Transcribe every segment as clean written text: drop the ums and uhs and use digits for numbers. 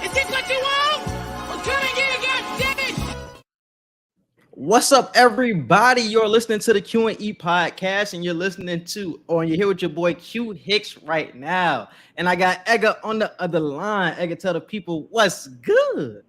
Is this what you want? Well, come and get it, goddammit! What's up, everybody? You're listening to the Q&E podcast, and you're you're here with your boy Q Hicks right now. And I got Edgar on the other line. Edgar, tell the people what's good.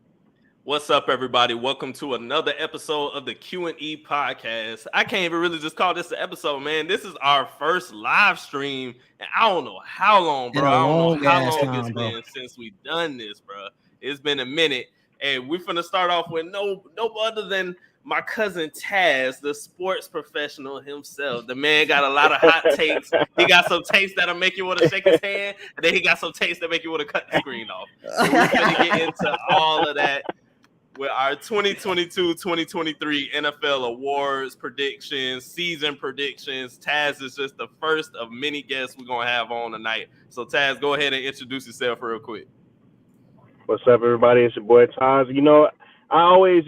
What's up, everybody? Welcome to another episode of the Q&E podcast. I can't even really just call this an episode, man. This is our first live stream, and I don't know how long, bro. I don't know how long it's been since we've done this, bro. It's been a minute, and we're finna start off with no other than my cousin Taz, the sports professional himself. The man got a lot of hot takes. He got some takes that'll make you want to shake his hand, and then he got some takes that make you want to cut the screen off. So we're gonna get into all of that with our 2022-2023 NFL awards predictions, season predictions. Taz is just the first of many guests we're going to have on tonight. So, Taz, go ahead and introduce yourself real quick. What's up, everybody? It's your boy Taz. I always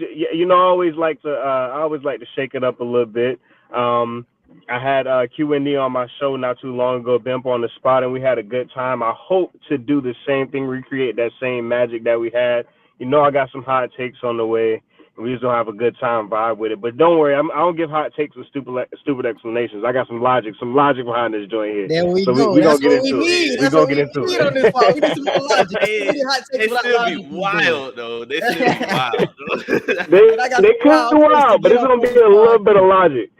like to shake it up a little bit. I had Q&E on my show not too long ago, Bimp on the spot, and we had a good time. I hope to do the same thing, recreate that same magic that we had. I got some hot takes on the way. We just don't have a good time vibe with it. But don't worry, I don't give hot takes with stupid explanations. I got some logic behind this joint here. There we go. We're going to get into it. We're going to get into it. On this part. We need some logic. They still be wild, though. They still be wild, though. They could be wild, but it's going to be a little bit of logic.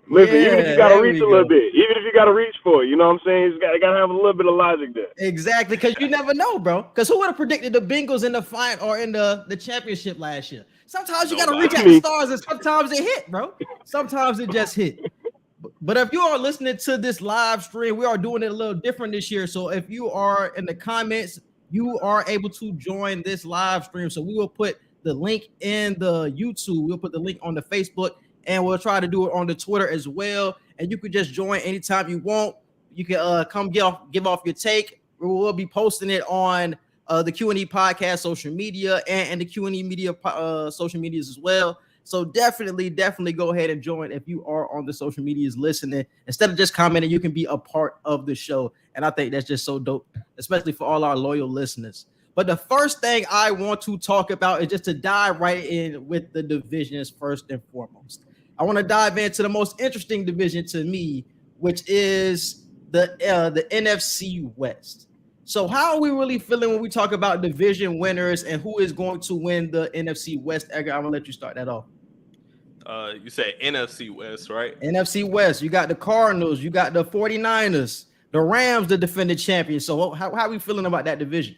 Listen, even if you got to reach a little bit, even if you got to reach for it, you know what I'm saying? You got to have a little bit of logic there. Exactly, because you never know, bro. Because who would have predicted the Bengals in the final or in the championship last year? Sometimes you got to reach out the stars, and sometimes it hit, bro. Sometimes it just hit. But if you are listening to this live stream, we are doing it a little different this year. So if you are in the comments, you are able to join this live stream. So we will put the link in the YouTube. We'll put the link on the Facebook. And we'll try to do it on the Twitter as well. And you can just join anytime you want. You can come give off your take. We will be posting it on the Q&E podcast social media and the Q&E media social medias as well. So definitely go ahead and join if you are on the social medias listening. Instead of just commenting, you can be a part of the show. And I think that's just so dope, especially for all our loyal listeners. But the first thing I want to talk about is just to dive right in with the divisions first and foremost. I want to dive into the most interesting division to me, which is the NFC West. So how are we really feeling when we talk about division winners and who is going to win the NFC West? Edgar, I'm going to let you start that off. You said NFC West, right? NFC West. You got the Cardinals. You got the 49ers. The Rams, the defending champions. So how are we feeling about that division?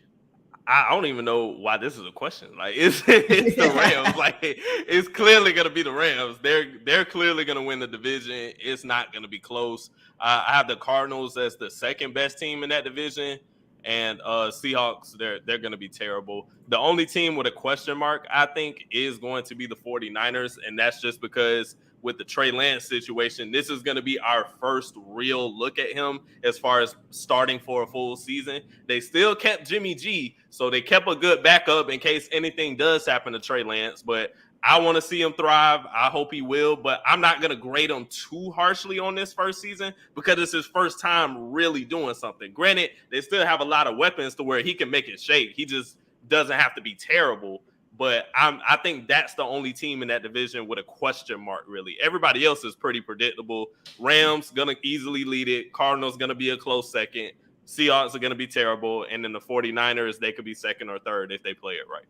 I don't even know why this is a question. Like it's the Rams. Like it's clearly gonna be the Rams. They're clearly gonna win the division. It's not gonna be close. I have the Cardinals as the second best team in that division, and Seahawks. They're gonna be terrible. The only team with a question mark, I think, is going to be the 49ers, and that's just because with the Trey Lance situation, this is going to be our first real look at him as far as starting for a full season. They still kept Jimmy G, so they kept a good backup in case anything does happen to Trey Lance. But I want to see him thrive. I hope he will, but I'm not going to grade him too harshly on this first season because it's his first time really doing something. Granted, they still have a lot of weapons to where he can make it shake. He just doesn't have to be terrible. But I think that's the only team in that division with a question mark, really. Everybody else is pretty predictable. Rams going to easily lead it. Cardinals going to be a close second. Seahawks are going to be terrible. And then the 49ers, they could be second or third if they play it right.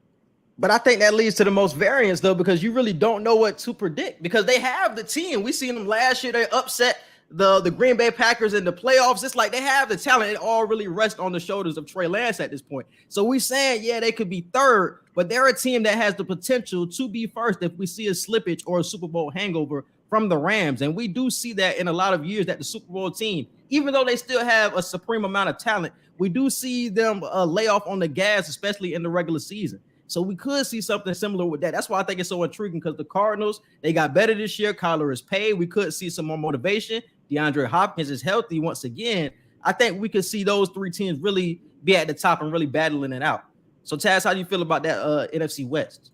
But I think that leads to the most variance, though, because you really don't know what to predict because they have the team. We seen them last year. They upset the Green Bay Packers in the playoffs. It's like they have the talent. It all really rests on the shoulders of Trey Lance at this point. So we saying, yeah, they could be third, but they're a team that has the potential to be first if we see a slippage or a Super Bowl hangover from the Rams. And we do see that in a lot of years that the Super Bowl team, even though they still have a supreme amount of talent, we do see them lay off on the gas, especially in the regular season. So we could see something similar with that. That's why I think it's so intriguing because the Cardinals, they got better this year. Kyler is paid. We could see some more motivation. DeAndre Hopkins is healthy once again. I think we could see those three teams really be at the top and really battling it out. So, Taz, how do you feel about that NFC West?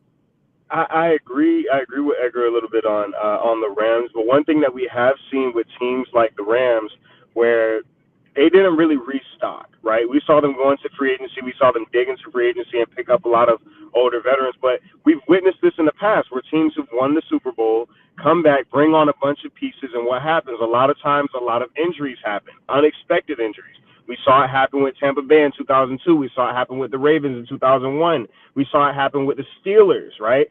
I agree. I agree with Edgar a little bit on the Rams. But one thing that we have seen with teams like the Rams, where they didn't really restock, right? We saw them go into free agency. We saw them dig into free agency and pick up a lot of older veterans. But we've witnessed this in the past where teams have won the Super Bowl, come back, bring on a bunch of pieces, and what happens? A lot of times, a lot of injuries happen, unexpected injuries. We saw it happen with Tampa Bay in 2002. We saw it happen with the Ravens in 2001. We saw it happen with the Steelers, right?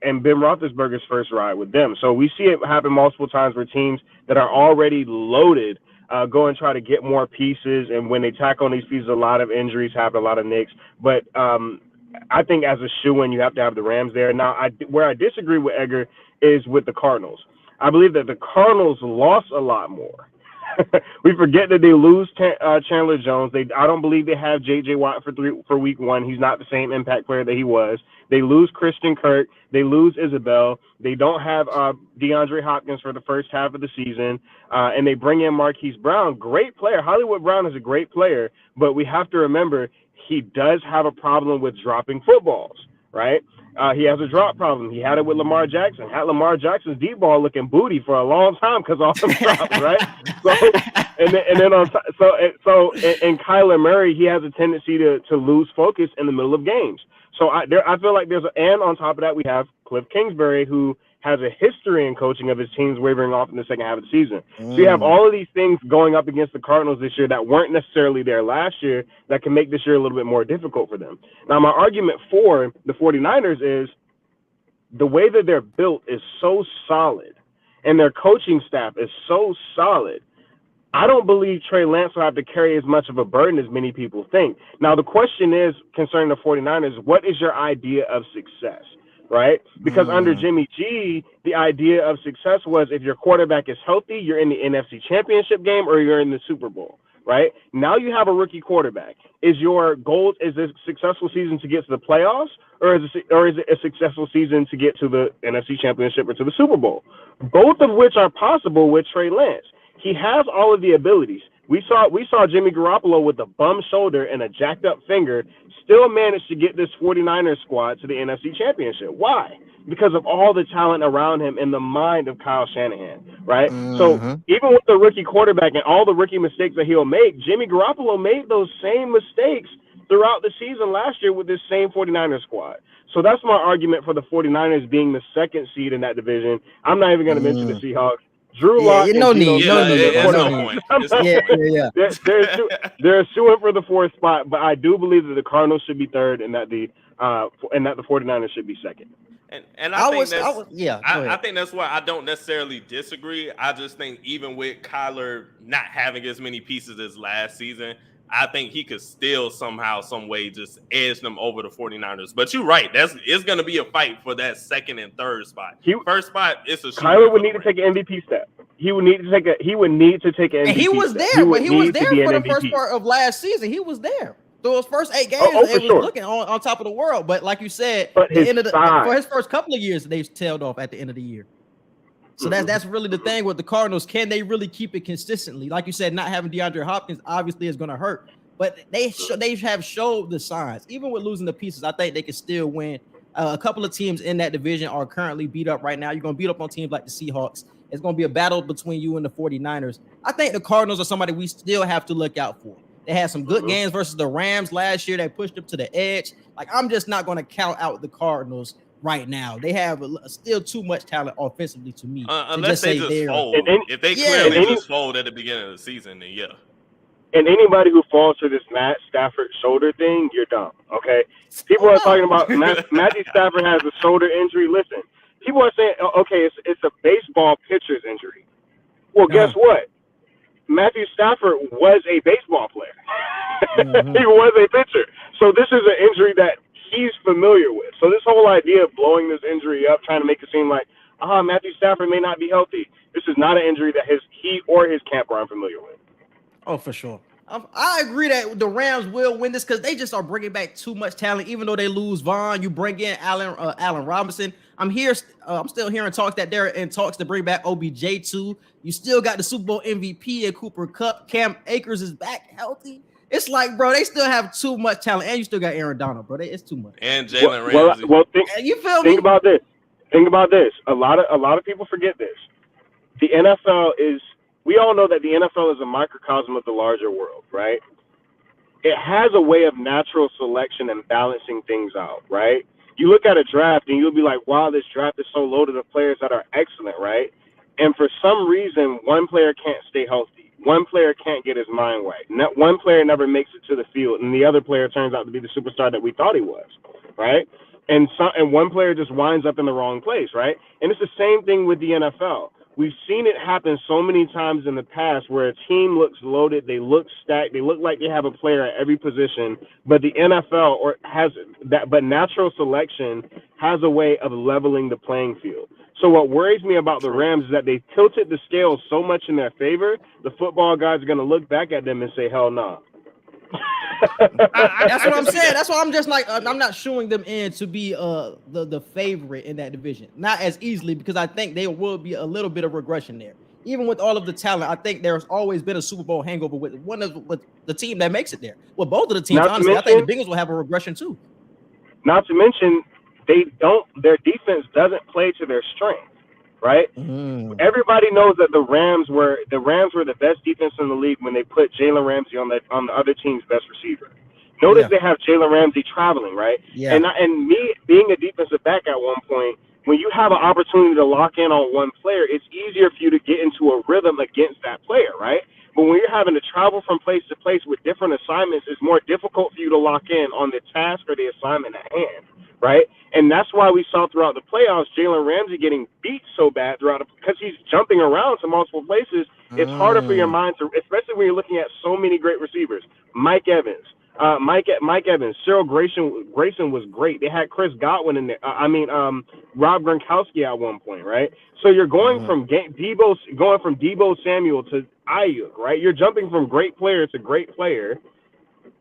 And Ben Roethlisberger's first ride with them. So we see it happen multiple times where teams that are already loaded go and try to get more pieces. And when they tack on these pieces, a lot of injuries happen, a lot of nicks. But I think as a shoo-in, you have to have the Rams there. Now, where I disagree with Edgar is with the Cardinals. I believe that the Cardinals lost a lot more. We forget that they lose Chandler Jones. I don't believe they have J.J. Watt for week one. He's not the same impact player that he was. They lose Christian Kirk. They lose Isabel. They don't have DeAndre Hopkins for the first half of the season. And they bring in Marquise Brown, great player. Hollywood Brown is a great player, but we have to remember he does have a problem with dropping footballs, right? He has a drop problem. He had it with Lamar Jackson. Had Lamar Jackson's deep ball looking booty for a long time because all them drops, right? So and Kyler Murray, he has a tendency to lose focus in the middle of games. So I feel like and on top of that, we have Cliff Kingsbury, who has a history in coaching of his teams wavering off in the second half of the season. So you have all of these things going up against the Cardinals this year that weren't necessarily there last year that can make this year a little bit more difficult for them. Now, my argument for the 49ers is the way that they're built is so solid and their coaching staff is so solid. I don't believe Trey Lance will have to carry as much of a burden as many people think. Now, the question is concerning the 49ers, what is your idea of success? Right? Because under Jimmy G, the idea of success was if your quarterback is healthy, you're in the NFC Championship game or you're in the Super Bowl, right? Now you have a rookie quarterback. Is your goal, is a successful season to get to the playoffs or is it a successful season to get to the NFC Championship or to the Super Bowl? Both of which are possible with Trey Lance. He has all of the abilities. We saw Jimmy Garoppolo with a bum shoulder and a jacked up finger still managed to get this 49ers squad to the NFC Championship. Why? Because of all the talent around him and the mind of Kyle Shanahan, right? So even with the rookie quarterback and all the rookie mistakes that he'll make, Jimmy Garoppolo made those same mistakes throughout the season last year with this same 49ers squad. So that's my argument for the 49ers being the second seed in that division. I'm not even going to mention the Seahawks. Drew Lock. No need. They're suing for the fourth spot, but I do believe that the Cardinals should be third and that the 49ers should be second. And I think that's why I don't necessarily disagree. I just think even with Kyler not having as many pieces as last season, I think he could still somehow, some way just edge them over the 49ers. But you're right. It's going to be a fight for that second and third spot. First spot, it's a Kyler would need to take an MVP step. He would need to take an MVP and he was there. He was there for the first part of last season. He was there. Through his first 8 games, they was looking on top of the world. But like you said, for his first couple of years, they've tailed off at the end of the year. So that's really the thing with the Cardinals. Can they really keep it consistently? Like you said, not having DeAndre Hopkins obviously is going to hurt. But they have showed the signs. Even with losing the pieces, I think they can still win. A couple of teams in that division are currently beat up right now. You're going to beat up on teams like the Seahawks. It's going to be a battle between you and the 49ers. I think the Cardinals are somebody we still have to look out for. They had some good games versus the Rams last year. They pushed them to the edge. Like, I'm just not going to count out the Cardinals right now. They have still too much talent offensively to me. Unless they just fold. If they clearly just fold at the beginning of the season, then yeah. And anybody who falls to this Matt Stafford shoulder thing, you're dumb, okay? People are talking about Matthew Stafford has a shoulder injury. Listen, people are saying, okay, it's a baseball pitcher's injury. Well, guess what? Matthew Stafford was a baseball player. He was a pitcher. So this is an injury that he's familiar with. So this whole idea of blowing this injury up, trying to make it seem like, Matthew Stafford may not be healthy. This is not an injury that he or his camp are unfamiliar with. Oh, for sure. I agree that the Rams will win this because they just are bringing back too much talent. Even though they lose Vaughn, you bring in Allen Robinson. I'm still hearing talks that they're in talks to bring back OBJ too. You still got the Super Bowl MVP and Cooper Kupp. Cam Akers is back healthy. It's like, bro, they still have too much talent, and you still got Aaron Donald, bro. It's too much. And Jalen Ramsey. You feel me? Think about this. A lot of people forget this. The NFL is we all know that the NFL is a microcosm of the larger world, right? It has a way of natural selection and balancing things out, right? You look at a draft and you'll be like, wow, this draft is so loaded of players that are excellent, right? And for some reason, one player can't stay healthy. One player can't get his mind right. One player never makes it to the field, and the other player turns out to be the superstar that we thought he was, right? And one player just winds up in the wrong place, right? And it's the same thing with the NFL. We've seen it happen so many times in the past where a team looks loaded, they look stacked, they look like they have a player at every position, but the NFL but natural selection has a way of leveling the playing field. So what worries me about the Rams is that they tilted the scale so much in their favor, the football guys are going to look back at them and say, hell no. That's what I'm saying. That's why I'm just like, I'm not showing them in to be the favorite in that division. Not as easily, because I think there will be a little bit of regression there. Even with all of the talent, I think there's always been a Super Bowl hangover with with the team that makes it there. Well, both of the teams, honestly, I think the Bengals will have a regression too. Not to mention, their defense doesn't play to their strength, right? Everybody knows that the Rams were the best defense in the league when they put Jalen Ramsey on the other team's best receiver. Notice they have Jalen Ramsey traveling, right? Yeah. And me being a defensive back at one point, when you have an opportunity to lock in on one player, it's easier for you to get into a rhythm against that player, right? But when you're having to travel from place to place with different assignments, it's more difficult for you to lock in on the task or the assignment at hand, right? And that's why we saw throughout the playoffs Jalen Ramsey getting beat so bad because he's jumping around to multiple places. It's harder for your mind to, especially when you're looking at so many great receivers. Mike Evans, Cyril Grayson was great. They had Chris Godwin in there. Rob Gronkowski at one point, right? So you're going from Debo Samuel to Ayuk, right? You're jumping from great player to great player,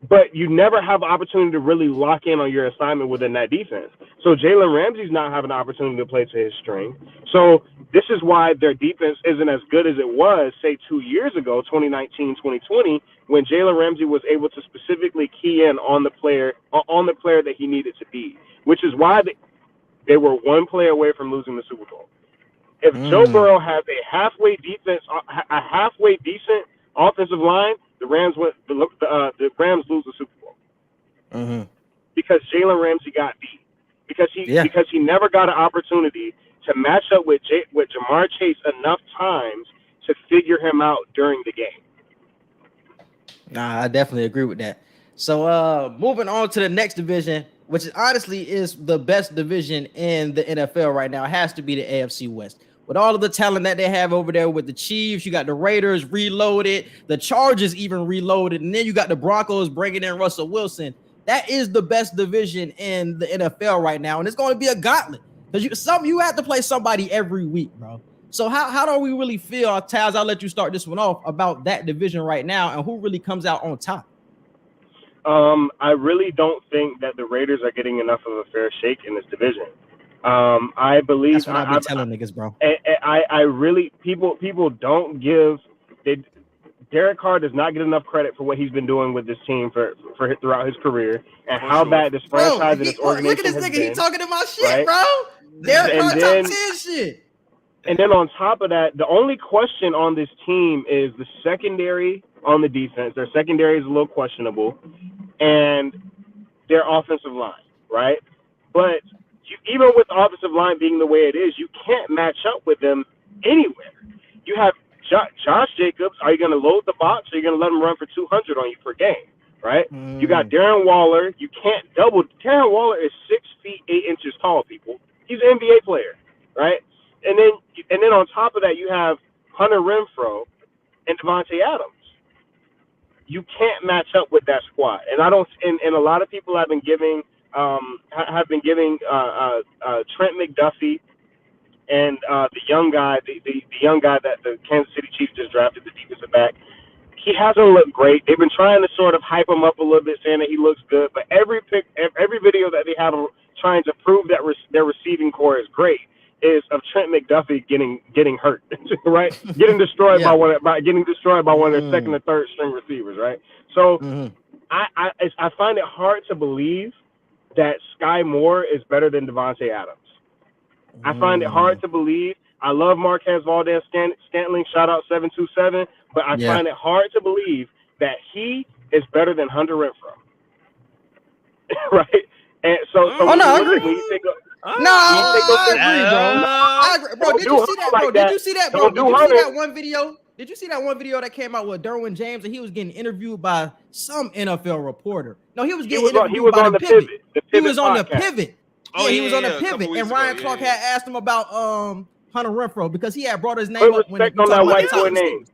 but you never have an opportunity to really lock in on your assignment within that defense. So Jalen Ramsey's not having an opportunity to play to his strength. So this is why their defense isn't as good as it was, say, 2 years ago, 2019, 2020, when Jalen Ramsey was able to specifically key in on the player that he needed to be, which is why they were one play away from losing the Super Bowl. If Joe Burrow has a halfway decent offensive line, the Rams lose the Super Bowl because Jalen Ramsey got beat because he never got an opportunity to match up with Jamar Chase enough times to figure him out during the game. Nah, I definitely agree with that. So moving on to the next division, which honestly is the best division in the NFL right now, it has to be the AFC West. With all of the talent that they have over there with the Chiefs, you got the Raiders reloaded, the Chargers even reloaded, and then you got the Broncos bringing in Russell Wilson. That is the best division in the NFL right now, and it's going to be a gauntlet because you have to play somebody every week, bro. So how do we really feel, Taz? I'll let you start this one off about that division right now and who really comes out on top. I really don't think that the Raiders are getting enough of a fair shake in this division. I believe that's what I've been telling niggas, bro. I really people don't give Derek Carr does not get enough credit for what he's been doing with this team for throughout his career and how bad this franchise and this organization look at this has nigga, been. He talking to my shit, right? bro. Derek Carr top 10 shit. And then on top of that, the only question on this team is the secondary on the defense. Their secondary is a little questionable, and their offensive line, right? But even with the offensive line being the way it is, you can't match up with them anywhere. You have Josh Jacobs. Are you going to load the box, or are you going to let him run for 200 on you per game, right? You got Darren Waller. You can't double. Darren Waller is 6 feet 8 inches tall, people. He's an NBA player, right? And then on top of that, you have Hunter Renfrow and Devontae Adams. You can't match up with that squad, and a lot of people have been giving Trent McDuffie and the young guy that the Kansas City Chiefs just drafted, the defensive back. He hasn't looked great. They've been trying to sort of hype him up a little bit, saying that he looks good, but every video that they have trying to prove that their receiving core is great is of Trent McDuffie getting hurt, right? Getting destroyed by one of their second or third string receivers, right? So I find it hard to believe that Sky Moore is better than Devontae Adams. I find it hard to believe I love Marquez Valdez-Scantling. Shout out 727. But I find it hard to believe that he is better than Hunter Renfrow. Right? And so when you think of, I agree, bro. Did you see that, bro? Did you see that, bro? Did you see that one video? Did you see that one video that came out with Derwin James and he was getting interviewed by some NFL reporter? No, he was getting interviewed by the Pivot. He was on the Pivot. Oh, he was on the Pivot, and Ryan Clark had asked him about Hunter Renfrow because he had brought his name up when he on that white boy name.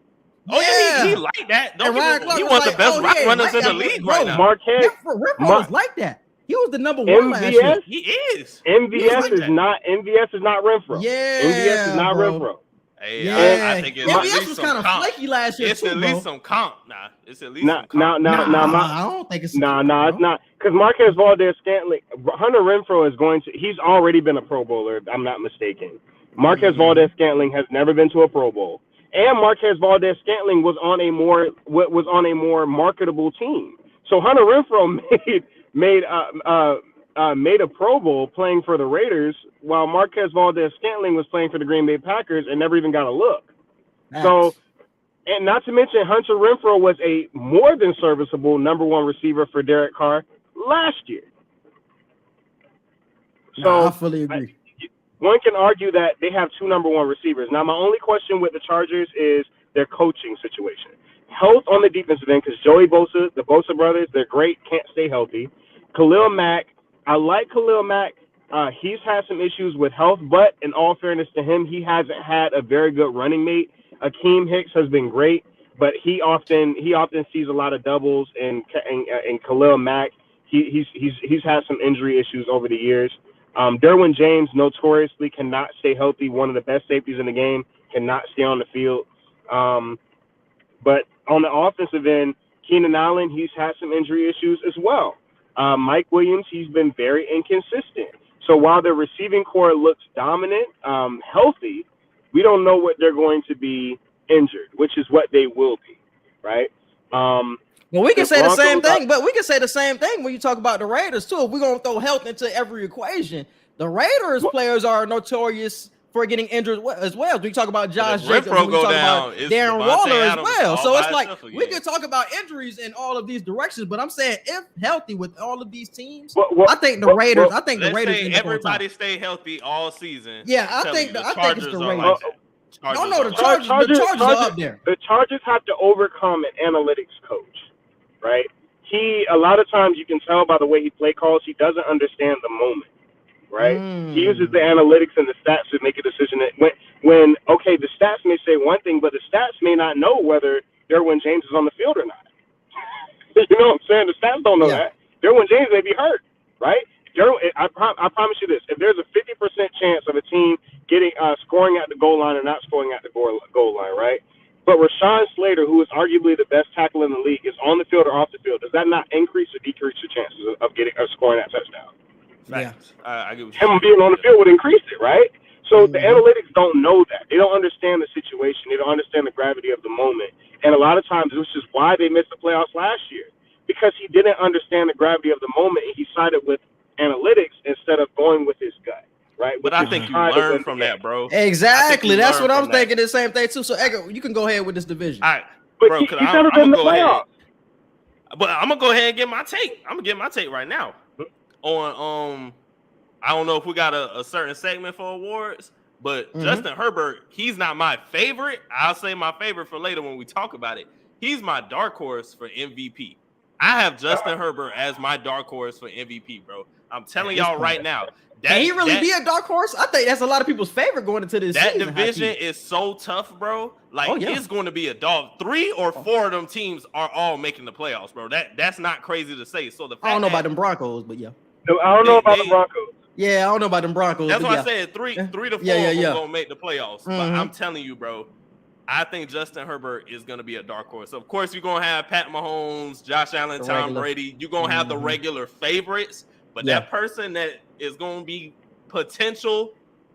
Oh yeah, he like that. Don't he was the best route runners in the league right now. Marquez Renfrow was like that. He was the number one last year. He is. MVS is not Renfrow. Yeah, MVS is not Renfrow. Hey, I think it's MVS was kind of flaky last year. It's at least some comp. Nah, it's at least some comp. I don't think it's it's not. Because Marquez Valdez-Scantling, Hunter Renfrow is he's already been a Pro Bowler, if I'm not mistaken. Marquez Valdez-Scantling has never been to a Pro Bowl. And Marquez Valdez-Scantling was on a more marketable team. So Hunter Renfrow made a Pro Bowl playing for the Raiders, while Marquez Valdez-Scantling was playing for the Green Bay Packers and never even got a look. Nice. So, and not to mention, Hunter Renfrow was a more than serviceable number one receiver for Derek Carr last year. So I fully agree. One can argue that they have two number one receivers. Now, my only question with the Chargers is their coaching situation. Health on the defensive end, because Joey Bosa, the Bosa brothers, they're great, can't stay healthy. Khalil Mack, I like Khalil Mack. He's had some issues with health, but in all fairness to him, he hasn't had a very good running mate. Akeem Hicks has been great, but he often sees a lot of doubles, and Khalil Mack, he's had some injury issues over the years. Derwin James notoriously cannot stay healthy. One of the best safeties in the game, cannot stay on the field. But on the offensive end, Keenan Allen, he's had some injury issues as well. Mike Williams, he's been very inconsistent. So while the receiving core looks dominant, healthy, we don't know what they're going to be injured, which is what they will be, right? Well, we can say the same thing, but we can say the same thing when you talk about the Raiders, too. If we're going to throw health into every equation, the Raiders players are notorious for getting injured as well. We talk about Josh Jacobs, we talk about Darren Waller as well. So it's like we can talk about injuries in all of these directions, but I'm saying if healthy with all of these teams, I think the Raiders. I think the Raiders. Everybody stay healthy all season. Yeah, I think it's the Raiders. No, the Chargers are up there. The Chargers have to overcome an analytics coach, right? A lot of times you can tell by the way he play calls, he doesn't understand the moment. Right? He uses the analytics and the stats to make a decision. When the stats may say one thing, but the stats may not know whether Derwin James is on the field or not. You know what I'm saying? The stats don't know that. Derwin James may be hurt, right? I promise you this. If there's a 50% chance of a team getting scoring at the goal line or not scoring at the goal line, right? But Rashawn Slater, who is arguably the best tackle in the league, is on the field or off the field. Does that not increase or decrease your chances of scoring that touchdown? Yeah, I get what him being on the field would increase it, right? So the analytics don't know that. They don't understand the situation. They don't understand the gravity of the moment. And a lot of times, this is why they missed the playoffs last year, because he didn't understand the gravity of the moment, and he sided with analytics instead of going with his gut, right? But I think you learn from that, bro. Exactly. That's what I'm thinking. The same thing too. So, Edgar, you can go ahead with this division. All right, but bro. He's never been in the playoffs. But I'm gonna go ahead and get my take. I'm gonna get my take right now. On I don't know if we got a certain segment for awards, but Justin Herbert, he's not my favorite. I'll say my favorite for later when we talk about it. He's my dark horse for MVP. I have Justin Herbert as my dark horse for MVP, bro. I'm telling y'all right now. Can he really be a dark horse? I think that's a lot of people's favorite going into this season. That division is so tough, bro. Like, it's going to be a dog. 3 or 4 of them teams are all making the playoffs, bro. That's not crazy to say. So the fact I don't know about them Broncos, but yeah. No, I don't know about the Broncos. Yeah, I don't know about them Broncos. That's why I said 3 to 4 of them gonna make the playoffs. But I'm telling you, bro, I think Justin Herbert is gonna be a dark horse. So of course, you're gonna have Pat Mahomes, Josh Allen, Tom Brady. You're gonna have the regular favorites, but that person that is gonna be potential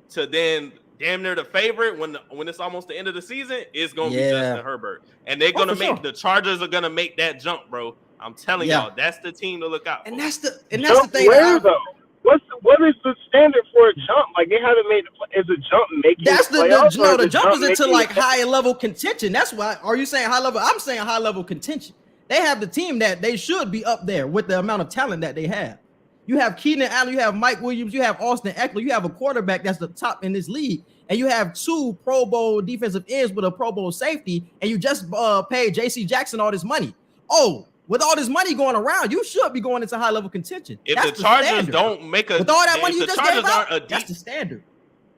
to then damn near the favorite when it's almost the end of the season is gonna be Justin Herbert, and they're gonna the Chargers are gonna make that jump, bro. I'm telling y'all, that's the team to look out for. And that's the thing. Where though? What is the standard for a jump? Like they haven't made is a jump making. That's the playoffs, the jump is into like making higher level contention. That's why. Are you saying high level? I'm saying high level contention. They have the team that they should be up there with the amount of talent that they have. You have Keenan Allen, you have Mike Williams, you have Austin Eckler, you have a quarterback that's the top in this league, and you have 2 Pro Bowl defensive ends with a Pro Bowl safety, and you just paid J.C. Jackson all this money. Oh, with all this money going around, you should be going into high level contention. If that's the Chargers standard. don't make a, with all that money you just Chargers gave out, aren't a deep, that's the standard.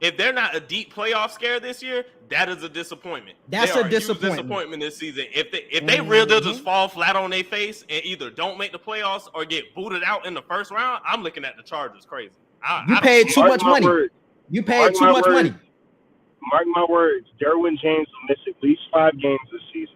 If they're not a deep playoff scare this year, that is a disappointment. That's they a disappointment. Disappointment this season. If they really just fall flat on their face and either don't make the playoffs or get booted out in the first round, I'm looking at the Chargers crazy. You paid too much money. You paid too much money. Mark my words. Derwin James will miss at least 5 games this season.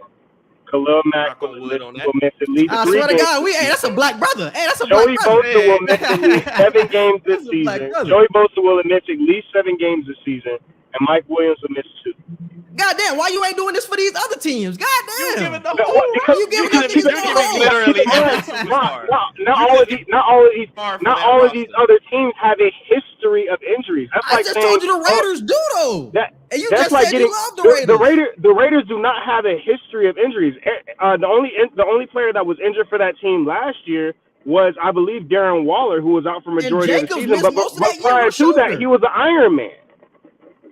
Khalil Mack will miss at least 3 I swear to games. God, that's a black brother. Hey, that's a Joey black brother. Bosa will miss at least 7 games this season. Joey Bosa will miss at least 7 games this season, and Mike Williams will miss 2. Goddamn, why you ain't doing this for these other teams? Goddamn. You giving literally not all of these other teams have a history of injuries. That's I just told you the Raiders do though. And you just said you love the Raiders. The Raiders do not have a history of injuries. The only player that was injured for that team last year was, I believe, Darren Waller, who was out for majority of the season. But prior to that, he was an Iron Man.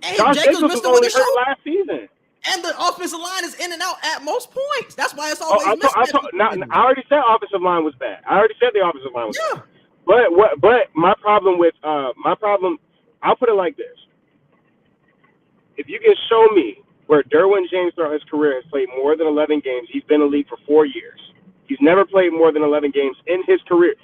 And Josh Jacobs was missed only hurt last season. And the offensive line is in and out at most points. That's why it's always I already said offensive line was bad. I already said the offensive line was bad. But my problem, I'll put it like this. If you can show me where Derwin James throughout his career has played more than 11 games, he's been in the league for 4 years. He's never played more than 11 games in his career.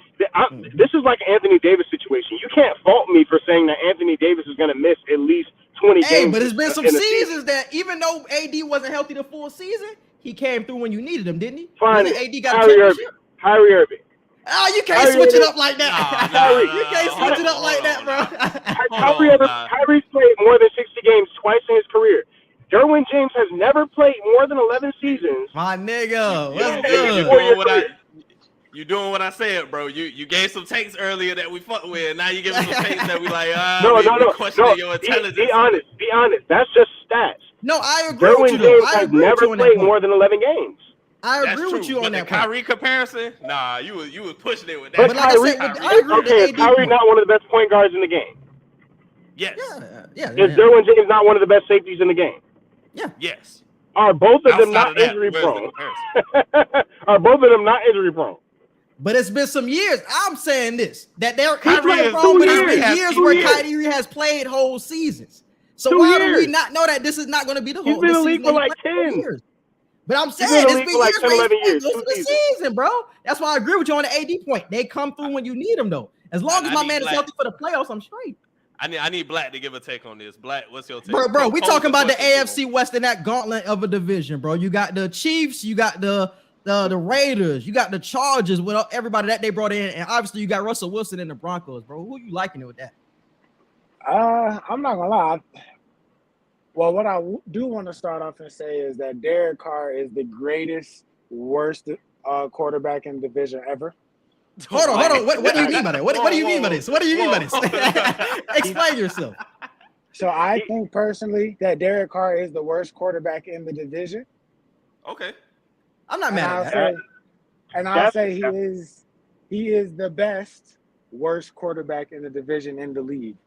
This is like an Anthony Davis situation. You can't fault me for saying that Anthony Davis is going to miss at least 20 games. But it's been some seasons that even though AD wasn't healthy the full season, he came through when you needed him, didn't he? Fine. AD got a championship. Kyrie Irving. Oh, you can't switch it up like that. You can't switch it up like that, bro. Kyrie's played more than 60 games twice in his career. Derwin James has never played more than 11 seasons. My nigga, you doing what I said, bro. You gave some takes earlier that we fucked with. Now you giving some takes that we like. No. Your intelligence. Be honest. That's just stats. No, I agree Derwin with you. James has never played more than 11 games. I agree with you on that. Kyrie comparison, nah, you was pushing it with that. But Kyrie, Kyrie not one of the best point guards in the game. Yes. Is Derwin James not one of the best safeties in the game? Yeah. Yes. Are both of them not injury prone? Are both of them not injury prone? But it's been some years. I'm saying this that they're Kyrie wrong, but it's been years where Kyrie has played whole seasons. So why do we not know that this is not going to be the whole? He's been in the league for like 10 years. But I'm saying it's been years for like 10, 11 years. This is the season, bro. That's why I agree with you on the AD point. They come through when you need them, though. As long as my man is healthy for the playoffs, I'm straight. I need Black to give a take on this. Black, what's your take? Bro, we talking about the AFC West in that gauntlet of a division, bro. You got the Chiefs, you got the Raiders, you got the Chargers with everybody that they brought in, and obviously you got Russell Wilson and the Broncos, bro. Who you liking it with that? I'm not gonna lie. Well, what I do want to start off and say is that Derek Carr is the worst quarterback in the division ever. Hold on. What do you mean by that? What do you mean by this? What do you mean by this? Explain yourself. So I think personally that Derek Carr is the worst quarterback in the division. Okay. I'm not mad at that. And I'll say he is the best worst quarterback in the division in the league.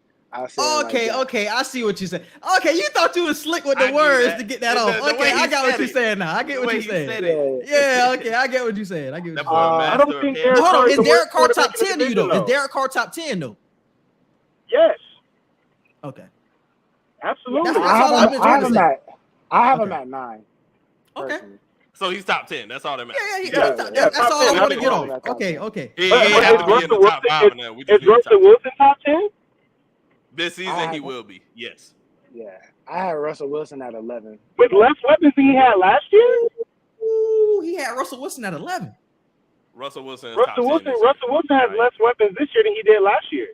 Okay, I see what you said. Okay, you thought you was slick with the words to get that off. Okay, I got what you're saying now. I get what you're saying. Yeah, okay, I get what you're saying. I get what you're saying. I don't think Derek Carr is Derek Carr top 10 to you though? Is Derek Carr top 10 though? Yes. Okay. Absolutely. I have him at 9. Okay. Personally. So he's top 10. That's all that matters. Yeah. That's all I want to get off. Okay. He have to be in the top 5 now. Is Russell Wilson top 10? This season he will be. Yes. Yeah. I had Russell Wilson at 11. With less weapons than he had last year? Ooh, he had Russell Wilson at 11. Russell Wilson has less weapons this year than he did last year.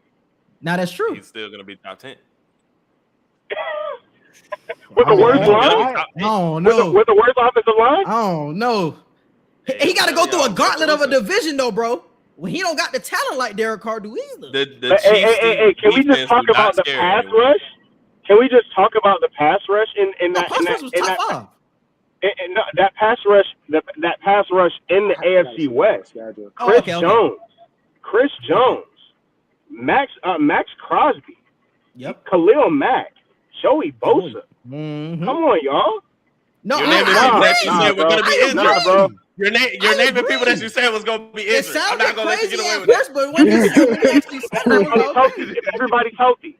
Now that's true. He's still gonna be top 10. With the worst line? Oh no. With the worst offensive line? Oh no. He got to go through a gauntlet of a division though, bro. Well, he don't got the talent like Derek Carr do either. The Hey, can we just talk about the pass rush? Can we just talk about the pass rush in that? Pass rush was top 5. And that pass rush, that pass rush in the AFC West. Chris Jones, Max Crosby, Khalil Mack, Joey Bosa. Mm-hmm. Come on, y'all. No, you're naming people that you said were going to be injured, bro. You're naming people that you said was going to be injured. It sounded I'm not going to let you get away with that. But when you actually said if everybody's healthy.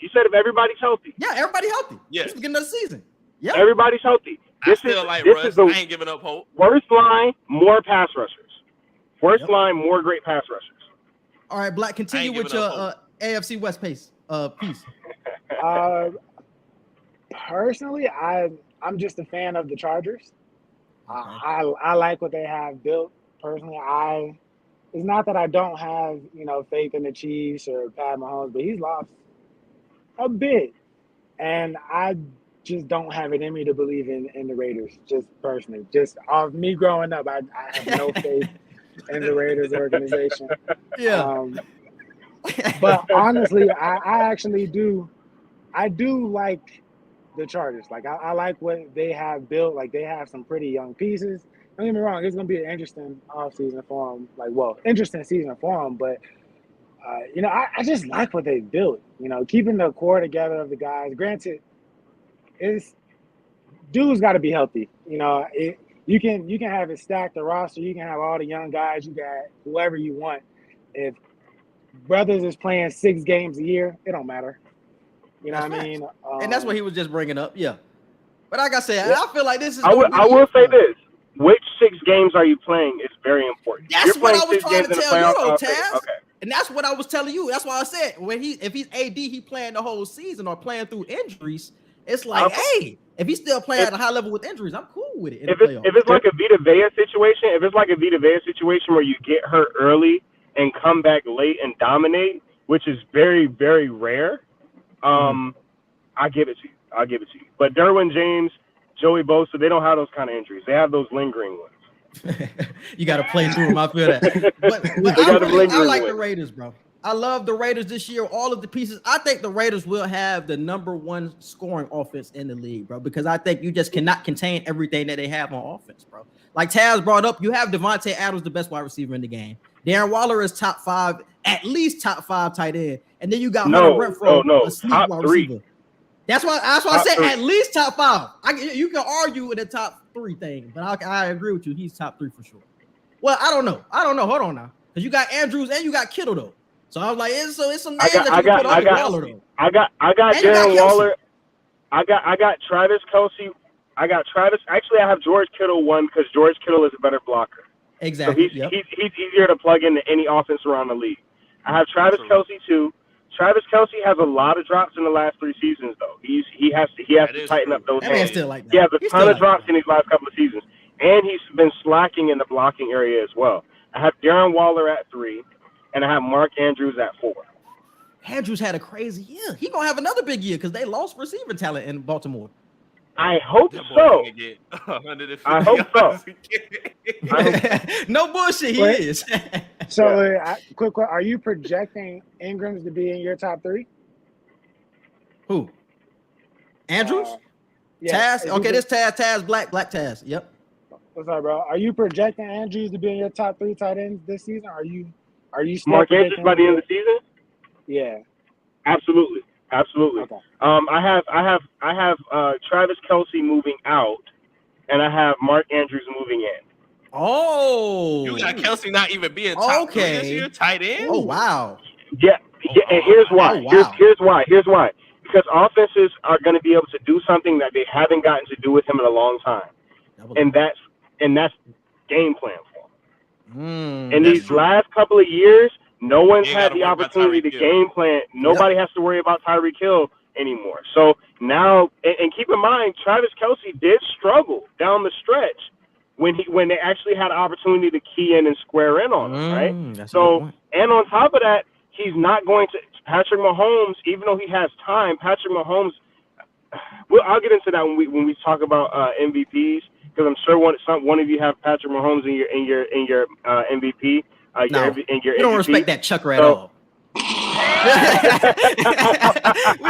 You said if everybody's healthy. Yeah, everybody healthy. Yes. It's the beginning of the season. Yeah. Everybody's healthy. This is I ain't giving up hope. Worst line, more pass rushers. Worst line, more great pass rushers. All right, Black, continue with your AFC West piece. Personally, I'm just a fan of the Chargers. I like what they have built. Personally, it's not that I don't have faith in the Chiefs or Pat Mahomes, but he's lost a bit, and I just don't have it in me to believe in the Raiders. Just personally, just off me growing up, I have no faith in the Raiders organization. Yeah. But honestly, I actually do. I do like the Chargers. Like I like what they have built. Like they have some pretty young pieces. Don't get me wrong, it's gonna be an interesting offseason for them. Interesting season for them. But I just like what they built. Keeping the core together of the guys. Granted, dude's got to be healthy. You can have it stacked the roster. You can have all the young guys. You got whoever you want. If Brothers is playing 6 games a year, it don't matter. You know what I mean? And that's what he was just bringing up. Yeah. But like I said, I feel like this is. I will say this: which 6 games are you playing is very important. That's what I was trying to tell you, though, Taz. Okay. And that's what I was telling you. That's why I said if he's AD, he playing the whole season or playing through injuries. It's like, hey, if he's still playing at a high level with injuries, I'm cool with it. If it's like a Vita Vea situation, where you get hurt early and come back late and dominate, which is very, very rare, I give it to you. But Derwin James, Joey Bosa, they don't have those kind of injuries. They have those lingering ones. You got to play through them. I feel that. But I like the Raiders, bro. I love the Raiders this year. All of the pieces. I think the Raiders will have the #1 scoring offense in the league, bro, because I think you just cannot contain everything that they have on offense, bro. Like Taz brought up, you have Devontae Adams, the best wide receiver in the game. Darren Waller is top 5, at least top 5 tight end. And then you got Hunter Renfrow, a sleep top wide 3. receiver. That's why I said 3. At least top 5. You can argue with the top 3 thing, but I agree with you. He's top 3 for sure. Well, I don't know. Hold on now, because you got Andrews and you got Kittle though. So I was like, it's some names that you can put on Waller though. I got Darren Waller. I got Travis Kelce. I got Travis. Actually, I have George Kittle 1 because George Kittle is a better blocker. Exactly. So he's easier to plug into any offense around the league. I have Travis Kelce 2. Travis Kelce has a lot of drops in the last 3 seasons, though. He has to tighten up those. That man's still like that. He has a ton of drops in these last couple of seasons, and he's been slacking in the blocking area as well. I have Darren Waller at 3, and I have Mark Andrews at 4. Andrews had a crazy year. He gonna have another big year because they lost receiver talent in Baltimore. I hope so. I hope so. No bullshit. He is. So, quick, are you projecting Ingram's to be in your top 3? Who? Andrews? Yeah. Taz? Okay, this Taz, Black Taz. Yep. What's up, bro? Are you projecting Andrews to be in your top 3 tight ends this season? Are you still Mark Andrews by the end of the season? Yeah. Absolutely. Okay. I have Travis Kelce moving out, and I have Mark Andrews moving in. Oh, you got Kelce not even being top 3 this year, tight end. Oh wow. Yeah, and here's why. Here's why. Because offenses are going to be able to do something that they haven't gotten to do with him in a long time, and that's game plan for him. In these last couple of years, no one's had the opportunity to game plan. Nobody has to worry about Tyreek Hill anymore. So now, and keep in mind, Travis Kelce did struggle down the stretch when they actually had an opportunity to key in and square in on him, right? So, and on top of that, he's not going to Patrick Mahomes, even though he has time. Patrick Mahomes. I'll get into that when we talk about MVPs, because I'm sure one of you have Patrick Mahomes in your MVP. No, and your we don't MVP. respect that chucker at all. We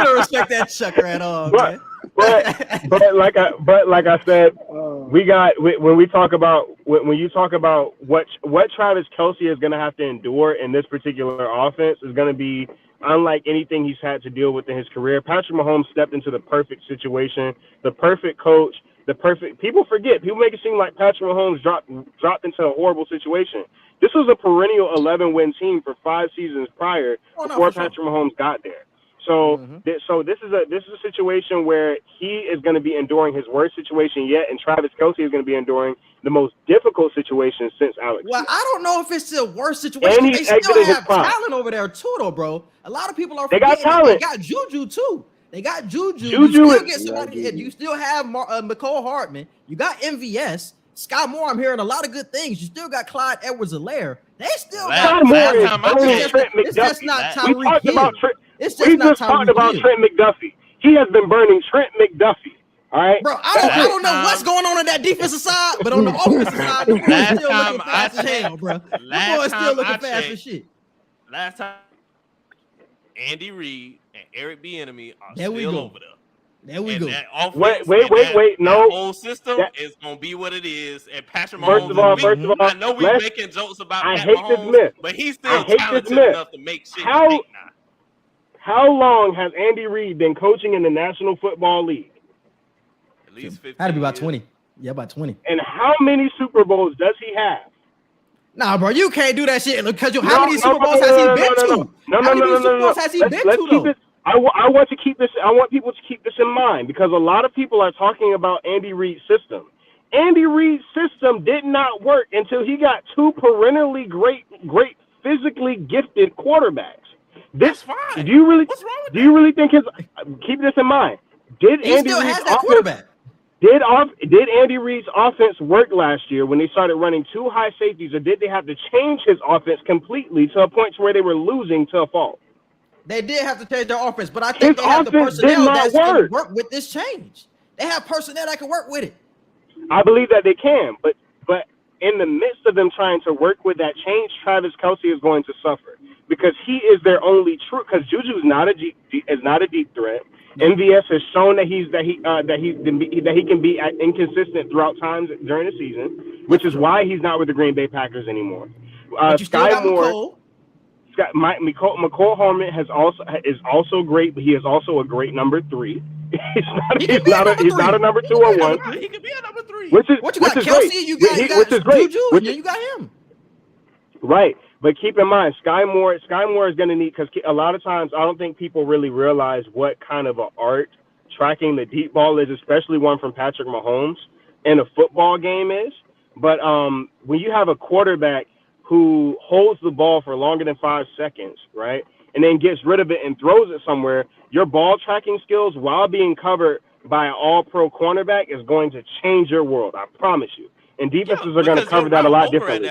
don't respect that chucker at all, man. But like I said, when you talk about what Travis Kelce is going to have to endure in this particular offense is going to be unlike anything he's had to deal with in his career. Patrick Mahomes stepped into the perfect situation, the perfect coach, people forget. People make it seem like Patrick Mahomes dropped into a horrible situation. This was a perennial 11-win team for 5 seasons prior before Patrick Mahomes got there. So, this is a situation where he is going to be enduring his worst situation yet, and Travis Kelce is going to be enduring the most difficult situation since Alex. Well, I don't know if it's the worst situation. They still have talent over there too, though, bro. A lot of people are forgetting. They got talent. They got Juju too. They got Juju. You still get somebody. You still have McCole Hardman. You got MVS. Sky Moore, I'm hearing a lot of good things. You still got Clyde Edwards-Helaire. They still got it's just not Tyreek Hill. It's just not Tyreek Hill. We just talked about Trent McDuffie. He has been burning Trent McDuffie. All right, bro. I don't know what's going on that defensive side, but on the offensive side, the boys still looking fast as hell, bro. The boys still looking fast as shit. Last time, Andy Reid and Eric Bieniemy are still over there. There we go. Wait. No, the whole system is gonna be what it is. And Patrick Mahomes. First of all, I know we're making jokes about Pat Mahomes, this myth, but he's still talented enough to make shit. How long has Andy Reid been coaching in the National Football League? At least 15. Had to be about 20. Yeah, about 20. And how many Super Bowls does he have? Nah, bro, you can't do that shit because how many Super Bowls has he been to? How many Super Bowls has he been to, though? I want to keep this. I want people to keep this in mind because a lot of people are talking about Andy Reid's system. Andy Reid's system did not work until he got 2 perennially great, physically gifted quarterbacks. That's fine. Do you really? What's wrong with do you really think his? Keep this in mind. Did he Andy still Reid's has that quarterback? Did Andy Reid's offense work last year when they started running 2 high safeties, or did they have to change his offense completely to a point to where they were losing to a fault? They did have to change their offense, but I think they have the personnel that can work with this change. They have personnel that can work with it. I believe that they can, but in the midst of them trying to work with that change, Travis Kelce is going to suffer because he is their only true. Because Juju is not a deep threat. MVS has shown that he can be inconsistent throughout times during the season, which is why he's not with the Green Bay Packers anymore. Sky Moore. McCole Hardman is also great, but he is also a great number 3. He's not a number 2 or 1. He could be a number 3. Which is Kelce, great. You got Juju, you got him. Right, but keep in mind, Sky Moore is going to need, because a lot of times I don't think people really realize what kind of an art tracking the deep ball is, especially one from Patrick Mahomes in a football game is. But when you have a quarterback who holds the ball for longer than 5 seconds, right, and then gets rid of it and throws it somewhere, your ball tracking skills while being covered by an all-pro cornerback is going to change your world. I promise you. And defenses are going to cover that a lot differently.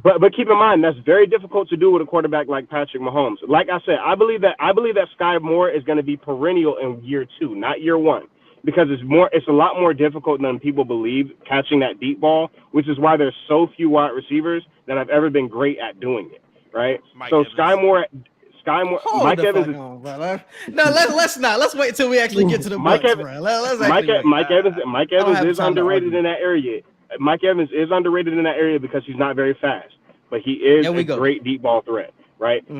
But keep in mind that's very difficult to do with a quarterback like Patrick Mahomes. Like I said, I believe that Sky Moore is going to be perennial in year 2, not year 1. Because it's a lot more difficult than people believe catching that deep ball, which is why there's so few wide receivers that have ever been great at doing it, right? Sky Moore, Mike Evans. Let's not. Let's wait until we actually get to the Mike Evans. Mike Evans is underrated in that area. Mike Evans is underrated in that area because he's not very fast, but he is a great deep ball threat, right? So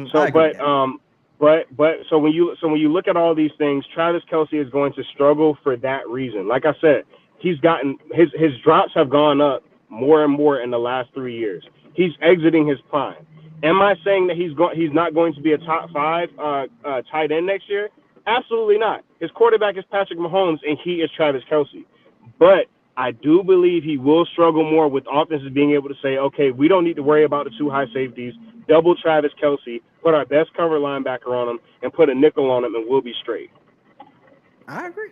when you look at all these things, Travis Kelce is going to struggle for that reason. Like I said, he's gotten his drops have gone up more and more in the last 3 years. He's exiting his prime. Am I saying that he's not going to be a top 5 tight end next year? Absolutely not. His quarterback is Patrick Mahomes and he is Travis Kelce. But I do believe he will struggle more with offenses being able to say, okay, we don't need to worry about the 2 high safeties. Double Travis Kelce, put our best cover linebacker on him, and put a nickel on him, and we'll be straight. I agree.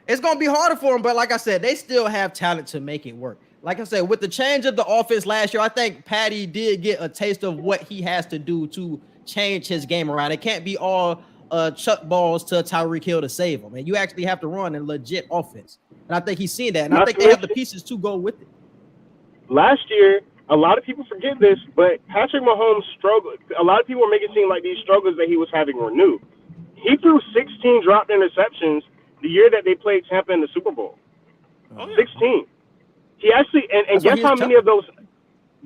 It's going to be harder for him, but like I said, they still have talent to make it work. Like I said, with the change of the offense last year, I think Patty did get a taste of what he has to do to change his game around. It can't be all chuck balls to Tyreek Hill to save him. And you actually have to run a legit offense. And I think he's seen that. And I think they have the pieces to go with it. last year, a lot of people forget this, but Patrick Mahomes struggled. A lot of people were making it seem like these struggles that he was having were new. He threw 16 dropped interceptions the year that they played Tampa in the Super Bowl. 16. He actually, and guess how many of those?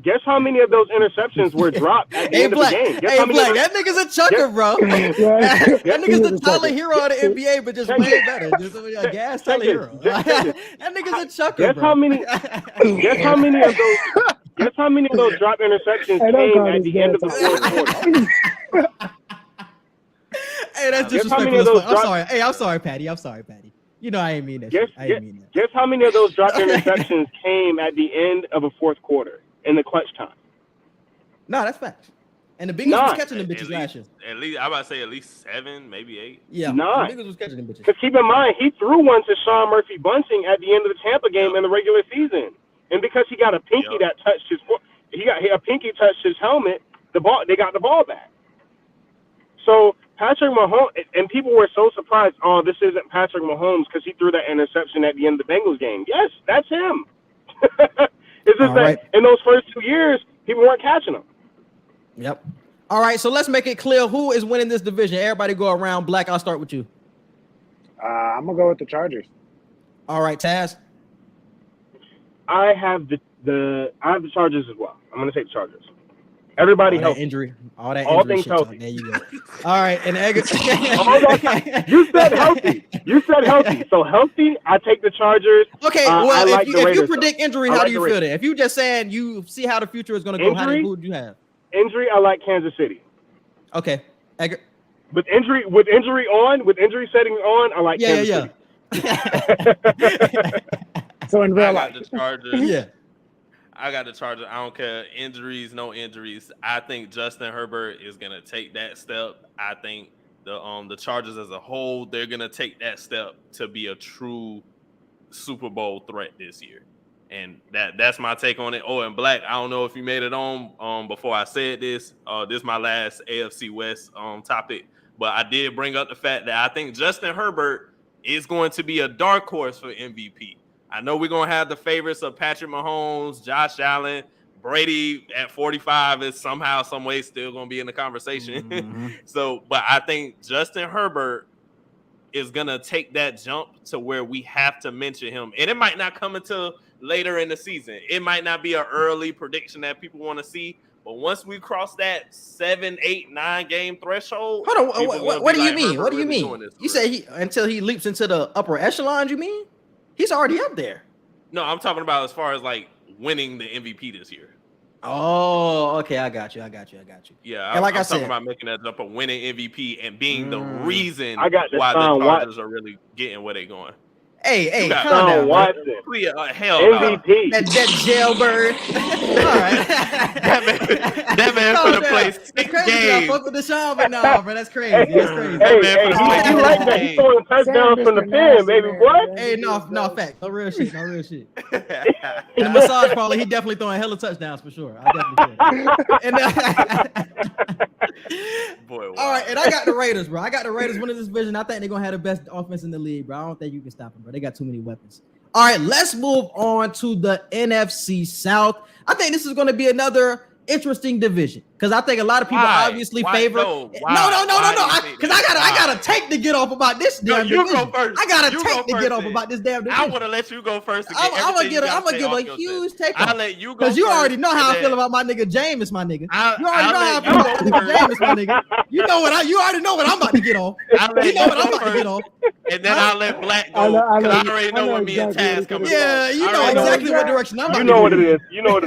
Guess how many of those interceptions were dropped at the end of the game? Guess how many that nigga's a chucker, bro. That nigga's a Tyler hero of the NBA, but just way better. Just a gas Tyler hero. That nigga's a chucker, guess bro. How many? Guess how many of those? Guess how many of those dropped interceptions came at the end of the fourth quarter? Hey, that's disrespectful. I'm sorry. Hey, I'm sorry, Patty. You know I ain't mean that. Guess how many of those dropped interceptions came at the end of a fourth quarter in the clutch time? No, that's facts. And the Bengals was catching them bitches last year. At least, I'm about to say at least 7, maybe 8. Yeah, the Bengals was catching them bitches. Because keep in mind, he threw one to Sean Murphy Bunting at the end of the Tampa game in the regular season, and because he got a pinky that touched his foot, a pinky touched his helmet. They got the ball back. So Patrick Mahomes, and people were so surprised. Oh, this isn't Patrick Mahomes because he threw that interception at the end of the Bengals game. Yes, that's him. It's just that in those first 2 years, people weren't catching him. Yep. All right, so let's make it clear who is winning this division. Everybody go around. Black, I'll start with you. I'm gonna go with the Chargers. All right, Taz. I have the Chargers as well. I'm gonna take the Chargers. Everybody healthy. All things healthy. There you go. All right, and you said healthy. So healthy, I take the Chargers. Okay, well, if you predict injury, how do you feel there? If you just saying you see how the future is going to go, who would you have? Injury, I like Kansas City. Okay, Edgar. With injury settings on, I like Kansas City. So in real life, the Chargers. Yeah. I got the Chargers. I don't care. Injuries, no injuries. I think Justin Herbert is gonna take that step. I think the Chargers as a whole, they're gonna take that step to be a true Super Bowl threat this year. And that's my take on it. Oh, and Black, I don't know if you made it on before I said this. This is my last AFC West topic, but I did bring up the fact that I think Justin Herbert is going to be a dark horse for MVP. I know we're going to have the favorites of Patrick Mahomes, Josh Allen, Brady at 45 is somehow, some way still going to be in the conversation. Mm-hmm. But I think Justin Herbert is going to take that jump to where we have to mention him. And it might not come until later in the season. It might not be an early prediction that people want to see. But once we cross that 7, 8, 9 game threshold. Hold on. What do you mean? What do you mean? You say until he leaps into the upper echelon, you mean? He's already up there. No, I'm talking about as far as like winning the MVP this year. Oh, okay. I got you. Yeah, and like I'm I said, talking about making that jump of winning MVP and being the reason why the Chargers are really getting where they're going. Hey, calm down. Hell, MVP. That jailbird. All right. that man for the place. It's crazy. I fuck with Deshaun, but no, bro, that's crazy. That's crazy. Hey, you like that? He's throwing touchdowns from the pen, baby. What? Hey, no fact. No real shit. In the massage parlor, he definitely throwing hella touchdowns for sure. I definitely Boy, wow. All right, and I got the Raiders, bro. I got the Raiders winning this division. I think they're gonna have the best offense in the league, bro. I don't think you can stop them, bro. They got too many weapons. All right, let's move on to the NFC South. I think this is going to be another interesting division because I think a lot of people obviously favor. No. Because I gotta take the get off about this damn division. Go first. I gotta take the get off about this damn division. I want to let you go first. I'm gonna give a huge take off. I'll let you go because you already know how I feel about my nigga Jameis, my nigga. You already know how I feel about my nigga Jameis, my nigga. You already know what I'm about to get off. You know what I'm about to get off. And then I'll let Black go because I already know what me and Taz coming. Yeah, you know exactly what direction I'm about to go. You know what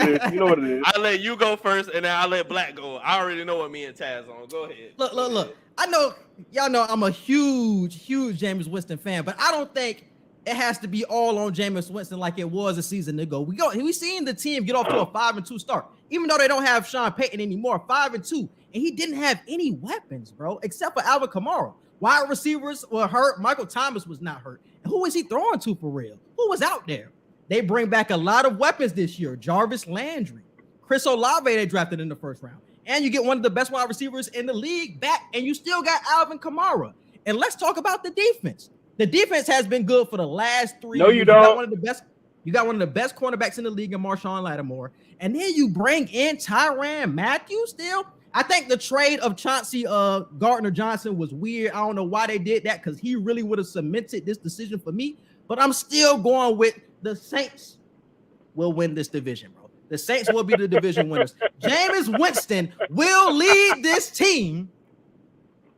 it is. I'll let you go first, and then I'll let Black go. I already know what me and Taz on. Go ahead. Look. I know y'all know I'm a huge Jameis Winston fan, but I don't think it has to be all on Jameis Winston like it was a season ago. We seen the team get off to a 5-2 start, even though they don't have Sean Payton anymore. 5-2, and he didn't have any weapons, bro, except for Alvin Kamara. Wide receivers were hurt. Michael Thomas was not hurt. And who was he throwing to for real? Who was out there? They bring back a lot of weapons this year. Jarvis Landry, Chris Olave they drafted in the first round. And you get one of the best wide receivers in the league back, and you still got Alvin Kamara. And let's talk about the defense. The defense has been good for the last 3 years. No, you don't. One of the best. You got one of the best cornerbacks in the league in Marshawn Lattimore. And then you bring in Tyrann Mathieu still. I think the trade of Chauncey Gardner-Johnson was weird. I don't know why they did that because he really would have cemented this decision for me. But I'm still going with the Saints will win this division, bro. The Saints will be the division winners. Jameis Winston will lead this team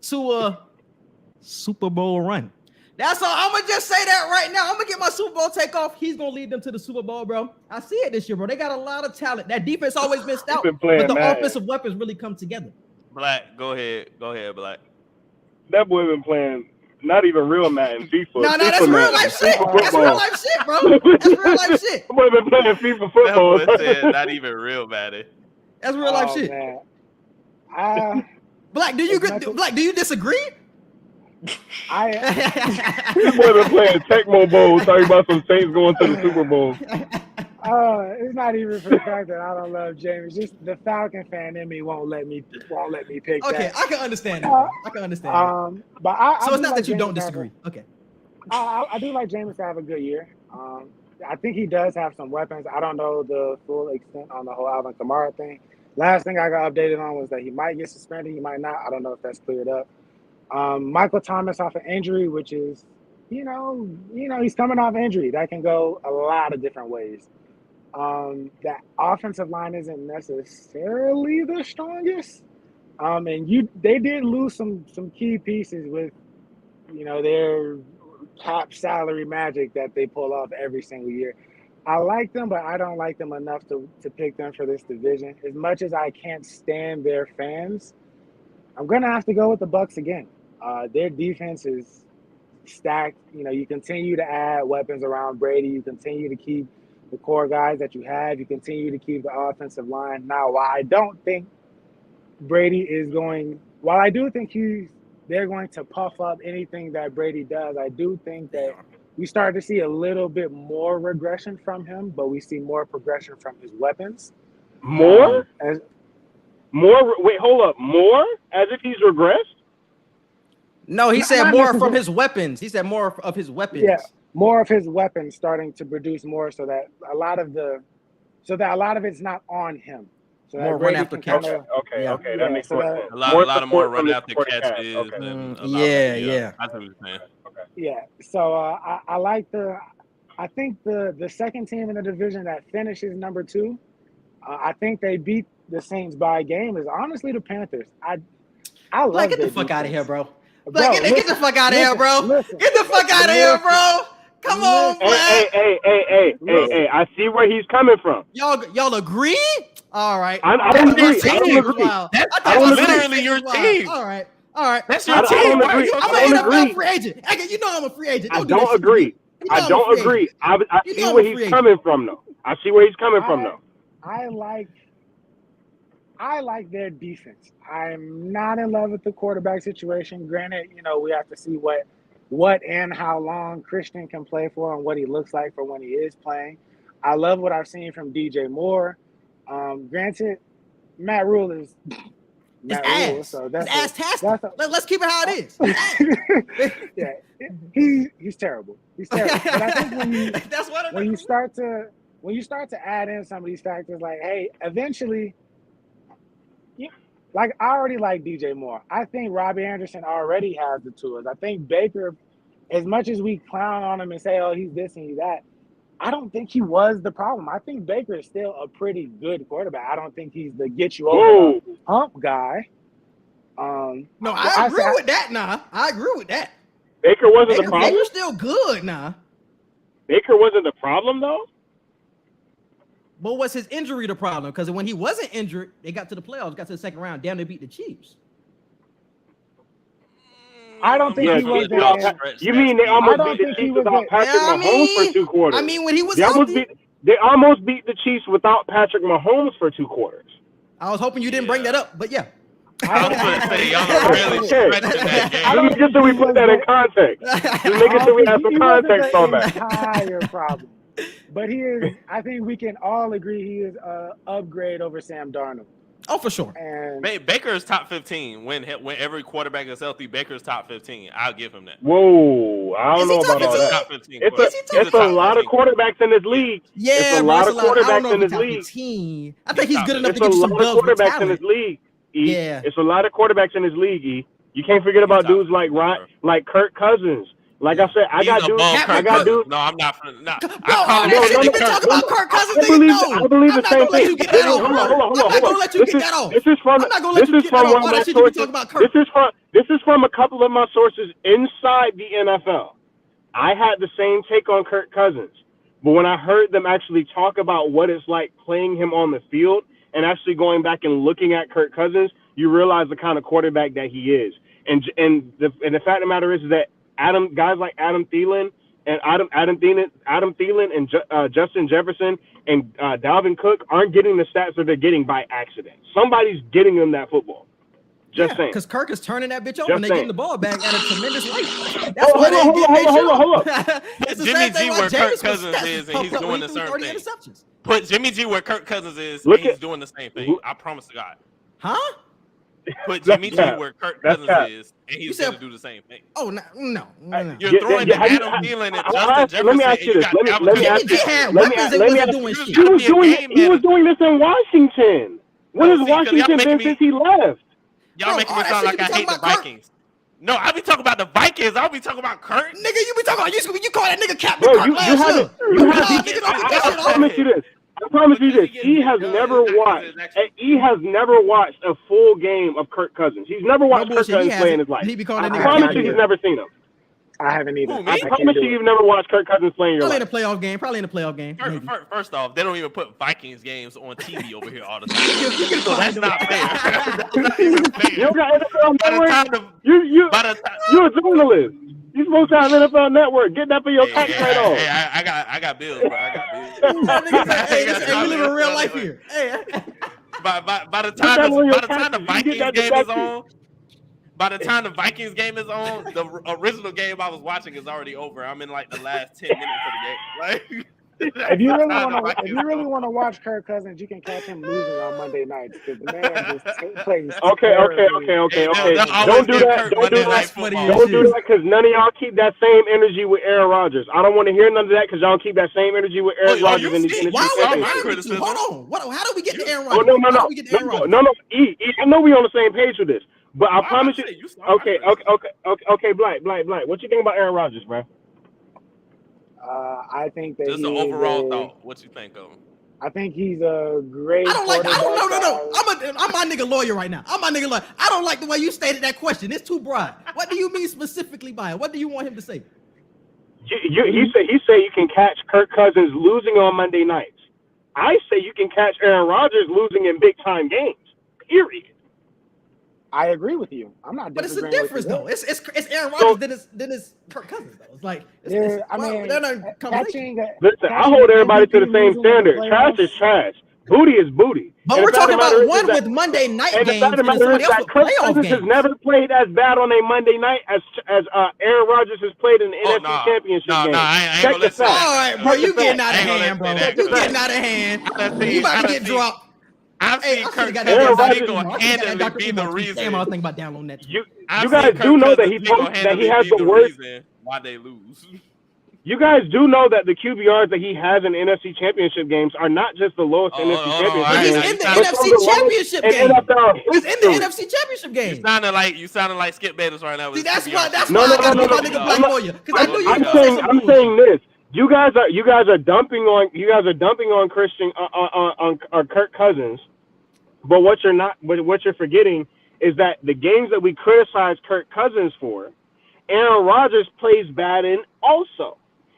to a Super Bowl run. That's all. I'm going to just say that right now. I'm going to get my Super Bowl take off. He's going to lead them to the Super Bowl, bro. I see it this year, bro. They got a lot of talent. That defense always been stout, but the offensive weapons really come together. Black, go ahead, Black. That boy been playing not even real Madden, FIFA. No, that's real life shit. That's real life shit, bro. That's real life shit. That boy been playing FIFA football. That boy said not even real Madden. That's real life shit. Black, do you disagree? This boy been playing Tecmo Bowl, talking about some Saints going to the Super Bowl. It's not even for the fact that I don't love James. Just the Falcon fan in me won't let me pick that. Okay, I can understand that. I can understand that. But so it's not that you don't disagree. Okay. I do like James to have a good year. I think he does have some weapons. I don't know the full extent on the whole Alvin Kamara thing. Last thing I got updated on was that he might get suspended. He might not. I don't know if that's cleared up. Michael Thomas off an injury, which is, he's coming off injury. That can go a lot of different ways. That offensive line isn't necessarily the strongest. And they did lose some key pieces with, their top salary magic that they pull off every single year. I like them, but I don't like them enough to pick them for this division. As much as I can't stand their fans, I'm going to have to go with the Bucs again. Their defense is stacked. You continue to add weapons around Brady. You continue to keep the core guys that you have. You continue to keep the offensive line. Now, while I don't think Brady is going – while I do think they're going to puff up anything that Brady does, I do think that we start to see a little bit more regression from him, but we see more progression from his weapons. More? More? Wait, hold up. More? As if he's regressed? No, he said more from his weapons. He said more of his weapons. Yeah, more of his weapons starting to produce more, so that a lot of it's not on him. So more run after catch. Okay, that makes more sense. A lot of more run after catches. Okay. Yeah. That's what you're saying. Okay. Yeah. So I think the second team in the division that finishes number 2, I think they beat the Saints by a game, is honestly the Panthers. I love get the fuck defense. out of here, bro. Bro, get the fuck out of here, bro. Listen, get the fuck out of here, bro. Come on, man. Hey, I see where he's coming from. Y'all agree? All right. I don't agree. Wow. That's literally your team. All right. That's your team. I'm a free agent. You know I'm a free agent. I don't agree. I don't agree. I see where he's coming from, though. I see where he's coming from, though. I like their defense. I'm not in love with the quarterback situation. Granted, we have to see what and how long Christian can play for and what he looks like for when he is playing. I love what I've seen from DJ Moore. Granted, Matt Rule is Matt Rule, so that's ass-tastic. Let's keep it how it is. Yeah, he's terrible. He's terrible. But I think when you start to add in some of these factors, like, hey, eventually. Like, I already like DJ Moore. I think Robbie Anderson already has the tools. I think Baker, as much as we clown on him and say, oh, he's this and he's that, I don't think he was the problem. I think Baker is still a pretty good quarterback. I don't think he's the get you over the hump guy. No, I agree with that, nah. I agree with that. Baker wasn't the problem? Baker's still good, nah. Baker wasn't the problem, though? But was his injury the problem? Because when he wasn't injured, they got to the playoffs, got to the second round, damn, they beat the Chiefs. I don't think he was there. You mean they almost beat the Chiefs without Patrick Mahomes for 2 quarters? I mean, when he was healthy. They almost beat the Chiefs without Patrick Mahomes for 2 quarters. I was hoping you didn't bring that up, but yeah. I was going to say, y'all really stretching that game. Just so we put that in context. Just making sure we have some context on that. Entire problem. But I think we can all agree he is an upgrade over Sam Darnold. Oh, for sure. And Baker is top 15 when every quarterback is healthy. Baker's top 15. I'll give him that. Whoa, I don't know about all that. Top 15 It's a lot of quarterbacks in this league. Yeah, it's a lot of quarterbacks in this league. I think he's good enough it's to get you some dubs. It's a lot of quarterbacks in this league. Yeah, it's a lot of quarterbacks in this league. You can't forget about dudes like Kirk Cousins. Like I said, I got dudes. No, I'm not. No, you been talking about Kirk Cousins. I believe the same thing. Hold on. I'm not gonna let you get that off. This is from one of my sources. This is from a couple of my sources inside the NFL. I had the same take on Kirk Cousins, but when I heard them actually talk about what it's like playing him on the field and actually going back and looking at Kirk Cousins, you realize the kind of quarterback that he is. And the fact of the matter is that guys like Adam Thielen and Justin Jefferson and Dalvin Cook aren't getting the stats that they're getting by accident. Somebody's getting them that football. Just saying. Because Kirk is turning that bitch over and they're getting the ball back at a tremendous rate. That's why hold on. Jimmy G where Kirk Cousins is and he's doing the same thing. Put Jimmy G where Kirk Cousins is and he's doing the same thing. I promise to God. Huh? Put Jimmy G where Kirk Cousins is, and he's going to do the same thing. Oh, no. You're throwing to Adam Thielen and Justin Jefferson. Let me ask you this. Let me ask you. He was doing this in Washington. What has Washington been since he left? Y'all making me sound like I hate the Vikings. No, I be talking about the Vikings. I'll be talking about Kirk. Nigga, you be talking about you call that nigga Captain Kirk last year. I promise you this. I promise you this. He has never watched a full game of Kirk Cousins. He's never watched Kirk Cousins play in his life. I promise you he's never seen him. I haven't either. I promise you you've never watched Kirk Cousins play in your life. Probably in a playoff game. First off, they don't even put Vikings games on TV over here all the time. So that's not fair. That's not even fair. You don't got NFL Network? You're a journalist. You're supposed to have NFL Network. Get that for your tax write-off. Hey, I got bills, bro. I got bills. Hey, we live in real life here. Hey. By the time the Vikings game is on, by the time the Vikings game is on, the original game I was watching is already over. I'm in like the last 10 minutes of the game. If you really want to watch Kirk Cousins, you can catch him losing on Monday nights because the man just plays. Okay. Don't do that. Don't do that because none of y'all keep that same energy with Aaron Rodgers. I don't want to hear none of that because y'all keep that same energy with Aaron Rodgers in the NFC. Hold on. How do we get to Aaron Rodgers? No. I know we on the same page with this, but I promise you. Okay. Black. What you think about Aaron Rodgers, bro? I think that just the overall thought. What you think of him? I think he's a great. No. I'm my nigga lawyer right now. I don't like the way you stated that question. It's too broad. What do you mean specifically by it? What do you want him to say? He say you can catch Kirk Cousins losing on Monday nights. I say you can catch Aaron Rodgers losing in big time games. Period. I agree with you. I'm not. But it's a difference, though. It's Aaron Rodgers than it's Kirk Cousins, though. It's like listen, I hold everybody to the same standard. Trash is trash. Booty is booty. But we're talking about one with Monday night games and somebody else with playoff games. Has never played as bad on a Monday night as Aaron Rodgers has played in the NFC Championship game. Check this out. All right, bro, you getting out of hand, bro. You getting out of hand. You about to get dropped. I've seen Kirk single-handedly be the reason. Damn, I was thinking about downloading that. You guys do know that he has the worst. Why they lose? You guys do know that the QBRs that he has in NFC Championship games are not just the lowest NFC Championship games. He's in the NFC Championship game. He's in the NFC Championship game. You sounded like Skip Bayless right now. See, that's why I got to put my nigga Black for you because I knew you were going to say something. I'm saying this. You guys are dumping on Christian on Kirk Cousins. But what you're forgetting is that the games that we criticize Kirk Cousins for, Aaron Rodgers plays bad in also.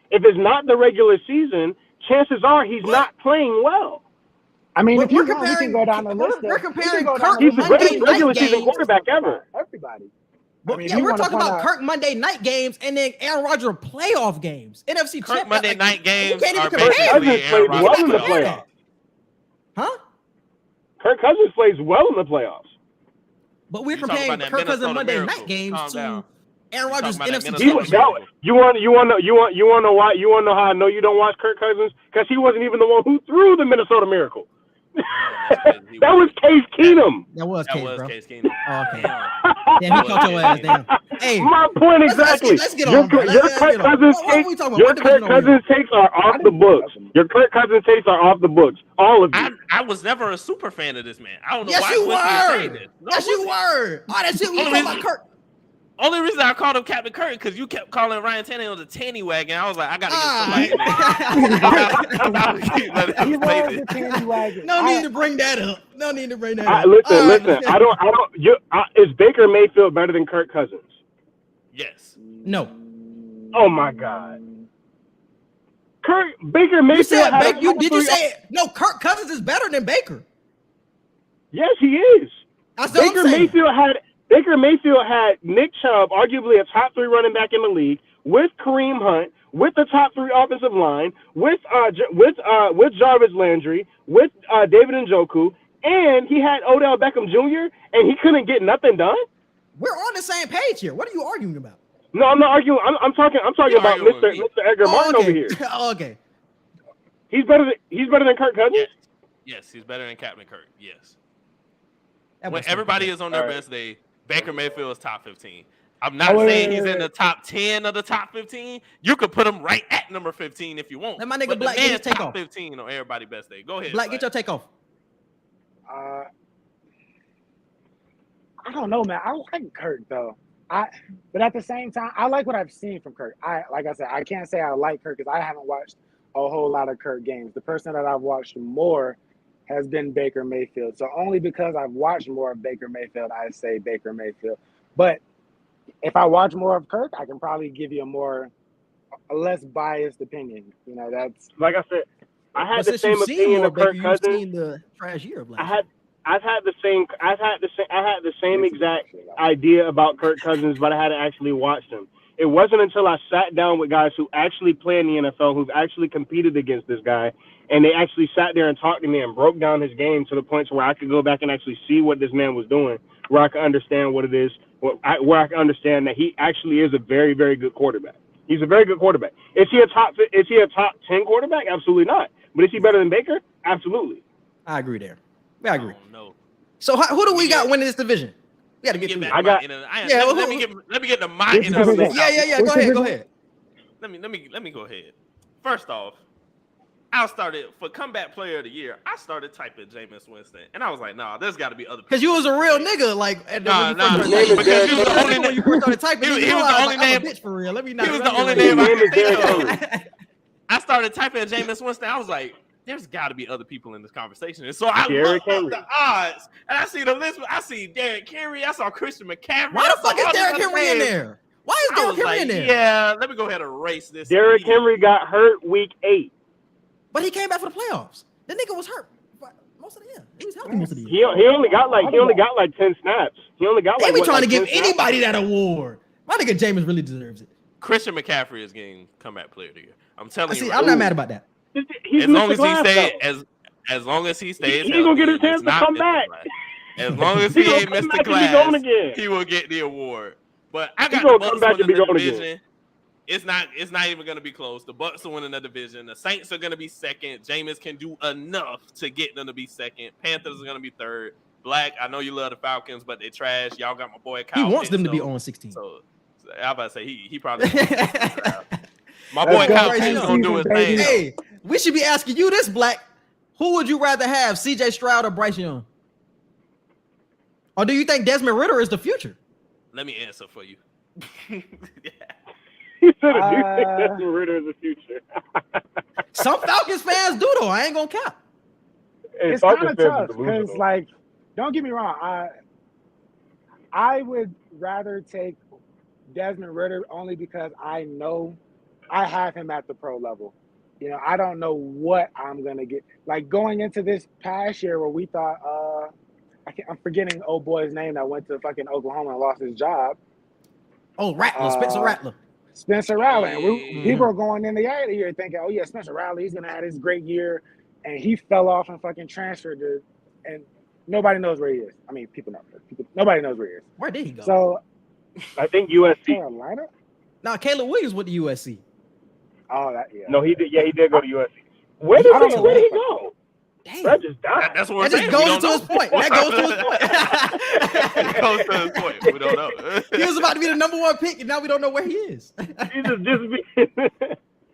If it's not the regular season, chances are he's not playing well. I mean, if we can go down the list. We're comparing Kirk. He's the greatest regular season quarterback ever. Everybody. We're talking about Kirk Monday night games and then Aaron Rodgers playoff games. NFC Kirk Monday night games. You can't even compare. Aaron Rodgers in the playoffs. Huh? Kirk Cousins plays well in the playoffs. But we're comparing Kirk Cousins Monday night games to Aaron Rodgers NFC Championship. You want to know why? You want to know how I know you don't watch Kirk Cousins? Because he wasn't even the one who threw the Minnesota Miracle. That was Case Keenum. That was Case, bro. Case Keenum. Oh, okay. Damn, he caught your ass. Damn. Hey, my point exactly. Let's get on, bro. Your Kirk Cousins takes are off the books. Your Kirk Cousins takes are off the books. All of you. I was never a super fan of this man. I don't know yes, why. You were. No, yes, you were. All that shit we talking about Kirk. Only reason I called him Captain Kirk because you kept calling Ryan Tannehill the Tanny Wagon. I was like, I gotta get somebody. He was the Tanny Wagon. No need to bring that up. Listen. I don't. Is Baker Mayfield better than Kirk Cousins? Yes. No. Oh my God. Baker Mayfield. Did you say it? No? Kirk Cousins is better than Baker. Yes, he is. Baker Mayfield had Nick Chubb, arguably a top 3 running back in the league, with Kareem Hunt, with the top 3 offensive line, with Jarvis Landry, with David Njoku, and he had Odell Beckham Jr. and he couldn't get nothing done. We're on the same page here. What are you arguing about? No, I'm not arguing. I'm talking about Mr. Edgar Martin over here. Okay. He's better than Kirk Cousins. Yes, he's better than Captain Kirk. Yes. When everybody is on their best day, Baker Mayfield is top 15. I'm not saying he's in the top 10 of the top 15. You could put him right at number 15 if you want. Let my nigga Black get his take off. 15 on everybody's best day. Go ahead. Black, get your take off. I don't know, man. I like Kirk though. But at the same time, I like what I've seen from Kirk. Like I said, I can't say I like Kirk because I haven't watched a whole lot of Kirk games. The person that I've watched more has been Baker Mayfield. So only because I've watched more of Baker Mayfield, I say Baker Mayfield. But if I watch more of Kirk, I can probably give you a less biased opinion. You know, that's like I said. I had the same opinion of Kirk Cousins. Seen the trash year of last year. I had the same exact idea about Kirk Cousins, but I hadn't actually watched him. It wasn't until I sat down with guys who actually play in the NFL, who've actually competed against this guy, and they actually sat there and talked to me and broke down his game to the point where I could go back and actually see what this man was doing, where I could understand what it is, where I can understand that he actually is a very, very good quarterback. He's a very good quarterback. Is he a top 10 quarterback? Absolutely not. But is he better than Baker? Absolutely. I agree there. I agree. No. So who do we got winning this division? We got to get through. Let me get the my. Yeah. Go ahead. Let me go ahead. First off, I started for comeback player of the year. I started typing Jameis Winston, and I was like, nah, there's got to be other people. Because you was a real nigga, like because you was the only when you first started typing. He was the only name. Bitch for real. Let me not. He was the only name I could think of. I started typing Jameis Winston. I was like, there's got to be other people in this conversation. And so I looked up the odds, and I see the list. I see Derrick Henry. I saw Christian McCaffrey. Why the fuck is Derrick Henry in there? Why is Derrick Henry in there? Yeah, let me go ahead and erase this. Derrick Henry got hurt week 8. But he came back for the playoffs. The nigga was hurt most of the year. He was healthy most of the year. He only got like 10 snaps. He only got like. They be trying to give anybody that award. My nigga Jameis really deserves it. Christian McCaffrey is getting comeback player of the year. I'm telling you. I'm not mad about that. As long as he stays, as long as he stays, he's gonna get his chance to come back. As long as he ain't missed the class, he will get the award. But I got the Bucks winning the division. It's not even gonna be close. The Bucks are winning the division. The Saints are gonna be second. Jameis can do enough to get them to be second. Panthers are gonna be third. Black, I know you love the Falcons, but they trash. Y'all got my boy Kyle. He wants them to be on 16. So I'm about to say he probably. My boy Kyle Pitts gonna do his thing. Hey, we should be asking you this, Black. Who would you rather have, C.J. Stroud or Bryce Young? Or do you think Desmond Ridder is the future? Let me answer for you. Yeah. He said, "Do you think Desmond Ridder is the future?" Some Falcons fans do, though. I ain't gonna cap. It's kind of tough because, like, don't get me wrong. I would rather take Desmond Ridder only because I know I have him at the pro level. You know, I don't know what I'm going to get. Like, going into this past year where we thought, I'm forgetting old boy's name that went to fucking Oklahoma and lost his job. Oh, Rattler, Spencer Rattler. Spencer Rattler. And people are going in the year thinking, oh, yeah, Spencer Rattler, he's going to have this great year. And he fell off and fucking transferred to, and nobody knows where he is. I mean, people know. Nobody knows where he is. Where did he go? So, I think USC. Carolina? No, Caleb Williams went to USC. Oh, that, yeah. No, he did. Yeah, he did go to USC. Where did he go? Damn. Bro, just died. That's what we're That saying. just We goes don't to his know. point. That goes to his point. It goes to his point. We don't know. He was about to be the number 1 pick, and now we don't know where he is.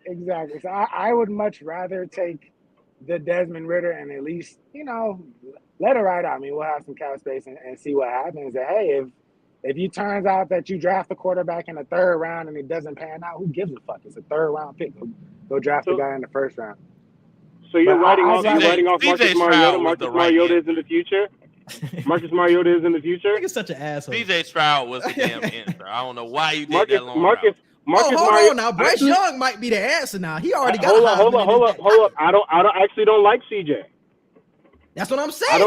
Exactly. So I would much rather take the Desmond Ridder and at least, let it ride out. I mean, we'll have some cap space and see what happens. And hey, if you turns out that you draft a quarterback in the 3rd round and it doesn't pan out, who gives a fuck? It's a 3rd round pick. Go draft a guy in the 1st round. So you're But writing I- off Marcus Mariota. Marcus Mariota is in the future. Marcus Mariota is in the future. He's such an asshole. CJ Stroud was the damn answer. I don't know why you did Marcus that long Marcus Hold Mariota. on now. Bryce Young might be the answer now. He already got Hold up. I don't like CJ. That's what I'm saying. I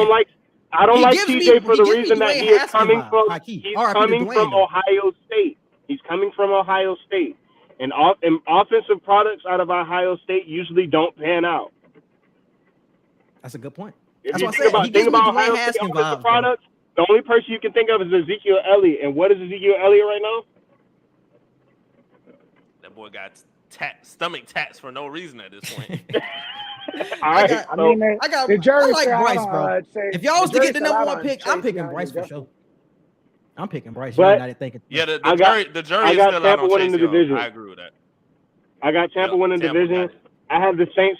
don't like CJ for the reason that he is coming from. He's coming from Ohio State. He's coming from Ohio State, and offensive products out of Ohio State usually don't pan out. That's a good point. If That's you what think I'm saying. He about gives me Ohio Dwayne State Haskins offensive vibes, products, the only person you can think of is Ezekiel Elliott. And what is Ezekiel Elliott right now? That boy got stomach tats for no reason at this point. I like I Bryce, bro. If y'all was to get the number 1 pick, I'm picking Bryce for sure. I'm picking Bryce. But- Young, thinking. Yeah, the I jury got is still out Tampa on winning Chase the Young. division. I agree with that. I got Tampa winning the Tampa division. got it. I have the Saints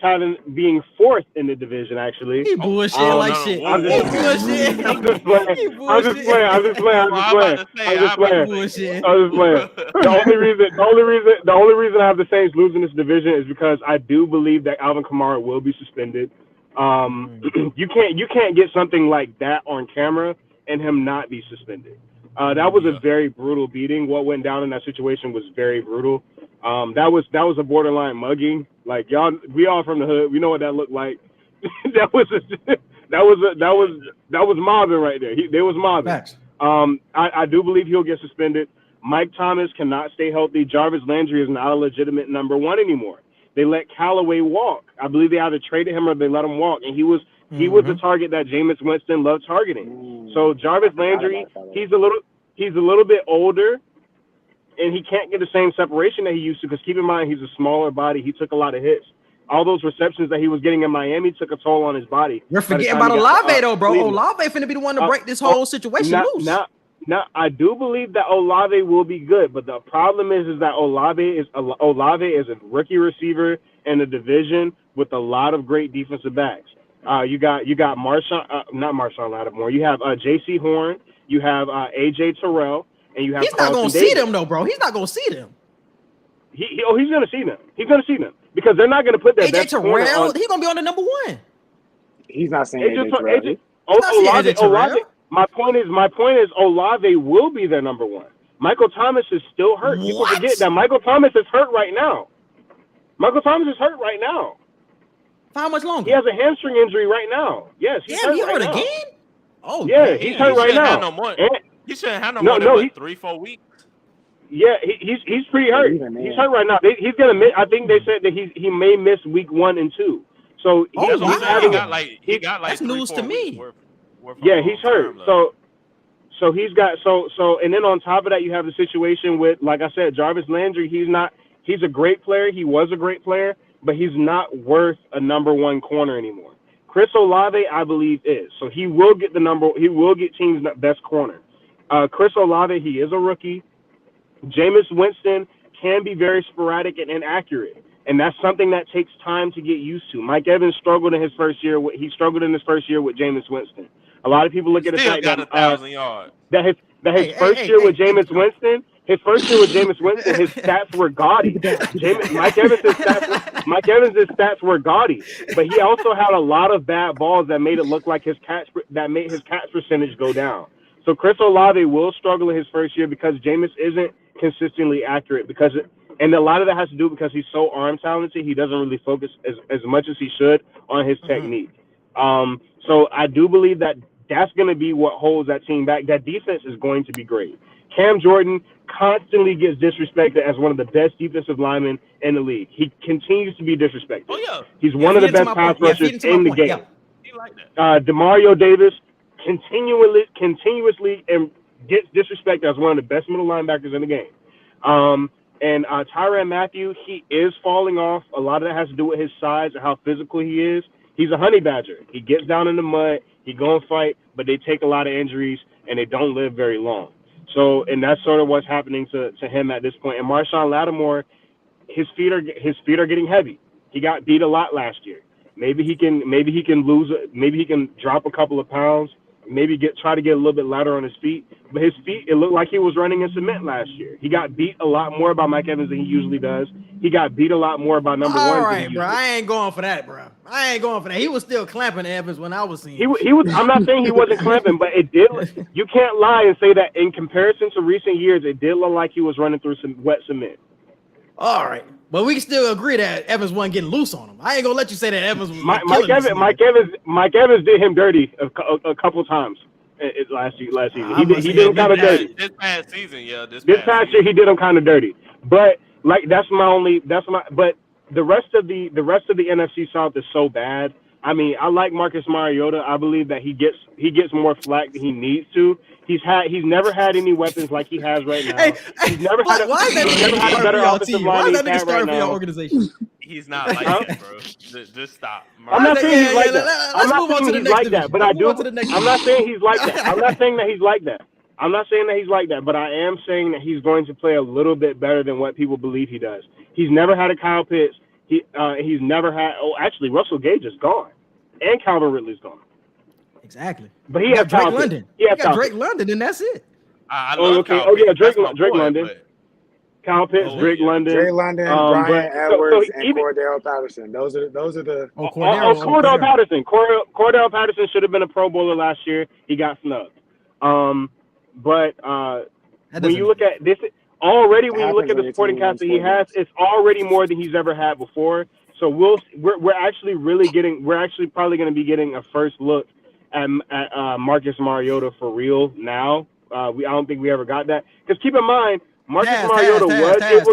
being 4th in the division, actually. He bullshit no, like no, shit. whoa, He whoa. bullshit. I'm just playing. He I'm just playing. I'm just playing. bullshit. The only reason I have the Saints losing this division is because I do believe that Alvin Kamara will be suspended. You can't get something like that on camera and him not be suspended. That was a very brutal beating. What went down in that situation was very brutal. That was a borderline mugging. Like we all from the hood. We know what that looked like. that was mobbing right there. They was mobbing. Facts. I do believe he'll get suspended. Mike Thomas cannot stay healthy. Jarvis Landry is not a legitimate number 1 anymore. They let Callaway walk. I believe they either traded him or they let him walk, and he was the target that Jameis Winston loved targeting. So Jarvis Landry, he's a little bit older, and he can't get the same separation that he used to. Because keep in mind, he's a smaller body. He took a lot of hits. All those receptions that he was getting in Miami took a toll on his body. We're forgetting about Olave though, bro. Olave finna be the one to break this whole situation loose. Now, I do believe that Olave will be good, but the problem is that Olave is a rookie receiver in a division with a lot of great defensive backs. You got not Marshawn Lattimore. You have J.C. Horn. You have A.J. Terrell, and you have. He's not gonna see them though, bro. He's not gonna see them. He's gonna see them. He's gonna see them because they're not gonna put that. A.J. Terrell, he's gonna be on the number 1. He's not saying A.J. Terrell. Olave. My point is Olave will be their number 1. Michael Thomas is still hurt. People forget that Michael Thomas is hurt right now. For how much longer? He has a hamstring injury right now. Yes, he's hurt right now. again? Oh, yeah, he's hurt right now. He shouldn't have no more than 3-4 weeks. Yeah, he's pretty hurt. He's hurt right now. He's gonna miss. I think they said that he may miss week 1 and 2. So he got like that's news to me. Yeah, he's hurt. So he's got and then on top of that, you have the situation with, like I said, Jarvis Landry. He's a great player. He was a great player, but he's not worth a number 1 corner anymore. Chris Olave, I believe, is. So he will get teams' best corner. Chris Olave, he is a rookie. Jameis Winston can be very sporadic and inaccurate, and that's something that takes time to get used to. Mike Evans struggled in his first year. He struggled in his first year with Jameis Winston. A lot of people look at the fact that 1,000 yards. That his first year with Jameis Winston, his stats were gaudy. Mike Evans' stats were gaudy, but he also had a lot of bad balls that made it look like his catch percentage go down. So Chris Olave will struggle in his first year because Jameis isn't consistently accurate and a lot of that has to do because he's so arm talented. He doesn't really focus as much as he should on his technique. So I do believe that that's going to be what holds that team back. That defense is going to be great. Cam Jordan constantly gets disrespected as one of the best defensive linemen in the league. He continues to be disrespected. Oh, yeah. He's one of the best pass rushers in the game. Yeah. He like that. Demario Davis continuously and gets disrespected as one of the best middle linebackers in the game. And Tyrann Mathieu, he is falling off. A lot of that has to do with his size and how physical he is. He's a honey badger. He gets down in the mud. He go and fight, but they take a lot of injuries and they don't live very long. So, and that's sort of what's happening to him at this point. And Marshawn Lattimore, his feet are getting heavy. He got beat a lot last year. Maybe he can drop a couple of pounds. Maybe try to get a little bit lighter on his feet. But his feet, it looked like he was running in cement last year. He got beat a lot more by Mike Evans than he usually does. He got beat a lot more by number one. All right, bro. I ain't going for that, bro. I ain't going for that. He was still clamping Evans when I was seeing him. He was. I'm not saying he wasn't clamping, but it did. You can't lie and say that in comparison to recent years, it did look like he was running through some wet cement. All right. But we can still agree that Evans wasn't getting loose on him. I ain't gonna let you say that Evans was Mike Evans did him dirty a couple times last season. He did him kind of dirty. This past season, yeah. This past year he did him kind of dirty. But but the rest of the NFC South is so bad. I mean, I like Marcus Mariota. I believe that he gets more flack than he needs to. He's never had any weapons like he has right now. He's never had a better offensive line. Why is that nigga starting for your organization? He's not like that, bro. Just stop. I'm not saying he's like that. I'm not saying he's like that, but I do. I'm not saying he's like that. I'm not saying that he's like that. I'm not saying that he's like that, but I am saying that he's going to play a little bit better than what people believe he does. He's never had a Kyle Pitts. He's never had. Oh, actually, Russell Gage is gone, and Calvin Ridley's gone. Exactly. But he has Drake London. He got Drake London, and that's it. Drake London. Kyle Pitts, Drake London, Brian Edwards, and Cordell Patterson. Those are the. Cordell Patterson. Cordell Patterson should have been a Pro Bowler last year. He got snubbed. But when you look at this already, when you look at the supporting cast that he has, it's already more than he's ever had before. So we're actually probably going to be getting a first look at Marcus Mariota for real now. I don't think we ever got that, because keep in mind, Marcus Mariota was able.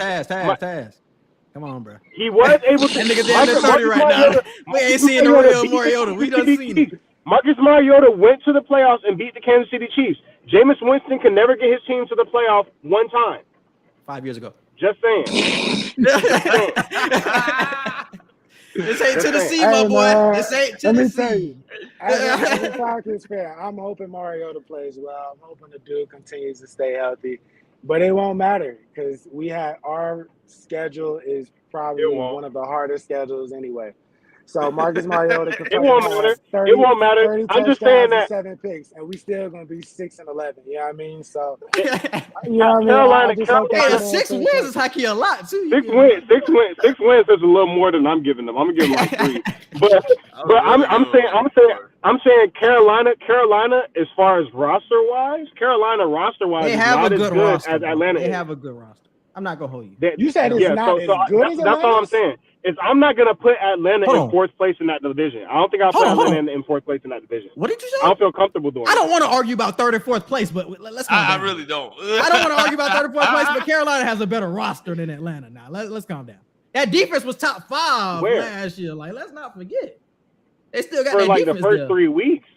Come on, bro. He was able to. That nigga's in the 30 right now. We ain't seeing the real Mariota. We done seen it. Marcus Mariota went to the playoffs and beat the Kansas City Chiefs. Jameis Winston can never get his team to the playoff one time. 5 years ago. Just saying. This ain't Tennessee, my boy. This ain't Tennessee. Let me tell you, as a Falcons fan, I'm hoping Mariota plays well. I'm hoping the dude continues to stay healthy. But it won't matter, because our schedule is probably one of the hardest schedules anyway. So Marcus Mariota can it won't matter. 30, it won't matter. I'm just saying that 7 picks, and we still gonna be 6-11. You know what I mean? So you know what I mean? Carolina, 6 wins is hockey a lot too. 6 wins is a little more than I'm giving them. I'm gonna give them like 3. But I'm saying Carolina, as far as roster wise, they is have not a good as good roster. as Atlanta. They have a good roster. I'm not gonna hold you. You said it's not as good as Atlanta. That's all I'm saying. I'm not gonna put Atlanta in 4th place in that division. I don't think I'll put Atlanta in 4th place in that division. What did you say? I don't feel comfortable doing. I don't want to argue about 3rd and 4th place, but let's. I really don't. I don't want to argue about 3rd and 4th place, but Carolina has a better roster than Atlanta now. Let's calm down. That defense was top 5 last year. Like, let's not forget. They still got for that like defense the first there. 3 weeks.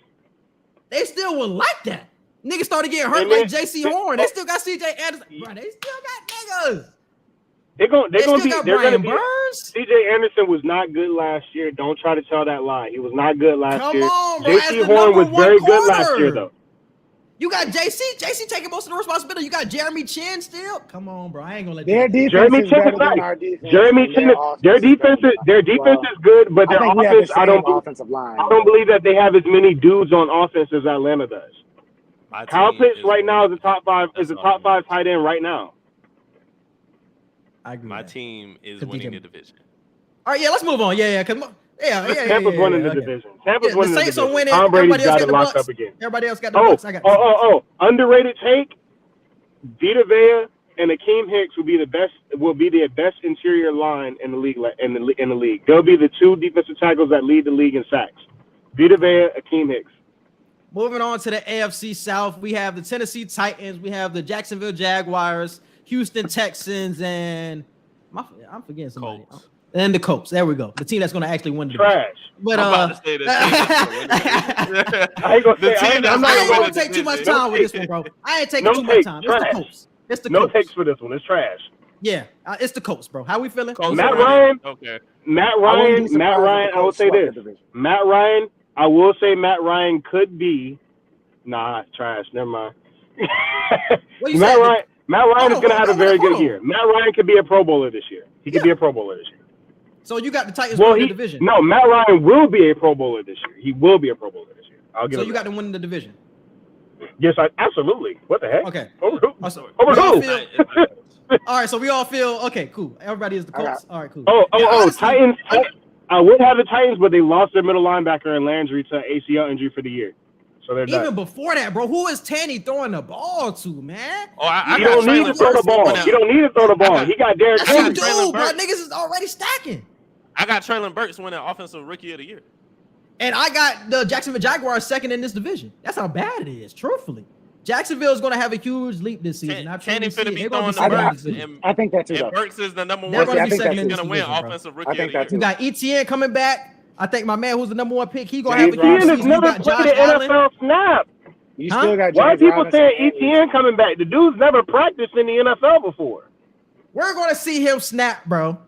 They still were like that. Niggas started getting hurt like J.C. Horn. They still got C.J. Anderson. Bro, they still got niggas. They're gonna be. Burns. C.J. Anderson was not good last year. Don't try to tell that lie. He was not good last year. Come on, bro. J.C. Horn was very good last year, though. You got J.C. taking most of the responsibility. You got Jeremy Chin still. Come on, bro. I ain't gonna let their you. Jeremy Chin is nice. Their defense is good, but their offense, I don't believe that they have as many dudes on offense as Atlanta does. Kyle Pitts right now is a top 5 tight end right now. I agree. My team is winning the division. All right, let's move on. Tampa's winning the division. Tampa's winning the Saints are division. winning. Tom Brady's got it locked Bucks. up again. Everybody else got the Bucks. Underrated take. Vita Vea and Akeem Hicks will be the best interior line in the league. In the league, they'll be the 2 defensive tackles that lead the league in sacks. Vita Vea, Akeem Hicks. Moving on to the AFC South, we have the Tennessee Titans, we have the Jacksonville Jaguars, Houston Texans, and I'm forgetting somebody. Colts. And the Colts. There we go. The team that's going to actually win the Trash. But I'm about to say that. I ain't gonna say. I'm not going to take too much time with this one, bro. I ain't taking too much time. It's the Colts. No takes for this one. It's trash. Yeah, it's the Colts, bro. How we feeling? Colts Matt are winning. Ryan. Okay. Matt wouldn't be Ryan. surprised if the I will Colts say swept this. the division. Matt Ryan. I will say Matt Ryan could be. Nah, trash. Never mind. What you Matt said? Ryan. Matt Ryan is going to have a very good hold on. year. Matt Ryan could be a Pro Bowler this year. He could be a Pro Bowler this year. So you got the Titans Well, winning the division. No, Matt Ryan will be a Pro Bowler this year. He will be a Pro Bowler this year. I'll give So him you that. got them winning the division. Yes, absolutely. What the heck? Okay. Over who? Also, Over we all who? feel- all right, so we all feel okay. Cool. Everybody is the Colts. All right, cool. Honestly, Titans. I would have the Titans, but they lost their middle linebacker and Landry to ACL injury for the year. So they're done. Even before that, bro, who is Tanny throwing the ball to, man? Oh, I You got don't need to throw the ball. You don't need to throw the ball. He got Derrick Yes, you Henry. do, bro. Niggas is already stacking. I got Traylon Burks winning Offensive Rookie of the Year. And I got the Jacksonville Jaguars second in this division. That's how bad it is, truthfully. Jacksonville is going to have a huge leap this season. Tanny finna be throwing the second in Burks. this division. I think that too. And though. Burks is the number They're one. gonna be second in He's this going to win division, bro. Offensive I Rookie think of the that's Year. You got ETN coming back. I think my man who's the number one pick, he going to have a huge ETN has season. You never got played Josh an Allen. NFL snap. You still got Why are James people Robinson saying and ETN coming back? The dude's never practiced in the NFL before. We're going to see him snap, bro.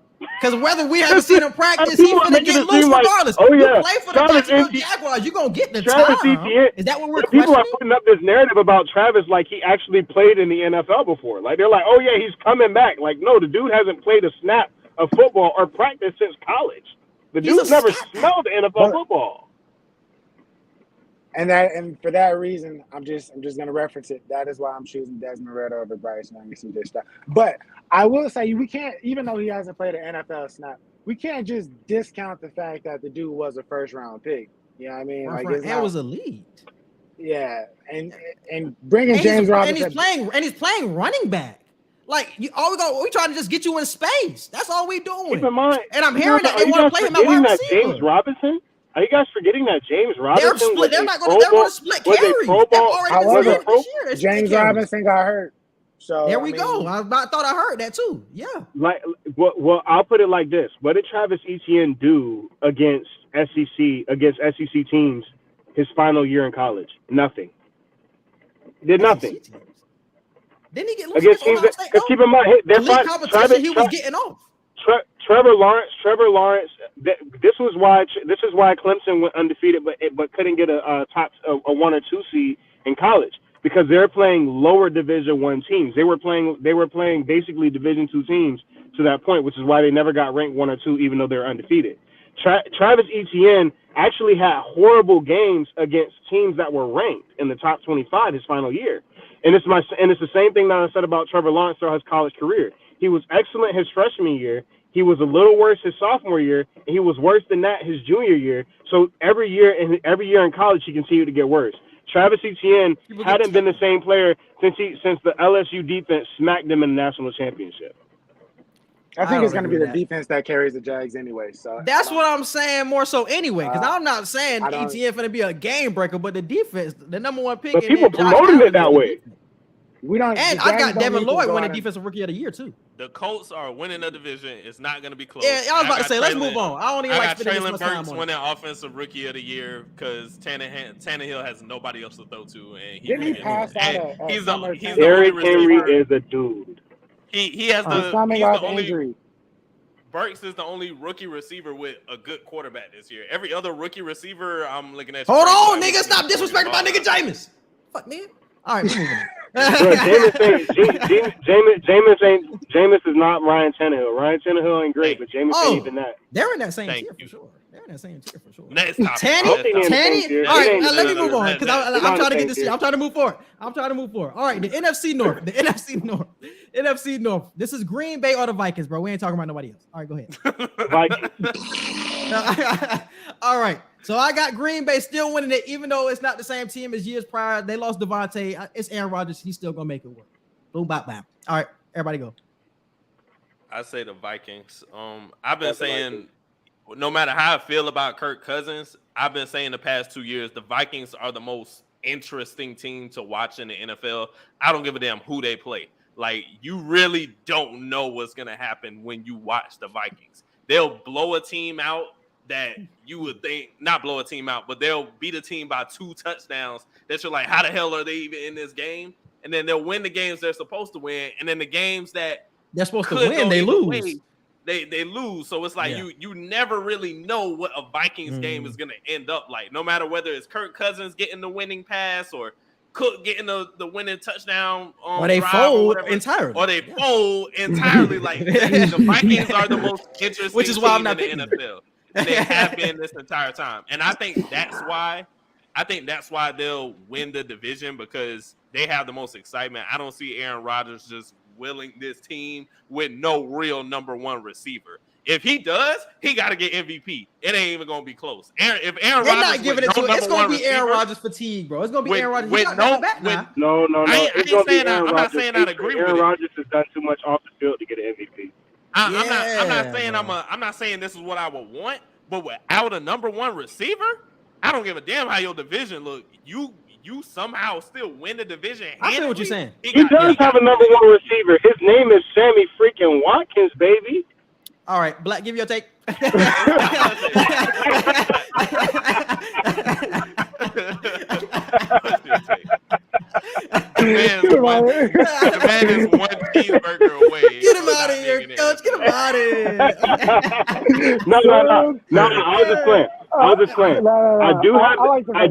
Because whether we haven't seen him practice, he people are finna making get it loose seem like, regardless. oh, You yeah, play for the Travis Jacksonville Etienne- Jaguars, you're going to get the Travis time. Etienne- Is that what we're People are questioning? putting up this narrative about Travis like he actually played in the NFL before. Like they're like, oh yeah, he's coming back. Like no, the dude hasn't played a snap of football or practice since college. The He's dude's a never scat. smelled NFL football. And for that reason, I'm just gonna reference it. That is why I'm choosing Desmond Ridder over Bryce Young and CJ Stroud. But I will say we can't, even though he hasn't played an NFL snap, we can't just discount the fact that the dude was a first round pick. You know what I mean? Like it's And not, was elite. yeah, and bringing And James he's, Robinson. and he's playing running back. Like we trying to just get you in space. That's all we doing. Keep in mind, And I'm hearing that are they you want to guys play him at forgetting wide that receiver. James Robinson? Are you guys forgetting that James Robinson? They're split. They're was not a going. They're Pro going Bowl- to split was a carries. Pro They've Bowl- already However, decided this year. They're splitting James carries. Robinson got hurt. So There I we mean, go. I thought I heard that too. Yeah. Like, well, I'll put it like this: what did Travis Etienne do against SEC teams his final year in college? Nothing. Did nothing Didn't he get loose against teams. Ohio State? Because keep in mind, they're Elite fine. competition. He was getting off. Trevor Lawrence. This is why Clemson went undefeated, but couldn't get a 1 or 2 seed in college because they're playing lower Division I teams. They were playing basically Division II teams to that point, which is why they never got ranked 1 or 2, even though they're undefeated. Travis Etienne actually had horrible games against teams that were ranked in the top 25 his final year, and it's the same thing that I said about Trevor Lawrence throughout his college career. He was excellent his freshman year. He was a little worse his sophomore year, and he was worse than that his junior year. So every year in college, he continued to get worse. Travis Etienne hadn't been the same player since the LSU defense smacked him in the national championship. I think it's going to be the that. defense that carries the Jags anyway. So That's what I'm saying more so anyway, because I'm not saying I don't- ETN finna be a game breaker, but the defense, the number one pick. But in people there, Josh promoting Allen, it that way. we don't. And the I Jags got don't Devin need to Lloyd go winning out and- defensive rookie of the year too. The Colts are winning the division. It's not going to be close. Yeah, I was about to say, let's Traylon- move on. I don't even I like got spending this Traylon much time Burks on winning it. Offensive Rookie of the Year because Tannehill has nobody else to throw to, and Didn't he pass out and a he's summer the only Derrick Henry receiver. is a dude. He has He's coming he's off the only injury. Burks is the only rookie receiver with a good quarterback this year. Every other rookie receiver, I'm looking at. Hold on, nigga, stop disrespecting my nigga Jameis. Fuck man. All right, we're moving on. Bro, Jameis is not Ryan Tannehill. Ryan Tannehill ain't great, but Jameis ain't even that. They're in that same Thank tier you. for sure. They're in that same tier for sure. Next topic. Tanny. tier. All right, It ain't let me the move on same. because I'm trying to get this. I'm trying to move forward. All right, the NFC North. The NFC North. NFC North. This is Green Bay or the Vikings, bro. We ain't talking about nobody else. All right, go ahead. All right. So I got Green Bay still winning it, even though it's not the same team as years prior. They lost Devontae. It's Aaron Rodgers. He's still gonna make it work. Boom, bop, bam. All right, everybody go. I say the Vikings. I've been saying, no matter how I feel about Kirk Cousins, I've been saying the past 2 years, the Vikings are the most interesting team to watch in the NFL. I don't give a damn who they play. Like, you really don't know what's going to happen when you watch the Vikings. They'll blow a team out that you would think, not blow a team out, but they'll beat a team by 2 touchdowns that you're like, how the hell are they even in this game? And then they'll win the games they're supposed to win. And then the games that they're supposed to could win, go they either lose. way. They lose. So it's like you never really know what a Vikings game is going to end up like. No matter whether it's Kirk Cousins getting the winning pass or Cook getting the winning touchdown on or they drive fold or whatever, entirely. or they fold entirely. Like the Vikings are the most interesting Which is why I'm team not in the NFL. They have been this entire time, and I think that's why they'll win the division, because they have the most excitement. I don't see Aaron Rodgers just willing this team with no real number one receiver. If he does, he got to get MVP. It ain't even gonna be close. If Aaron They're Rodgers not giving it to him. It's gonna be Aaron Rodgers fatigue, bro. It's gonna be Aaron Rodgers. He's not coming back now. No. It's gonna be Aaron Rodgers. I'm not saying I agree with it. Aaron Rodgers has done too much off the field to get an MVP. I'm not saying this is what I would want, but without a number one receiver, I don't give a damn how your division look. You somehow still win the division. I feel what you're saying. He does have a number one receiver. His name is Sammy freaking Watkins, baby. All right, Black, give your take. The man is one cheeseburger away. Get him out of here, coach. Get him out of here. No. I was just playing. I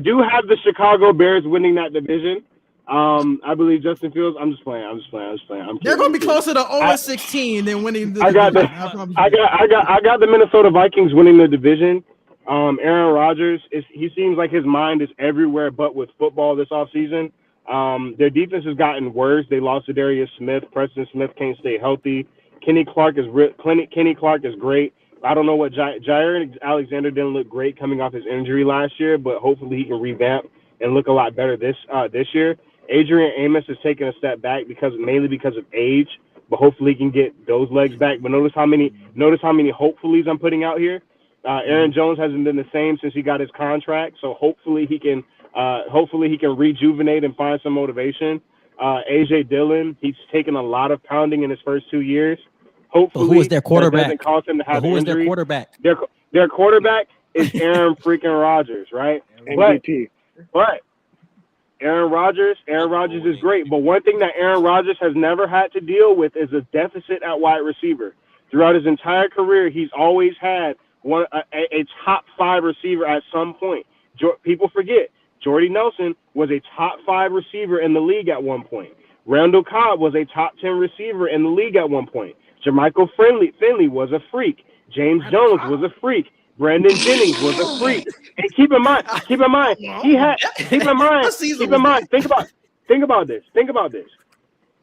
do have the Chicago Bears winning that division. I believe Justin Fields. I'm just playing. They're going to be closer to 0-16 than winning the division. I got the Minnesota Vikings winning the division. Aaron Rodgers he seems like his mind is everywhere but with football this offseason. Their defense has gotten worse. They lost to Darius Smith. Preston Smith can't stay healthy. Kenny Clark is great. I don't know what Jair Alexander didn't look great coming off his injury last year, but hopefully he can revamp and look a lot better this year. Adrian Amos has taken a step back mainly because of age, but hopefully he can get those legs back. But notice how many hopefullys I'm putting out here. Aaron Jones hasn't been the same since he got his contract, so hopefully he can rejuvenate and find some motivation. AJ Dillon, he's taken a lot of pounding in his first 2 years. Hopefully, who is their quarterback? Doesn't cause him to have who an is injury. their quarterback? Their quarterback is Aaron freaking Rodgers, right? MVP. But Aaron Rodgers is great. But one thing that Aaron Rodgers has never had to deal with is a deficit at wide receiver. Throughout his entire career, he's always had a top 5 receiver at some point. People forget, Jordy Nelson was a top 5 receiver in the league at one point. Randall Cobb was a top 10 receiver in the league at one point. Jermichael Finley was a freak. James Jones was a freak. Brandon Jennings was a freak. And keep in mind, think about this.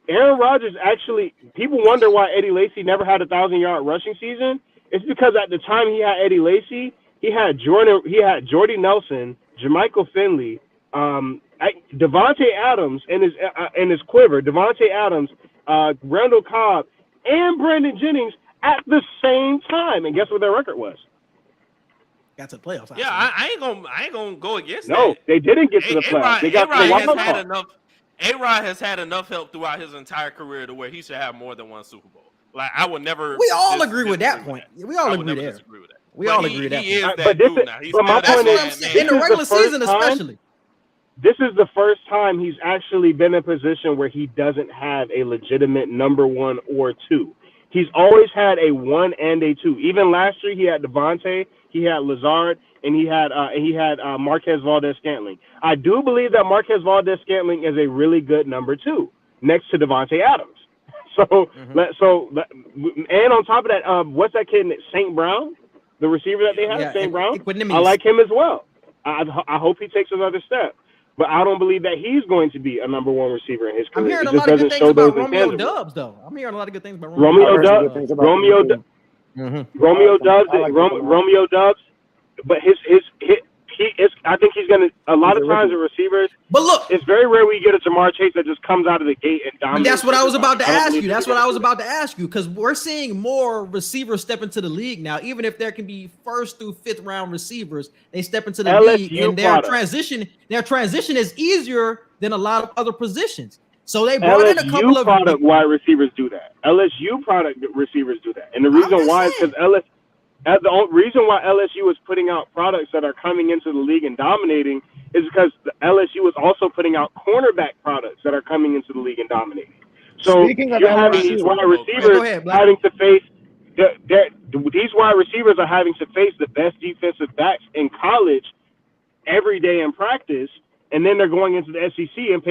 Aaron Rodgers actually, people wonder why Eddie Lacy never had a 1,000-yard rushing season. It's because at the time he had Eddie Lacy, he had Jordy Nelson, Jermichael Finley, Devontae Adams in his quiver, Devontae Adams, Randall Cobb, and Brandon Jennings at the same time. And guess what their record was? Got to the playoffs. Yeah, I ain't gonna go against that. No, they didn't get to the playoffs. They got to the wild card. A-Rod has had enough help throughout his entire career to where he should have more than one Super Bowl. Like, I would never. We all agree with that point. We all agree there. We all agree with that. He is that but dude now. He's my point is, in the regular season especially. This is the first time he's actually been in a position where he doesn't have a legitimate number 1 or 2. He's always had a 1 and a 2. Even last year, he had Devontae, he had Lazard, and he had Marquez Valdez-Scantling. I do believe that Marquez Valdez-Scantling is a really good number 2 next to Devontae Adams. So, and on top of that, what's that kid, St. Brown, the receiver that they have, St. Brown? I like him as well. I hope he takes another step. But I don't believe that he's going to be a number 1 receiver in his career. I'm hearing a lot of good things about Romeo Doubs, though. I'm hearing a lot of good things about Romeo Doubs. Romeo Doubs. But I think he's going to, a lot of times the receivers. But look, it's very rare we get a Jamar Chase that just comes out of the gate and dominates. That's what I was about to ask you. Because we're seeing more receivers step into the league now. Even if there can be 1st through 5th round receivers, they step into the league, and their transition is easier than a lot of other positions. So they brought in a couple of product wide receivers do that. LSU product receivers do that, and the reason why is because the reason why LSU is putting out products that are coming into the league and dominating is because the LSU is also putting out cornerback products that are coming into the league and dominating. So Speaking of you're having LSU, these wide Go receivers ahead, Black. having to face these wide receivers are having to face the best defensive backs in college every day in practice, and then they're going into the SEC and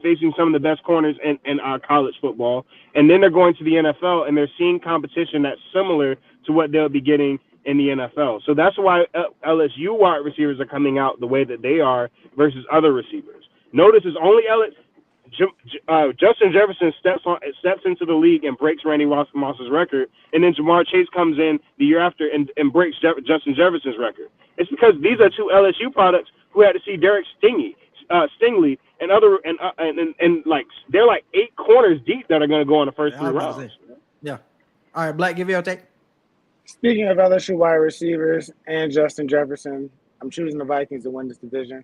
facing some of the best corners in our college football, and then they're going to the NFL and they're seeing competition that's similar to what they'll be getting in the NFL. So that's why LSU wide receivers are coming out the way that they are versus other receivers. Notice it's only Justin Jefferson steps into the league and breaks Randy Moss's record, and then Jamar Chase comes in the year after and breaks Justin Jefferson's record. It's because these are two LSU products who had to see Derek Stingley and other and like they're like 8 corners deep that are going to go in the first 3 rounds. Yeah. All right, Black, give you your take. Speaking of LSU wide receivers and Justin Jefferson, I'm choosing the Vikings to win this division.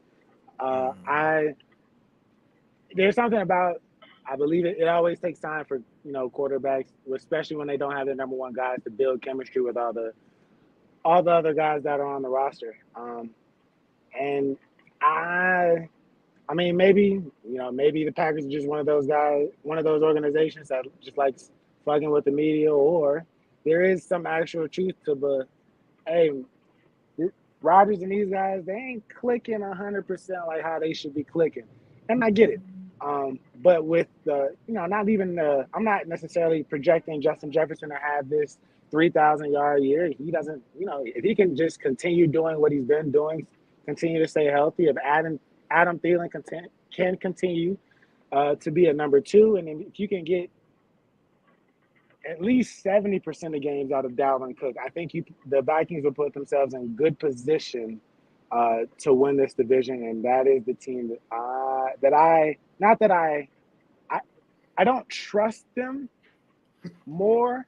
There's something about, I believe it always takes time for, quarterbacks, especially when they don't have their number one guys, to build chemistry with all the other guys that are on the roster. And I mean, maybe the Packers are just one of those guys, one of those organizations that just likes fucking with the media, or there is some actual truth to, but hey, Rodgers and these guys, they ain't clicking 100% like how they should be clicking. And I get it. But with the, I'm not necessarily projecting Justin Jefferson to have this 3,000-yard year. He doesn't, if he can just continue doing what he's been doing, continue to stay healthy, if Adam Thielen can continue to be a number 2, and then if you can get at least 70% of games out of Dalvin Cook, I think the Vikings will put themselves in good position to win this division, and that is the team I don't trust them more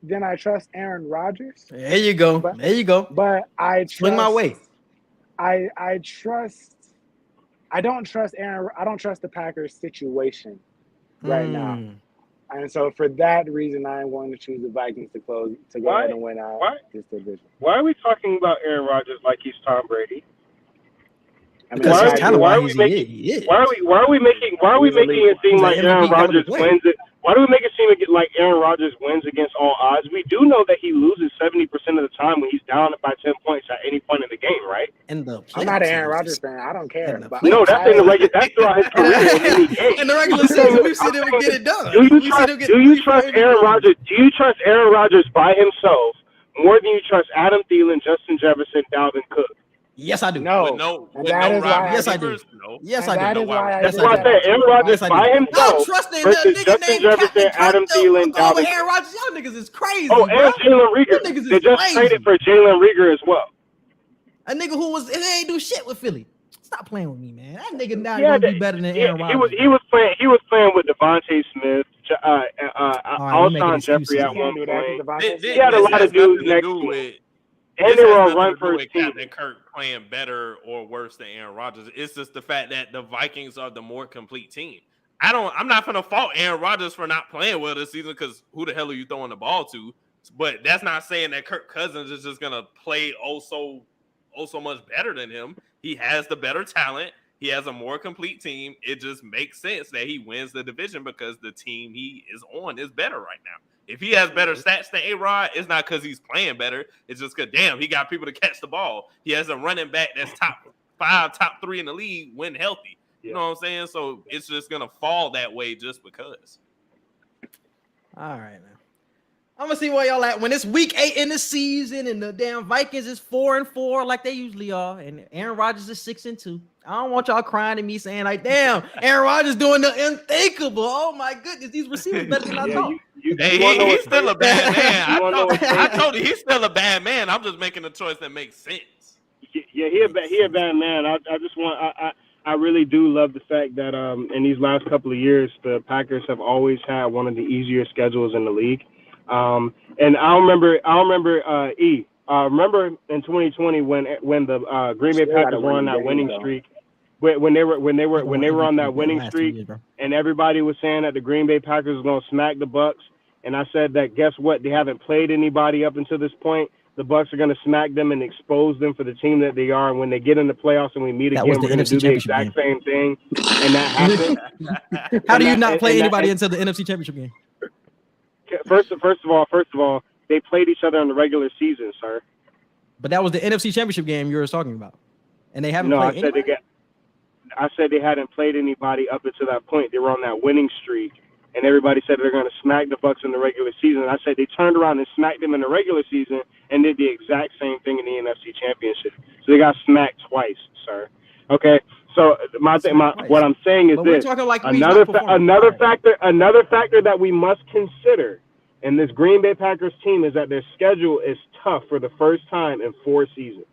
than I trust Aaron Rodgers. There you go. But I trust, swing my way. I don't trust the Packers situation right now. And so for that reason, I am going to choose the Vikings to go ahead and win out this division. Why are we talking about Aaron Rodgers like he's Tom Brady? Because why he's kind of why why are we he's making he is. why are we making it seem like Aaron Rodgers wins it? Why do we make it seem like Aaron Rodgers wins against all odds? We do know that he loses 70% of the time when he's down by 10 points at any point in the game, right? I'm not an Aaron Rodgers fan. I don't care. No, that's in the regular. That's throughout his career in any game. In the regular season, we've seen him get it done. Do you trust Aaron Rodgers? Do you trust Aaron Rodgers by himself more than you trust Adam Thielen, Justin Jefferson, Dalvin Cook? Yes, I do. Yes, I do. Yes, I do. That's why I said Aaron Rodgers by himself versus Justin Jefferson, Adam Thielen, Dalvin Cook. Aaron Rodgers, y'all niggas is crazy. Oh, and Jalen Reagor. They just traded for Jalen Reagor as well. A nigga who ain't do shit with Philly. Stop playing with me, man. That nigga now gonna be better than Aaron Rodgers. He was playing with Devontae Smith, Alshon Jeffrey at one point. He had a lot of dudes next to him. And they were on run first team. Captain Kirk playing better or worse than Aaron Rodgers. It's just the fact that the Vikings are the more complete team. I'm not gonna fault Aaron Rodgers for not playing well this season, because who the hell are you throwing the ball to? But that's not saying that Kirk Cousins is just gonna play so much better than him. He has the better talent. He has a more complete team. It just makes sense that he wins the division because the team he is on is better right now. If he has better stats than A-Rod, it's not because he's playing better. It's just because, damn, he got people to catch the ball. He has a running back that's top 5, top 3 in the league when healthy. You know what I'm saying? So it's just going to fall that way just because. All right, man. I'm going to see where y'all at when it's week 8 in the season and the damn Vikings is 4-4 like they usually are, and Aaron Rodgers is 6-2. I don't want y'all crying at me saying like, damn, Aaron Rodgers doing the unthinkable. Oh my goodness, these receivers better than I thought. He's still a bad man. I told you he's still a bad man. I'm just making a choice that makes sense. Yeah, he a bad man. I really do love the fact that in these last couple of years the Packers have always had one of the easier schedules in the league. And I remember in 2020 when the Green Bay Packers were on that winning streak. When they were on that winning streak, and everybody was saying that the Green Bay Packers was going to smack the Bucs, and I said that guess what? They haven't played anybody up until this point. the Bucs are going to smack them and expose them for the team that they are. And when they get in the playoffs and we meet That again, was the we're going to NFC do the Championship exact same thing. And that happened. How do you not play anybody into the NFC Championship game? First of all, they played each other in the regular season, sir. But that was the NFC Championship game you were talking about, and they haven't No, played anybody? I said they hadn't played anybody up until that point. They were on that winning streak, and everybody said they're going to smack the Bucs in the regular season. And I said they turned around and smacked them in the regular season and did the exact same thing in the NFC Championship. So they got smacked twice, sir. Okay, so what I'm saying is this: another factor that we must consider in this Green Bay Packers team is that their schedule is tough for the first time in 4 seasons.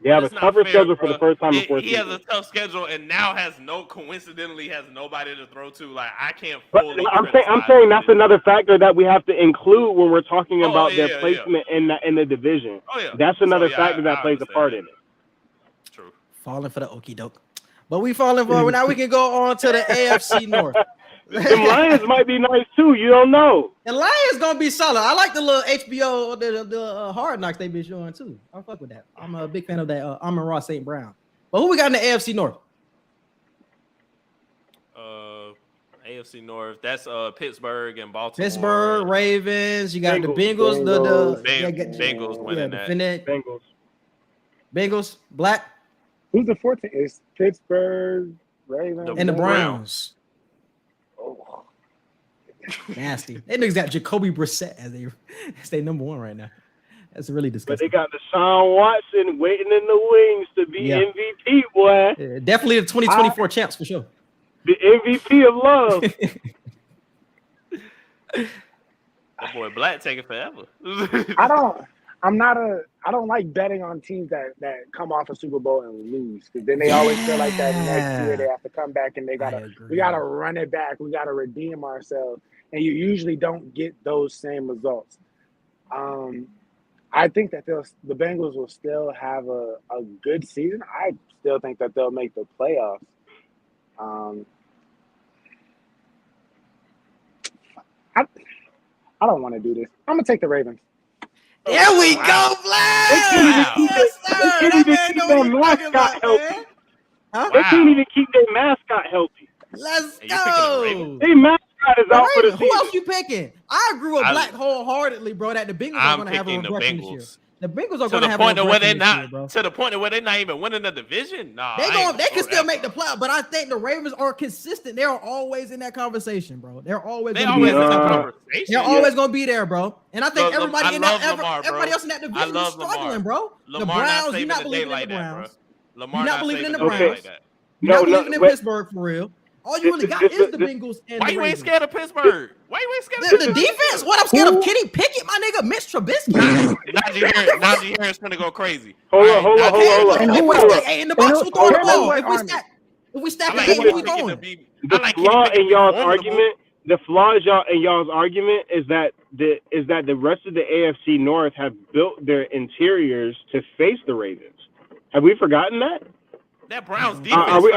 They have a tougher schedule for the first time in 4 seasons. He has a tough schedule and now coincidentally has nobody to throw to. Like, I can't fully. I'm saying that's another factor that we have to include when we're talking about their placement in the division. Oh, yeah. That's another factor that plays a part in it. True. Falling for the okie doke. But we falling for now we can go on to the AFC North. The Lions might be nice too. You don't know. The Lions gonna be solid. I like the little HBO, the Hard Knocks they been showing too. I fuck with that. I'm a big fan of that. Amon-Ra St. Brown. But who we got in the AFC North? AFC North. That's Pittsburgh and Baltimore. Pittsburgh, Ravens. You got the Bengals. Bengals winning that. Bengals. Black. Who's the 14th? It's Pittsburgh, Ravens, and the Browns. Oh. Nasty. They niggas got Jacoby Brissett as their number 1 right now. That's really disgusting. But they got Deshaun Watson waiting in the wings to be MVP, boy. Yeah, definitely the 2024 champs for sure. The MVP of love. That boy Black taking forever. I don't like betting on teams that come off a Super Bowl and lose, because then they always feel like that next year they have to come back and we gotta run it back. We gotta redeem ourselves, and you usually don't get those same results. I think that the Bengals will still have a good season. I still think that they'll make the playoffs. I don't want to do this. I'm gonna take the Ravens. There we go, Black. Yes, sir. They can't even keep their mascot healthy. They can't even keep their mascot healthy. Let's go. Their mascot is out for the season. Who else you picking? I agree with Black wholeheartedly, bro, that the Bengals are going to have a regression this year. The Bengals are going to have a regression this year, bro. To the point where they're not even winning the division. Nah, they can still make the playoff, but I think the Ravens are consistent. They're always in that conversation, bro. They're always going to be in that conversation. They're always going to be there, bro. And I think everybody else in that division is struggling, bro. The Browns, you're not believing in the Browns. You're not believing in the Browns. You're not believing in Pittsburgh for real. All you really got is the Bengals and Why the you Ravens. ain't scared of Pittsburgh? Why you ain't scared of the defense? What, I'm scared of Kenny Pickett, my nigga, Mitch Trubisky. Najee Harris gonna go crazy. Hold on. And in the box, we'll throw the ball. If we stack the game, we going. The flaw in y'all's argument, y'all's argument is that the rest of the AFC North have built their interiors to face the Ravens. Have we forgotten that? That Browns defense. Have we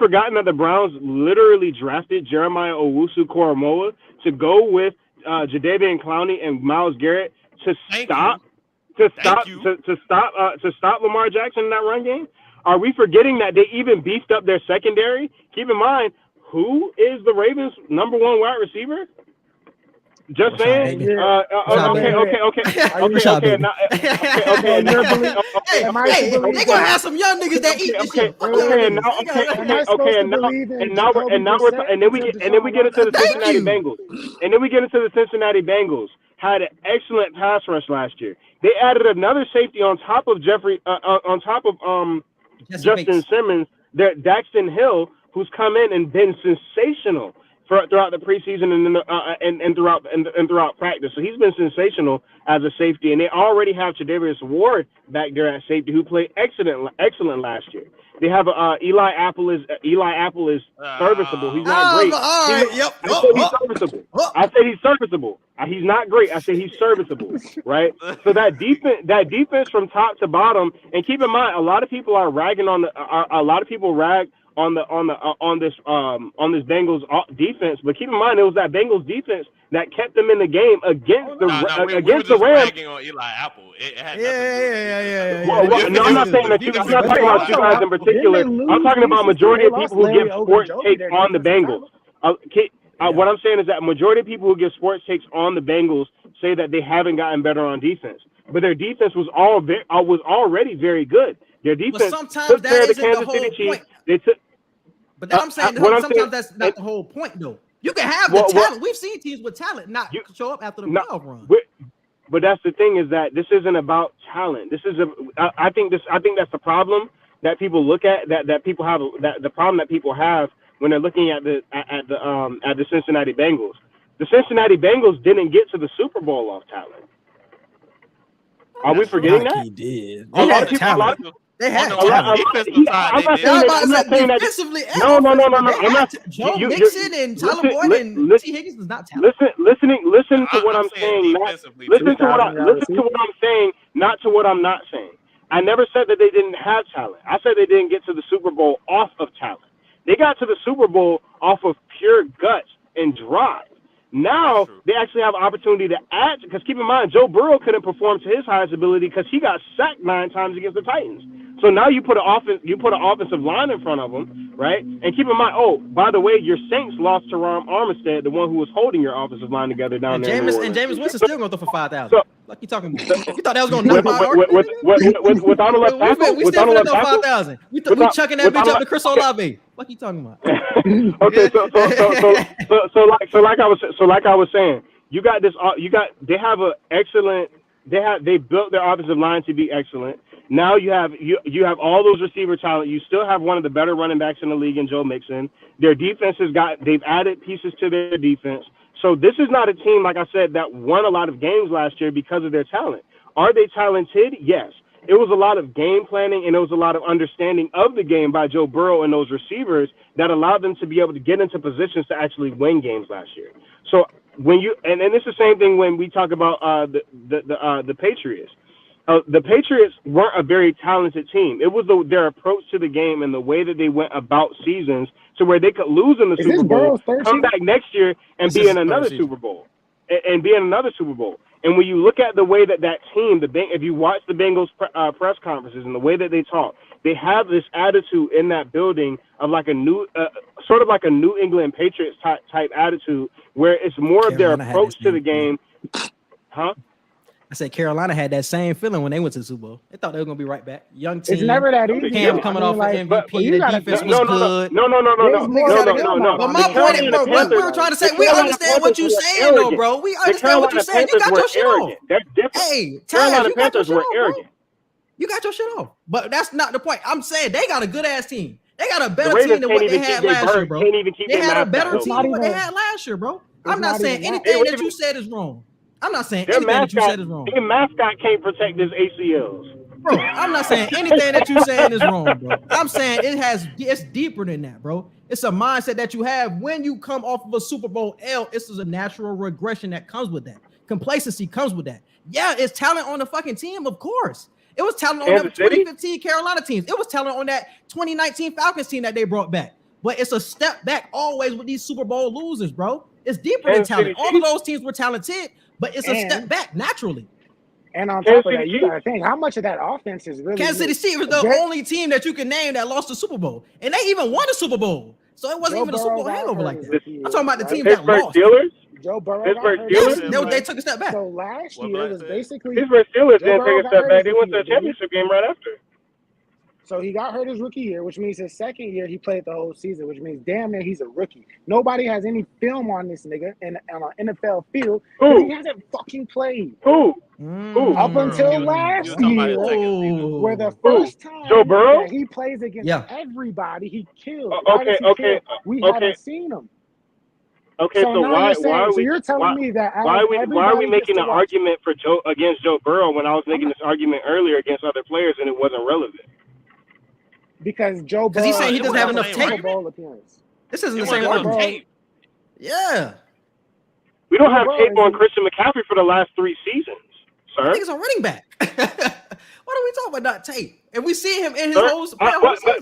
forgotten that the Browns literally drafted Jeremiah Owusu-Koramoah to go with Jadeveon Clowney and Myles Garrett to stop Lamar Jackson in that run game? Are we forgetting that they even beefed up their secondary? Keep in mind, who is the Ravens' number 1 wide receiver? Just saying. Okay. They're gonna have some young niggas that eat this shit. And then we get into the Cincinnati Bengals. And then we get into the Cincinnati Bengals. Had an excellent pass rush last year. They added another safety on top of Justin Simmons. Daxton Hill, who's come in and been sensational throughout the preseason and throughout practice. So he's been sensational as a safety, and they already have Tre'Davious Ward back there at safety, who played excellent last year. They have Eli Apple is serviceable. He's not great. I said he's serviceable. He's not great. I said he's serviceable. Right. So that defense from top to bottom, and keep in mind, a lot of people rag on this Bengals defense. But keep in mind, it was that Bengals defense that kept them in the game against the Rams. On Eli Apple. Yeah. No, I'm not saying that I'm not talking about you guys in particular. I'm talking about majority of people who give sports takes on the Bengals. What I'm saying is that majority of people who give sports takes on the Bengals say that they haven't gotten better on defense, but their defense was already very good. Their defense sometimes that isn't the whole point. But I'm saying sometimes that's not the whole point, though. You can have the talent. We've seen teams with talent not show up after the playoff run. But that's the thing is that this isn't about talent. I think that's the problem that people look at. That people have the problem that people have when they're looking at the Cincinnati Bengals. The Cincinnati Bengals didn't get to the Super Bowl off talent. Are we forgetting that? He did. They had talent. They had I'm not saying that. No. I'm not. Joe Mixon and Tyler Boyd and T. Higgins was not talent. Listen to what I'm saying. Listen to what I'm saying, not to what I'm not saying. I never said that they didn't have talent. I said they didn't get to the Super Bowl off of talent. They got to the Super Bowl off of pure guts and drive. Now they actually have an opportunity to add, because keep in mind, Joe Burrow couldn't perform to his highest ability because he got sacked 9 times against the Titans. So now you put an offensive line in front of him, right? And keep in mind, oh, by the way, your Saints lost to Ron Armstead, the one who was holding your offensive line together down there. And Jameis Winston still going to throw for 5,000. So, like you talking about? You thought that was going to knock my with Donald left tackle? We still going to throw 5,000. We chucking that bitch up to Chris Olave. What you talking about? Okay, so like I was saying, they have an excellent. They built their offensive line to be excellent. Now you have all those receiver talent. You still have one of the better running backs in the league in Joe Mixon. Their defense they've added pieces to their defense. So this is not a team, like I said, that won a lot of games last year because of their talent. Are they talented? Yes. It was a lot of game planning and it was a lot of understanding of the game by Joe Burrow and those receivers that allowed them to be able to get into positions to actually win games last year. So when and it's the same thing when we talk about the Patriots. The Patriots weren't a very talented team. It was their approach to the game and the way that they went about seasons to where they could lose in the Super Bowl, come back next year and be in another Super Bowl. And when you look at the way that team, if you watch the Bengals press conferences and the way that they talk, they have this attitude in that building of like a new, sort of like a New England Patriots type attitude, where it's more of their approach to the game. Huh? I said Carolina had that same feeling when they went to the Super Bowl. They thought they were going to be right back. Young team. It's never that easy. Cam coming off MVP. The defense was good. No. But my point is, bro, what we were trying to say, we understand what you're saying, though, bro. We understand what you're saying. You got your shit off. Hey, Carolina Panthers were arrogant. You got your shit off. But that's not the point. I'm saying they got a good-ass team. They got a better team than what they had last year, bro. They had a better team than what they had last year, bro. I'm not saying anything that you said is wrong. I'm not saying anything that you said is wrong. Their mascot can't protect his ACLs. Bro, I'm not saying anything that you're saying is wrong, bro. I'm saying it's deeper than that, bro. It's a mindset that you have when you come off of a Super Bowl L. This is a natural regression that comes with that. Complacency comes with that. Yeah, it's talent on the fucking team, of course. It was talent on the 2015 Carolina teams. It was talent on that 2019 Falcons team that they brought back. But it's a step back always with these Super Bowl losers, bro. It's deeper than talent. All of those teams were talented, but it's a step back naturally. And on top of that, you gotta think how much of that offense is really. Kansas City Chiefs was the only team that you can name that lost the Super Bowl, and they even won the Super Bowl. So it wasn't even a Super Bowl hangover like that. I'm talking about the team that lost. Joe Burrow. They took a step back. So last year was basically Pittsburgh Steelers didn't take a step back. They went to the championship game right after. So he got hurt his rookie year, which means his second year he played the whole season, which means damn near he's a rookie. Nobody has any film on this nigga on an NFL field. He hasn't fucking played. Up until last year, where the first time Joe Burrow? that he plays against everybody, he kills. We okay. haven't seen him. Okay, so why are we making an argument for against Joe Burrow when I was making this argument earlier against other players and it wasn't relevant? Because Joe Burrow, he's saying he doesn't have enough tape. This isn't the same argument. Yeah. We don't have tape on Christian McCaffrey for the last 3 seasons, sir. I think it's a running back. What are we talking about? Not tape. And we see him in his Sir, whole season.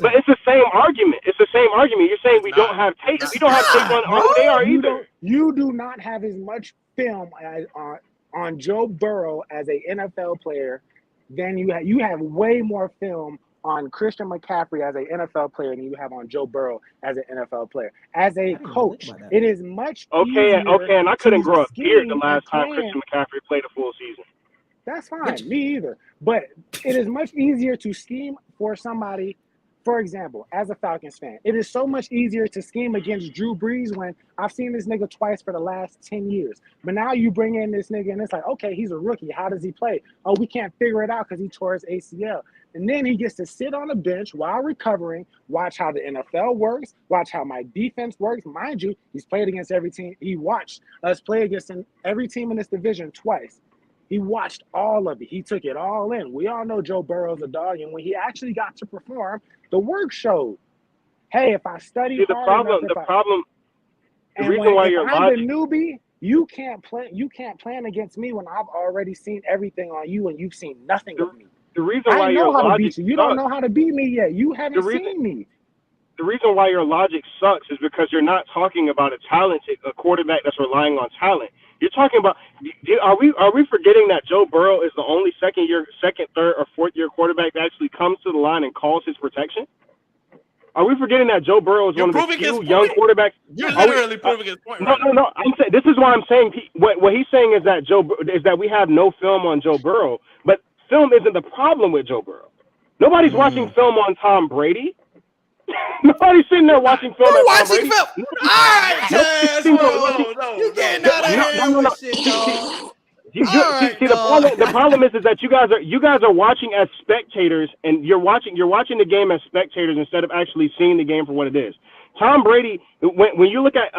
but it's the same argument. It's the same argument. You're saying we don't have tape. We don't have tape on who they are either. You do not have as much film on Joe Burrow as a NFL player than you have way more film on Christian McCaffrey as an NFL player than you have on Joe Burrow as an NFL player. As a coach, it is much easier. Okay, and I couldn't grow a beard the last time Christian McCaffrey played a full season. That's fine, me either. But it is much easier to scheme for somebody. For example, as a Falcons fan, it is so much easier to scheme against Drew Brees when I've seen this nigga twice for the last 10 years. But now you bring in this nigga and it's like, okay, he's a rookie. How does he play? Oh, we can't figure it out because he tore his ACL. And then he gets to sit on the bench while recovering, watch how the NFL works, watch how my defense works. Mind you, he's played against every team. He watched us play against every team in this division twice. He watched all of it. He took it all in. We all know Joe Burrow's a dog, and when he actually got to perform, the work showed. Hey, if I study the reason why you're I'm the newbie, you can't plan against me when I've already seen everything on you and you've seen nothing of me. The reason why your logic you don't know how to beat me yet. You haven't seen me. The reason why your logic sucks is because you're not talking about a quarterback that's relying on talent. You're talking about, are we forgetting that Joe Burrow is the only second, third, or fourth year quarterback that actually comes to the line and calls his protection? Are we forgetting that Joe Burrow is one of the few young quarterbacks? You're literally proving his point. No. I'm saying this is why I'm saying what he's saying is that we have no film on Joe Burrow, but film isn't the problem with Joe Burrow. Nobody's watching film on Tom Brady. Nobody's sitting there watching film. We're watching film. All right, Chaz. No. You getting out of here with shit, dog. The problem is that you guys are watching as spectators, and you're watching the game as spectators instead of actually seeing the game for what it is. Tom Brady, when you look at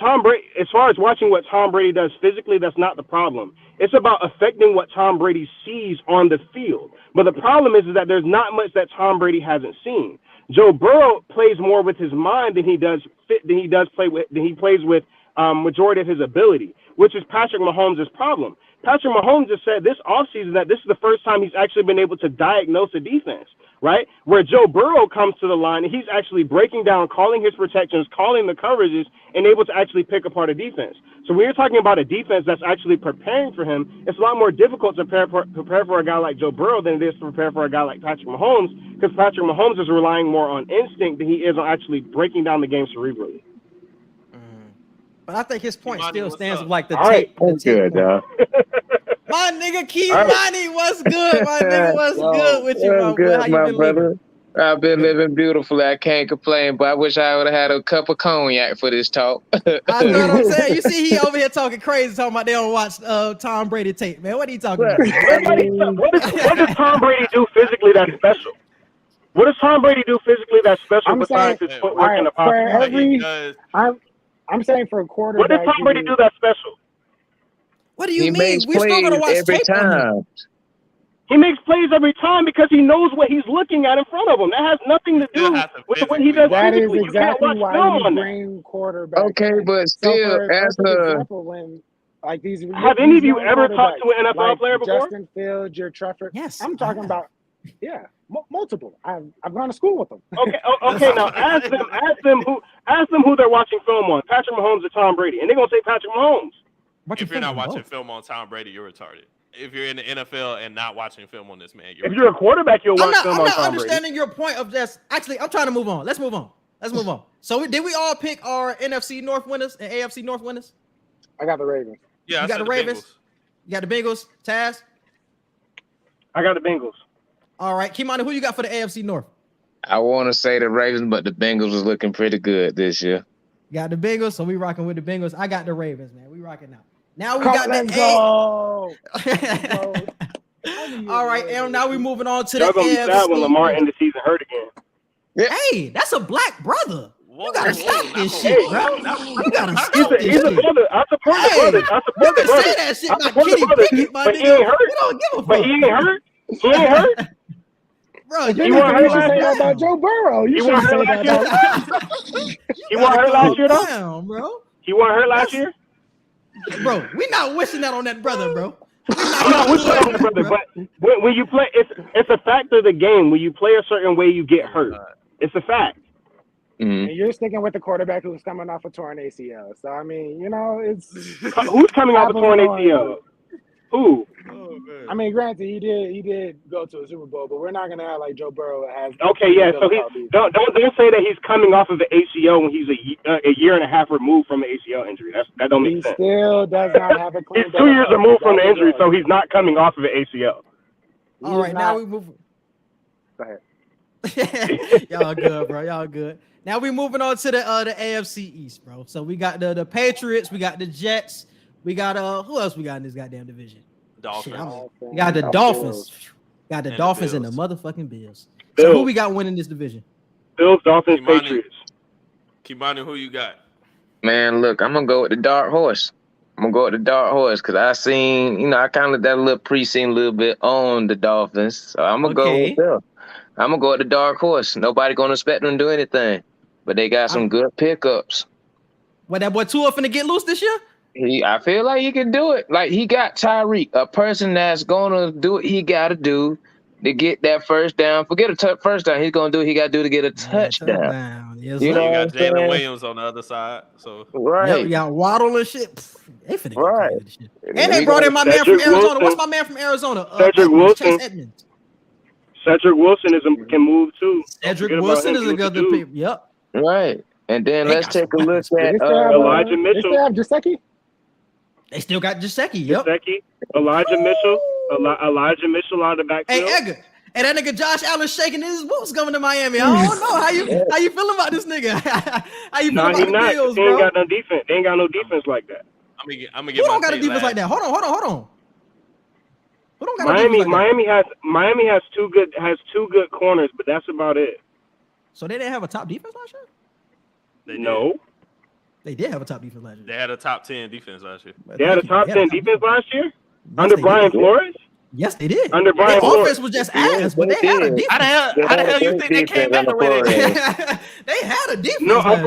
Tom Brady, as far as watching what Tom Brady does physically, that's not the problem. It's about affecting what Tom Brady sees on the field. But the problem is that there's not much that Tom Brady hasn't seen. Joe Burrow plays more with his mind than he plays with majority of his ability, which is Patrick Mahomes' problem. Patrick Mahomes just said this offseason that this is the first time he's actually been able to diagnose a defense, right? Where Joe Burrow comes to the line and he's actually breaking down, calling his protections, calling the coverages, and able to actually pick apart a defense. So when you're talking about a defense that's actually preparing for him, it's a lot more difficult to prepare for a guy like Joe Burrow than it is to prepare for a guy like Patrick Mahomes, because Patrick Mahomes is relying more on instinct than he is on actually breaking down the game cerebrally. But I think his point still stands with like the tape. All right, good, my nigga Keimani, what's good? My nigga, what's good with you, my good, boy? How you been brother? living? I've been living beautifully. I can't complain, but I wish I would have had a cup of cognac for this talk. I know what I'm saying. You see, he over here talking crazy, talking about they don't watch Tom Brady tape, man. What are you talking about? What does Tom Brady do physically that's special? What does Tom Brady do physically that's special besides his footwork and the pocket? I'm saying for a quarterback. What does Tom Brady do that's special? What do you mean? We're still gonna watch every tape time. He makes plays every time because he knows what he's looking at in front of him. That has nothing to do with what he does. That is physically. exactly why you bring quarterback. Okay, but still, as example, when like these, have any of you ever talked to an NFL player before? Justin Fields, your Trevor. Yes, I'm talking about. Yeah, multiple. I've gone to school with them. Okay. Now ask them who they're watching film on, Patrick Mahomes or Tom Brady, and they're gonna say Patrick Mahomes. If you're not watching film on Tom Brady, you're retarded. If you're in the NFL and not watching film on this man, if you're a quarterback, you'll watch film on Tom Brady. I'm not understanding your point of just. Actually, I'm trying to move on. Let's move on. So did we all pick our NFC North winners and AFC North winners? I got the Ravens. Yeah, you got the Ravens. Bengals. You got the Bengals. Taz. I got the Bengals. All right, Kimani, who you got for the AFC North? I want to say the Ravens, but the Bengals was looking pretty good this year. Got the Bengals, so we rocking with the Bengals. I got the Ravens, man. We rocking out. Now we got the go. All right, and now we moving on to the AFC. Sad when Lamar end the season hurt again. Hey, that's a black brother. You gotta stop this shit, bro. You gotta stop this shit. He's a brother. I support the brother. You can say that shit about Kenny Pickett, my nigga. But he ain't hurt. We don't give a fuck. But he ain't hurt. He ain't hurt. Bro, you want to say that about Joe Burrow. You should say that about He wasn't hurt last year, though? Bro. He wasn't hurt last year? Bro, we not wishing that on that brother, bro. I'm not with you on that, brother. But when you play, it's a fact of the game. When you play a certain way, you get hurt. It's a fact. And you're sticking with the quarterback who's coming off a torn ACL. So I mean, it's who's coming off a torn ACL? Who? Oh, I mean, granted, he did go to a Super Bowl, but we're not gonna act like Joe Burrow has. Okay, yeah. So don't say that he's coming off of the ACL when he's a year and a half removed from the ACL injury. That don't make sense. He still does not have a clean. He's 2 years removed from the injury, so he's not coming off of the ACL. All right, now we move. Go ahead. Y'all good, bro. Y'all good. Now we moving on to the AFC East, bro. So we got the Patriots, we got the Jets, we got who else we got in this goddamn division? Dolphins. We got the Dolphins. Got the Dolphins and the motherfucking Bills. So who we got winning this division? Bills, Dolphins, Patriots. Kimani, who you got? Man, look, I'm gonna go with the dark horse. Because I seen, I kind of that little pre-seen a little bit on the Dolphins. So I'm gonna go with them. I'm gonna go with the dark horse. Nobody gonna expect them to do anything, but they got some good pickups. What, that boy Tua finna get loose this year? I feel like he can do it. Like, he got Tyreek, a person that's gonna do what he gotta do to get that first down. Forget a first down. He's gonna do what he gotta do to get a touchdown. Yes, you got Jalen Williams on the other side. So right, you got Waddle and shit. They finna right. get shit. And they brought in my man from Arizona. What's my man from Arizona? Cedric Wilson. Chase Edmonds. Cedric Wilson can move too. Cedric Wilson is a good pick. Yep. Right. And then let's take a look at Elijah Mitchell. They still have Gesicki? They still got Gesicki. Yep. Elijah Mitchell. Elijah Mitchell out of the backfield. Hey, Edgar. And that nigga Josh Allen shaking his boots coming to Miami. I don't know how you feeling about this nigga. How you feeling about the Bills, They ain't got no defense. They ain't got no defense like that. I'm gonna get Who don't got a defense like that? Hold on. Who don't got a defense like that? Miami has two good corners, but that's about it. So they didn't have a top defense last year? No. They did have a top defense last year. They had a top 10 defense last year. They had a top 10 defense last year? Under Brian Flores? Yes, they did. Under Brian Flores. Their offense was just ass, but they had a defense. How the hell you think they came back the way they did? They had a defense. No, I'm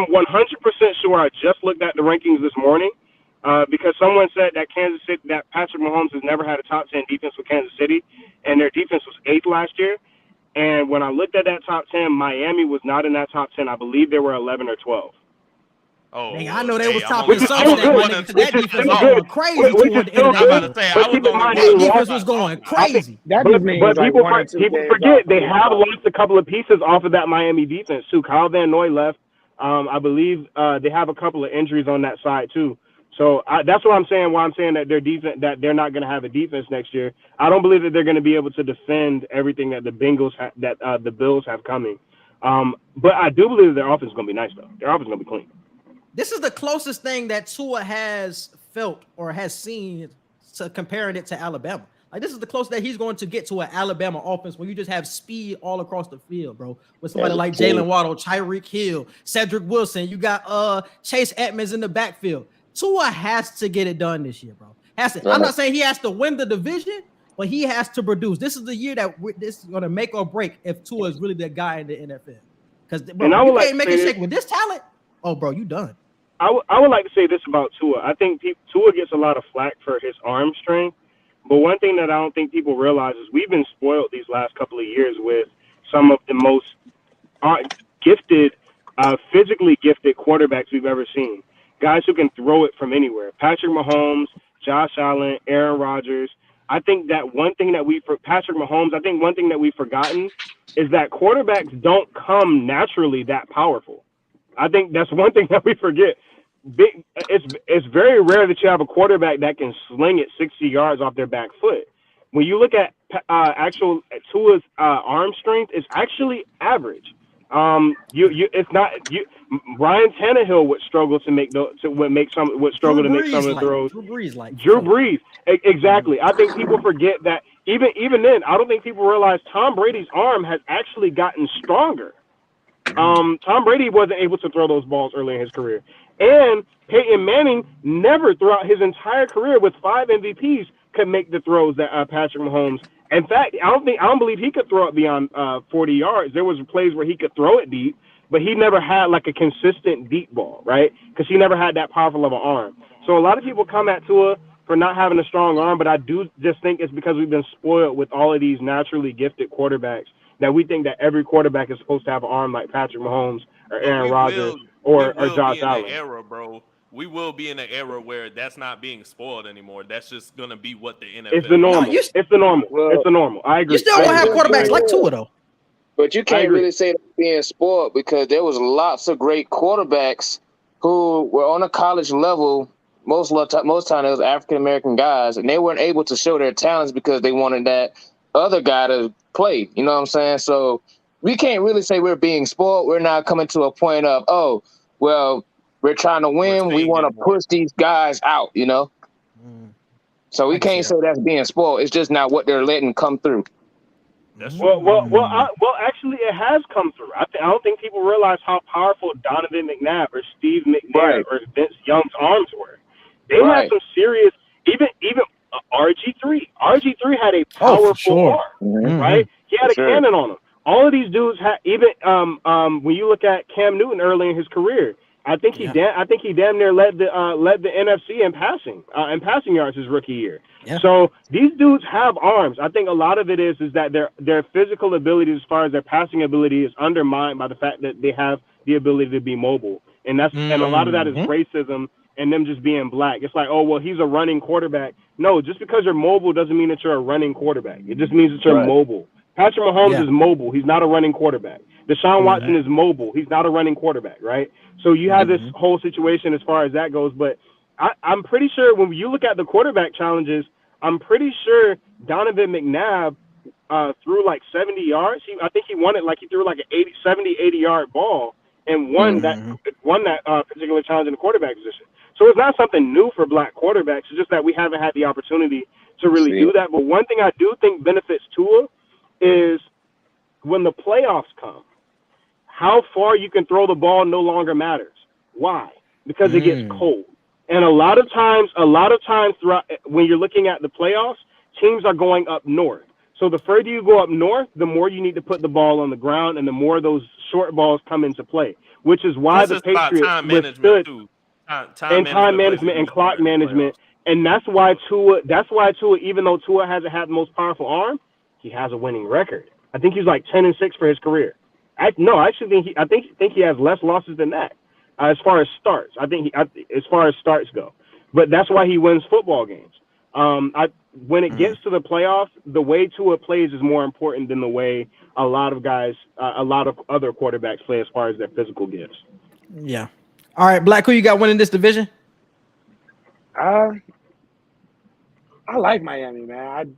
100% sure. I just looked at the rankings this morning because someone said that that Patrick Mahomes has never had a top 10 defense with Kansas City, and their defense was 8th last year. And when I looked at that top 10, Miami was not in that top 10. I believe they were 11 or 12. Oh, nigga, I know they was top in some state. That defense was going crazy toward the end of that defense was going crazy. But people forget they have lost a couple of pieces off of that Miami defense too. Kyle Van Noy left. I believe they have a couple of injuries on that side too. So that's what I'm saying. Why I'm saying that their defense, that they're not going to have a defense next year. I don't believe that they're going to be able to defend everything that the Bengals the Bills have coming. But I do believe that their offense is going to be nice though. Their offense is going to be clean. This is the closest thing that Tua has felt or has seen to comparing it to Alabama. Like, this is the closest that he's going to get to an Alabama offense where you just have speed all across the field, bro. With somebody like Jalen Waddle, Tyreek Hill, Cedric Wilson. You got Chase Edmonds in the backfield. Tua has to get it done this year, bro. Has to. I'm not saying he has to win the division, but he has to produce. This is the year that this is going to make or break if Tua is really the guy in the NFL. Because, bro, you can't make it shake with this talent. Oh, bro, you done. I would like to say this about Tua. I think Tua gets a lot of flack for his arm strength. But one thing that I don't think people realize is we've been spoiled these last couple of years with some of the most gifted, physically gifted quarterbacks we've ever seen. Guys who can throw it from anywhere. Patrick Mahomes, Josh Allen, Aaron Rodgers. I think that one thing that Patrick Mahomes, I think one thing that we've forgotten is that quarterbacks don't come naturally that powerful. I think that's one thing that we forget. It's very rare that you have a quarterback that can sling it 60 yards off their back foot. When you look at Tua's arm strength, it's actually average. Ryan Tannehill would struggle to make some of the throws. Drew Brees, exactly. I think people forget that even then, I don't think people realize Tom Brady's arm has actually gotten stronger. Tom Brady wasn't able to throw those balls early in his career. And Peyton Manning never throughout his entire career with 5 MVPs could make the throws that Patrick Mahomes. In fact, I don't believe he could throw it beyond 40 yards. There was plays where he could throw it deep, but he never had like a consistent deep ball, right? Because he never had that powerful of an arm. So a lot of people come at Tua for not having a strong arm, but I do just think it's because we've been spoiled with all of these naturally gifted quarterbacks that we think that every quarterback is supposed to have an arm like Patrick Mahomes or Aaron Rodgers or Josh Allen. Be in an era, bro. We will be in an era where that's not being spoiled anymore. That's just gonna be what the NFL. It's the normal. No, it's the normal. Well, it's the normal. I agree. You still gonna have quarterbacks like Tua though. But you can't really say that's being spoiled because there was lots of great quarterbacks who were on a college level. Most time it was African American guys, and they weren't able to show their talents because they wanted that other guy to play. You know what I'm saying? So we can't really say we're being spoiled. We're not coming to a point of, oh, well, we're trying to win. We want to push these guys out, you know? So we can't say that's being spoiled. It's just not what they're letting come through. Well, actually, it has come through. I don't think people realize how powerful Donovan McNabb or Steve McNair or Vince Young's arms were. They had some serious, even RG3. RG3 had a powerful arm, right? He had a cannon on him. All of these dudes had, even when you look at Cam Newton early in his career, I think he damn near led the NFC in passing yards his rookie year. Yeah. So these dudes have arms. I think a lot of it is that their physical ability as far as their passing ability is undermined by the fact that they have the ability to be mobile, and and a lot of that is racism and them just being black. It's like, oh well, he's a running quarterback. No, just because you're mobile doesn't mean that you're a running quarterback. It just means that you're mobile. Patrick Mahomes is mobile. He's not a running quarterback. Deshaun Watson is mobile. He's not a running quarterback, right? So you have this whole situation as far as that goes. But I'm pretty sure when you look at the quarterback challenges, I'm pretty sure Donovan McNabb threw like 70 yards. I think he won it like he threw like an 80-yard ball and won that particular challenge in the quarterback position. So it's not something new for black quarterbacks. It's just that we haven't had the opportunity to really do that. But one thing I do think benefits Tua is when the playoffs come, how far you can throw the ball no longer matters. Why? Because it gets cold. And a lot of times throughout when you're looking at the playoffs, teams are going up north. So the further you go up north, the more you need to put the ball on the ground and the more those short balls come into play, which is why the Patriots withstood time management and clock management. And that's why Tua, even though Tua hasn't had the most powerful arm, he has a winning record. I think he's like 10-6 for his career. I think he has less losses than that as far as starts. As far as starts go, but that's why he wins football games. When it gets to the playoffs, the way Tua plays is more important than the way a lot of other quarterbacks play as far as their physical gifts. Yeah. All right, Black, who you got winning this division? I like Miami, man.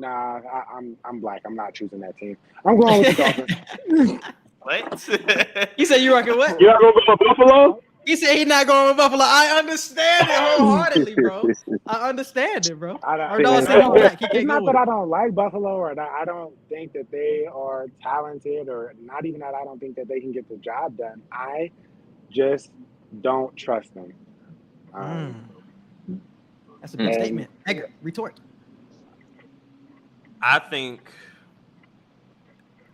I'm black. I'm not choosing that team. I'm going with the Dolphins. What? You said you rocking what? You're not going to go with Buffalo? He said he's not going with Buffalo. I understand it wholeheartedly, bro. I understand it, bro. It's not that I don't like Buffalo or that I don't think that they are talented or not even that I don't think that they can get the job done. I just don't trust them. That's a big statement. Edgar, retort. I think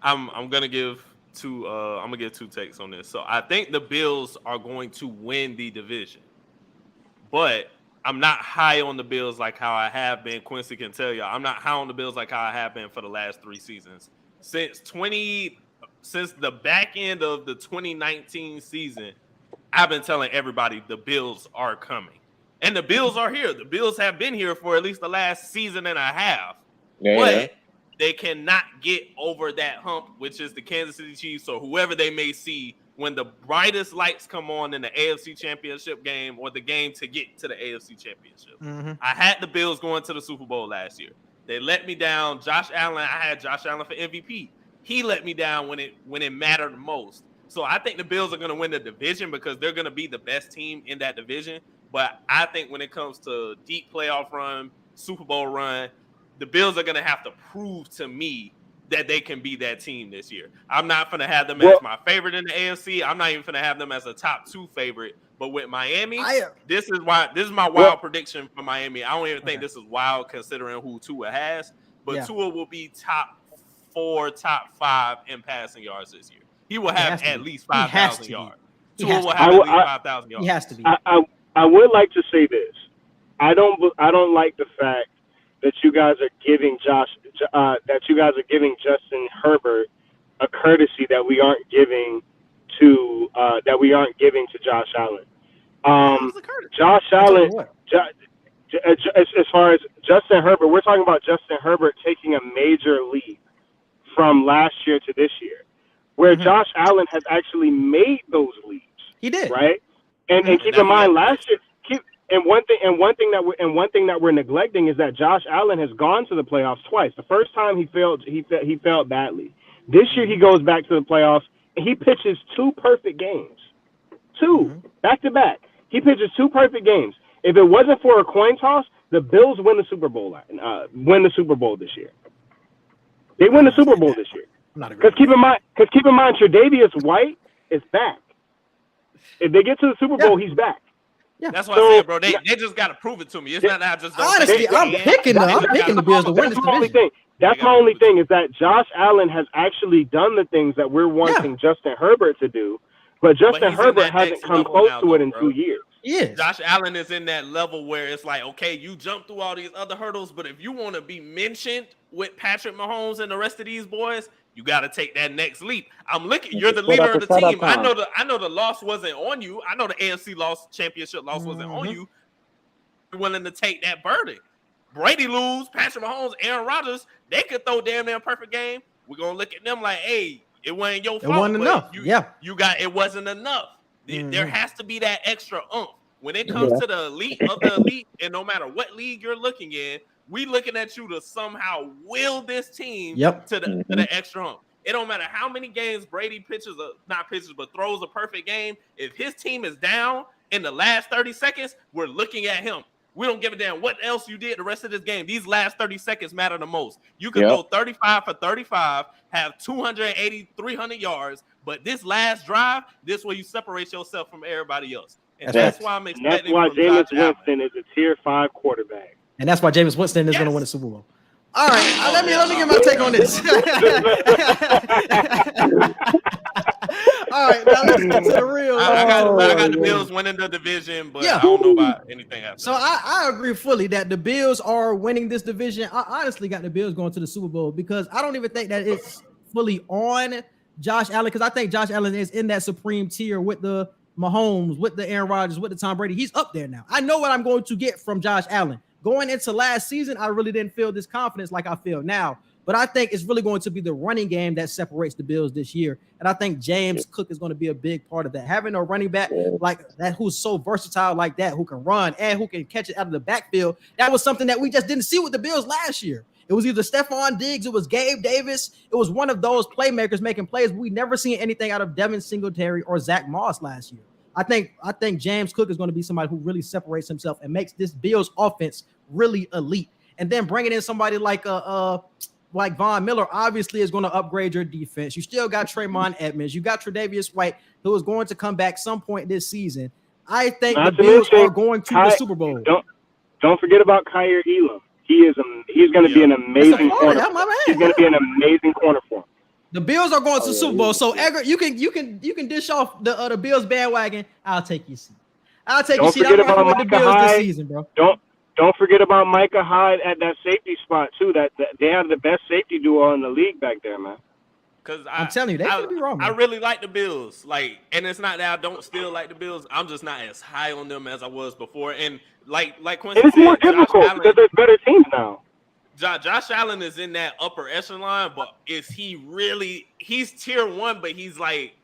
I'm gonna give two takes on this. So I think the Bills are going to win the division, but I'm not high on the Bills like how I have been. Quincy can tell you, I'm not high on the Bills like how I have been for the last 3 seasons. Since the back end of the 2019 season, I've been telling everybody the Bills are coming, and the Bills are here. The Bills have been here for at least the last season and a half. But they cannot get over that hump, which is the Kansas City Chiefs or whoever they may see when the brightest lights come on in the AFC Championship game or the game to get to the AFC Championship. I had the Bills going to the Super Bowl last year. They let me down. Josh Allen, I had Josh Allen for MVP. He let me down when it mattered the most. So I think the Bills are going to win the division because they're going to be the best team in that division. But I think when it comes to deep playoff run, Super Bowl run, the Bills are going to have to prove to me that they can be that team this year. I'm not going to have them as my favorite in the AFC. I'm not even going to have them as a top 2 favorite. But with Miami, this is my wild prediction for Miami. I don't even think this is wild considering who Tua has. But Tua will be top 4, top 5 in passing yards this year. He will have at least 5,000 yards. Tua will have at least 5,000 yards. He has to be. I would like to say this. I don't like the fact that you guys are giving Justin Herbert a courtesy that we aren't giving to Josh Allen. Josh Allen, as far as Justin Herbert, we're talking about Justin Herbert taking a major leap from last year to this year, where Josh Allen has actually made those leaps. He did, right? And keep in mind, last year, one thing that we're neglecting is that Josh Allen has gone to the playoffs twice. The first time he failed badly. This year he goes back to the playoffs and he pitches 2 perfect games, back to back. He pitches 2 perfect games. If it wasn't for a coin toss, the Bills win the Super Bowl. This year. They win the Super Bowl this year. Because keep in mind, Tre'Davious White is back. If they get to the Super Bowl, he's back. Yeah. That's what I said, bro. They just got to prove it to me. It's not that I just don't. Honestly, I'm picking the Bills to win this division. That's my only thing is that Josh Allen has actually done the things that we're wanting Justin Herbert to do, but Justin Herbert hasn't come close to it in 2 years. Yes. Josh Allen is in that level where it's like, okay, you jump through all these other hurdles, but if you want to be mentioned with Patrick Mahomes and the rest of these boys, you got to take that next leap. I'm looking. You're the leader of the team. I know the loss wasn't on you. I know the AFC championship loss wasn't on you. You're willing to take that burden. Brady lose, Patrick Mahomes, Aaron Rodgers, they could throw damn near perfect game. We're gonna look at them like, hey, it wasn't your fault. It wasn't enough. It wasn't enough. There has to be that extra oomph. When it comes to the elite of the elite, and no matter what league you're looking in, we looking at you to somehow will this team to the extra hump. It don't matter how many games Brady throws a perfect game. If his team is down in the last 30 seconds, we're looking at him. We don't give a damn what else you did the rest of this game. These last 30 seconds matter the most. You can go 35 for 35, have 280, 300 yards, but this last drive, this is where you separate yourself from everybody else. And that's why I'm expecting. That's why Jameis Winston is a tier 5 quarterback. And that's why Jameis Winston is going to win the Super Bowl. All right, let me get my take on this. All right, now let's get to the real. I got the Bills winning the division, but I don't know about anything else. So I agree fully that the Bills are winning this division. I honestly got the Bills going to the Super Bowl because I don't even think that it's fully on Josh Allen, because I think Josh Allen is in that supreme tier with the Mahomes, with the Aaron Rodgers, with the Tom Brady. He's up there now. I know what I'm going to get from Josh Allen. Going into last season, I really didn't feel this confidence like I feel now. But I think it's really going to be the running game that separates the Bills this year. And I think James Cook is going to be a big part of that. Having a running back like that who's so versatile like that, who can run and who can catch it out of the backfield, that was something that we just didn't see with the Bills last year. It was either Stephon Diggs, it was Gabe Davis. It was one of those playmakers making plays. We never seen anything out of Devin Singletary or Zach Moss last year. I think James Cook is going to be somebody who really separates himself and makes this Bills offense really elite. And then bringing in somebody like Von Miller obviously is going to upgrade your defense. You still got Tremont Edmonds. You got Tre'Davious White, who is going to come back some point this season. I think the Bills are going to the Super Bowl. Don't forget about Kyer Elam. He's going to be an amazing corner. He's going to be an amazing corner for him. The Bills are going to the Super Bowl. So Edgar, you can dish off the Bills bandwagon. I'll take your seat. I'm rocking with the Bills this season, bro. Don't forget about Micah Hyde at that safety spot too. That they have the best safety duo in the league back there, man. Because I'm telling you, they could be wrong. I really like the Bills. And it's not that I don't still like the Bills. I'm just not as high on them as I was before. And like Quincy said, it's more difficult because there's better teams now. Josh Allen is in that upper echelon, but is he really? He's tier 1, but he's like,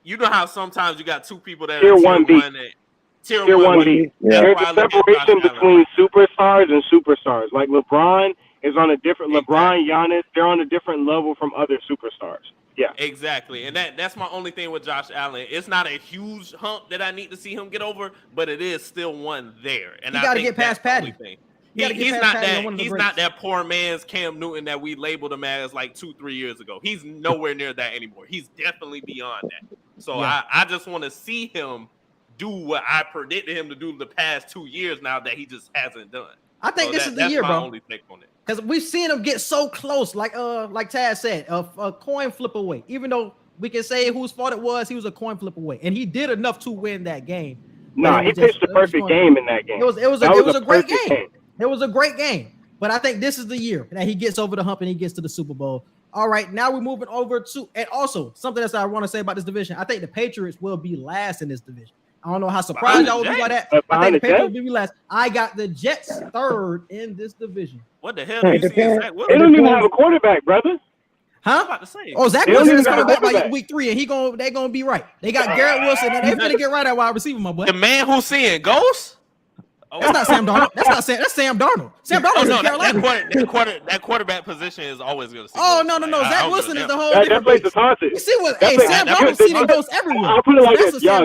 you know how sometimes you got two people that tier are tier 1B. Tier 1B. There's a separation between superstars and superstars. Like LeBron is on a different Giannis, they're on a different level from other superstars. Yeah. Exactly. And that's my only thing with Josh Allen. It's not a huge hump that I need to see him get over, but it is still one there. And you got to get past Patty. He's not that poor man's Cam Newton that we labeled him as like 2-3 years ago. He's nowhere near that anymore. He's definitely beyond that. So I just want to see him do what I predicted him to do the past 2 years now that he just hasn't done. I think this is the year, bro. That's my only take on it. Because we've seen him get so close, like Taz said, a coin flip away. Even though We can say whose fault it was. He was a coin flip away, and he did enough to win that game. Nah, he pitched the perfect game in that game. It was a great game. It was a great game. But I think this is the year that he gets over the hump and he gets to the Super Bowl. All right, now we're moving over to, and also something else I want to say about this division. I think the Patriots will be last in this division. I don't know how surprised y'all will be by that. I think the Patriots will be last. I got the Jets third in this division. What the hell do you see? They don't even have a quarterback, brother. Huh? About to say. Oh, Zach Wilson is coming back by week 3, and they're gonna be right. They got Garrett Wilson, and they're gonna get right at wide receiver, my boy. The man who's seeing ghosts. That's not Sam Darnold. That's Sam Darnold. Sam Darnold is in Carolina. That quarterback position is always going to see. Oh, no. Zach Wilson is the whole different place is haunted. You see what? Hey, Sam Darnold's seen ghosts everywhere. I'll put it like this. Yo.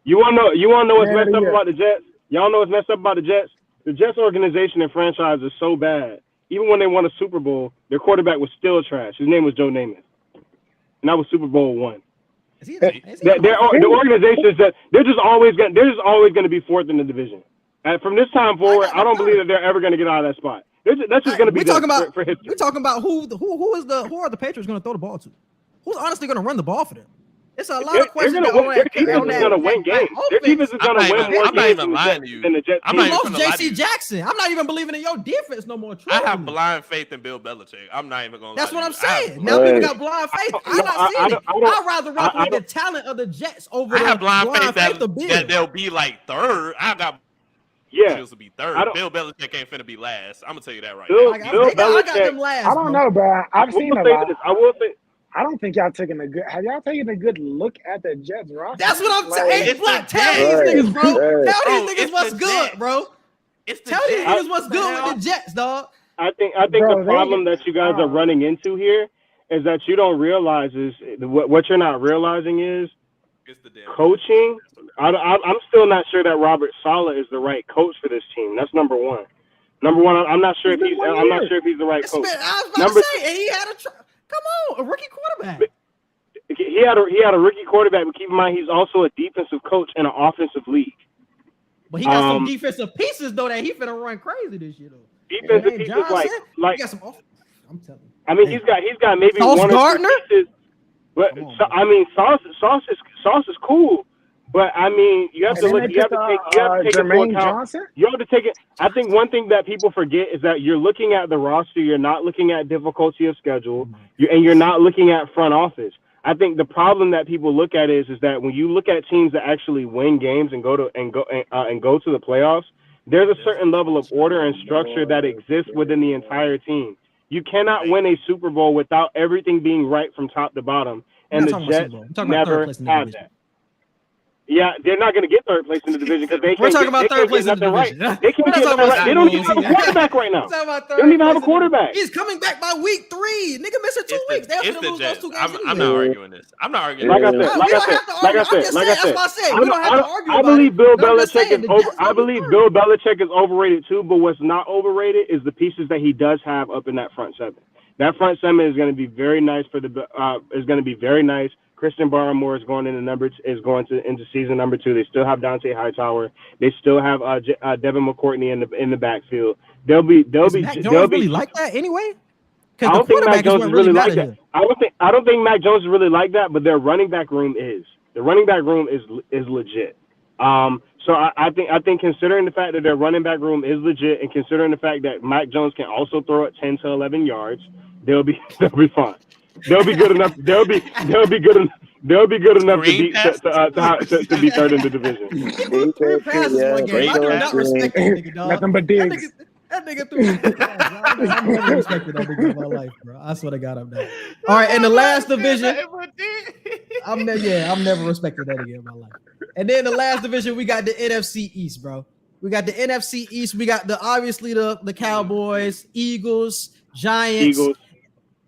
You want to know what's messed up about the Jets? Y'all know what's messed up about the Jets? The Jets organization and franchise is so bad. Even when they won a Super Bowl, their quarterback was still trash. His name was Joe Namath. And that was Super Bowl 1. The organization is that they're just always going to be fourth in the division. And from this time forward, I don't believe that they're ever going to get out of that spot. That's just going to be for history. We're talking about who are the Patriots going to throw the ball to? Who's honestly going to run the ball for them? It's a lot of questions. Their defense is going to win games. Their defense is going to win more I'm not even lying to you. I'm not even JC Jackson. I'm not even believing in your defense no more. I have blind faith in Bill Belichick. I'm not even going to lie. That's what I'm saying. Now people got blind faith. I'm not seeing it. I'd rather rock with the talent of the Jets over the blind faith that they'll be like third. I got Bills to be third. Bill Belichick ain't finna be last. I'm gonna tell you that right now. I got them last. I don't know, bro. I've seen a lot. I will say. I don't think y'all taking a good. Have y'all taken a good look at the Jets roster? That's what I'm saying. Tell these niggas, bro. Tell these niggas what's good, bro. Tell these niggas what's good with the Jets, dog. I think the problem that you guys are running into here is that you don't realize is what you're not realizing is coaching. I'm still not sure that Robert Saleh is the right coach for this team. That's number one. I'm not sure if he's the right coach. I was about to say, and he had a rookie quarterback. He had a rookie quarterback, but keep in mind he's also a defensive coach in an offensive league. But he got some defensive pieces though that he finna run crazy this year though. Defensive pieces like he got some I'm telling you. I mean, he's got maybe Sauce one Gardner? or two pieces. But I mean, Sauce is cool. But I mean, you have to look. You have to take into account. Johnson? You have to take it. I think one thing that people forget is that you're looking at the roster. You're not looking at difficulty of schedule, and you're not looking at front office. I think the problem that people look at is that when you look at teams that actually win games and go to the playoffs, there's a certain level of order and structure that exists within the entire team. You cannot win a Super Bowl without everything being right from top to bottom, and the Jets never have that. Yeah, they're not going to get third place in the division because they can't get third place in the division. Right. They can't get nothing right. They don't even have a quarterback right now. They don't even have a quarterback. He's coming back by week 3. Nigga missing 2 weeks. They have to lose those 2 games. I'm not arguing this. I'm not arguing. Like I said. I believe Bill Belichick is over. I believe Bill Belichick is overrated too. But what's not overrated is the pieces that he does have up in that front seven. That front seven is going to be very nice Christian Barmore is going into season number 2. They still have Dante Hightower. They still have Devin McCourtney in the backfield. They'll be really like that anyway. I don't think Mac Jones is really like that. I don't think Mac Jones is really like that. But their running back room is. The running back room is legit. So I think considering the fact that their running back room is legit, and considering the fact that Mac Jones can also throw it 10 to 11 yards, they'll be fine. They'll be good enough. They'll be good enough to be third in the division. I do not respect that nigga, dog. Nothing but digs. That nigga threw I've never respected that nigga in my life, bro. I swear to God, I'm not. All right, in the last division, I've never respected that nigga in my life. And then the last division, we got the NFC East, bro. We got the NFC East. We got obviously the Cowboys, Eagles, Giants.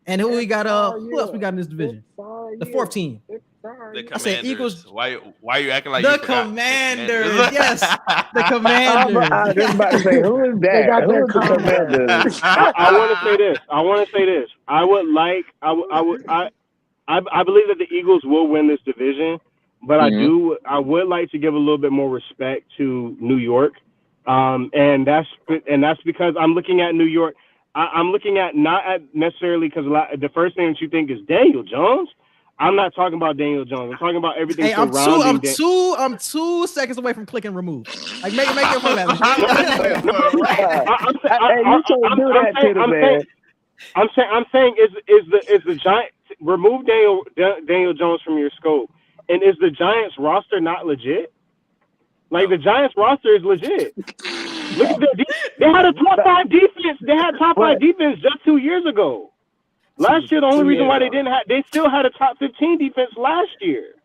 And who we got? Who else we got in this division? The 4th team. I said Eagles. Why are you acting like the Commanders? Yes, the Commanders. I was about to say, who is that? Who is the Commanders? I want to say this. I believe that the Eagles will win this division, but I would like to give a little bit more respect to New York, and that's because I'm looking at New York. I'm looking at not at necessarily because the first thing that you think is Daniel Jones, I'm not talking about Daniel Jones. I'm talking about everything Hey, surrounding. I'm 2 seconds away from clicking remove. Like make it fun. Hey, you can't do that to the man. I'm saying is the Giants remove Daniel Jones from your scope, and is the Giants roster not legit? Like the Giants roster is legit. Look at they had a top 5 defense. They had top 5 defense just 2 years ago. Last year, the only reason why they still had a top 15 defense last year.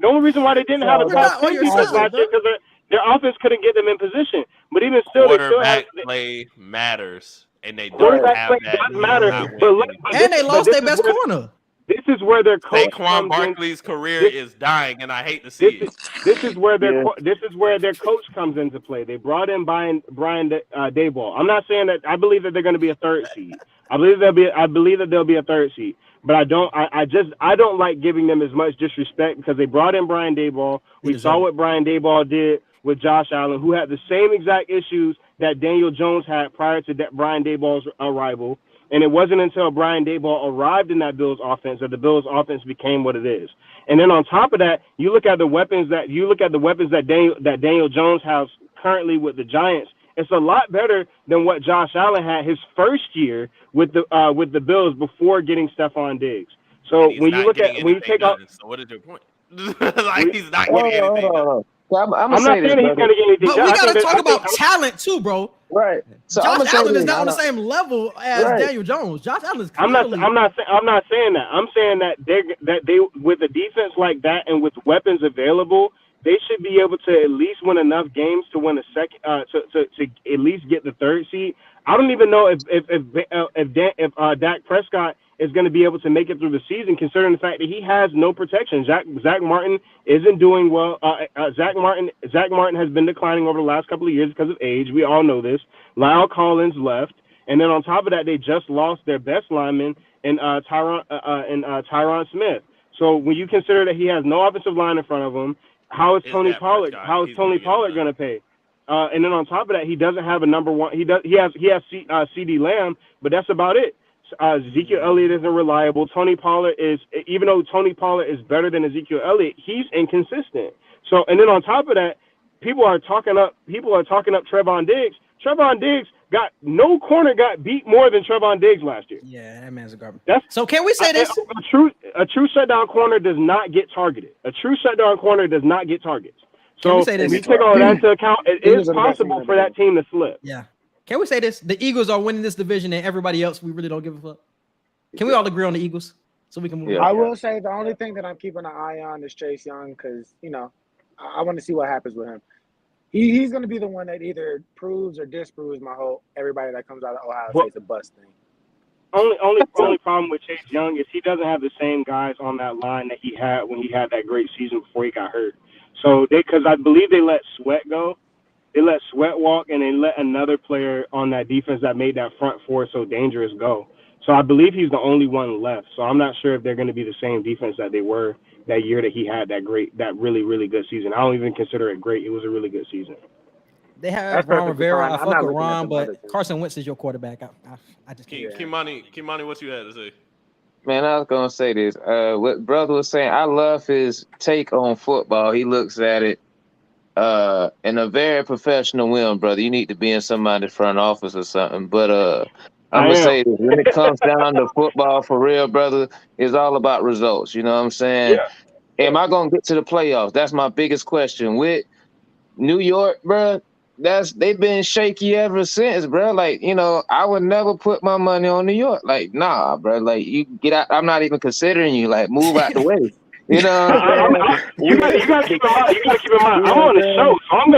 The only reason why they didn't have a top 10 defense last year because their offense couldn't get them in position. But even still, quarterback play matters, and they don't have that. Doesn't matter. And they lost their best corner. This is where their coach Saquon Barkley's career is dying, and I hate to see it. This is where their coach comes into play. They brought in Brian Daboll. I'm not saying that I believe that they're going to be a 3rd seed. I believe that they'll be a 3rd seed. But I don't like giving them as much disrespect because they brought in Brian Daboll. We saw what Brian Daboll did with Josh Allen, who had the same exact issues that Daniel Jones had prior to Brian Daboll's arrival. And it wasn't until Brian Daboll arrived in that Bills offense that the Bills offense became what it is. And then on top of that, you look at the weapons that Daniel Jones has currently with the Giants. It's a lot better than what Josh Allen had his first year with the Bills before getting Stephon Diggs. So when you take out, so what is your point? Like he's not getting anything done. I'm not saying he's going to get anything done. But we got to talk about talent too, bro. Right. So Josh Allen is not on the same level as Daniel Jones. Josh Allen is clearly... I'm not saying that. I'm saying that they with a defense like that and with weapons available, they should be able to at least win enough games to win a second to at least get the 3rd seed. I don't even know if Dak Prescott is going to be able to make it through the season, considering the fact that he has no protection. Zach Martin isn't doing well. Zach Martin has been declining over the last couple of years because of age. We all know this. Lyle Collins left, and then on top of that, they just lost their best lineman in Tyron Smith. So when you consider that he has no offensive line in front of him, how is Tony Pollard going to pay? And then on top of that, he doesn't have a number one. He has CeeDee Lamb, but that's about it. Ezekiel Elliott isn't reliable. Tony Pollard even though Tony Pollard is better than Ezekiel Elliott, he's inconsistent. So, and then on top of that, people are talking up Trevon Diggs. Trevon Diggs no corner got beat more than Trevon Diggs last year. Yeah, that man's a garbage. So can we say this? A true shutdown corner does not get targeted. A true shutdown corner does not get targets. So if we take all that into account, it is possible for that team to slip. Yeah. Can we say this? The Eagles are winning this division, and everybody else, we really don't give a fuck. Can we all agree on the Eagles so we can move? I will say the only thing that I'm keeping an eye on is Chase Young because I want to see what happens with him. He's going to be the one that either proves or disproves everybody that comes out of Ohio State's a bust thing. Only problem with Chase Young is he doesn't have the same guys on that line that he had when he had that great season before he got hurt. So because I believe they let Sweat go. They let Sweat walk, and they let another player on that defense that made that front four so dangerous go. So I believe he's the only one left. So I'm not sure if they're going to be the same defense that they were that year that he had that really, really good season. I don't even consider it great. It was a really good season. They have Ron Rivera. I fuck with Ron, but Carson Wentz is your quarterback. I just can't. Kimani, what you had to say? Man, I was going to say this. What brother was saying, I love his take on football. He looks at it in a very professional way, brother. You need to be in somebody's front office or something. But I'm going to say this. When it comes down to football, for real, brother, it's all about results. You know what I'm saying? Yeah. Am I going to get to the playoffs? That's my biggest question. With New York, bro, they've been shaky ever since, bro. Like, I would never put my money on New York. Like, nah, bro. Like, you get out. I'm not even considering you. Like, move out the way. You know, you gotta keep in mind. I'm on the show, so I'm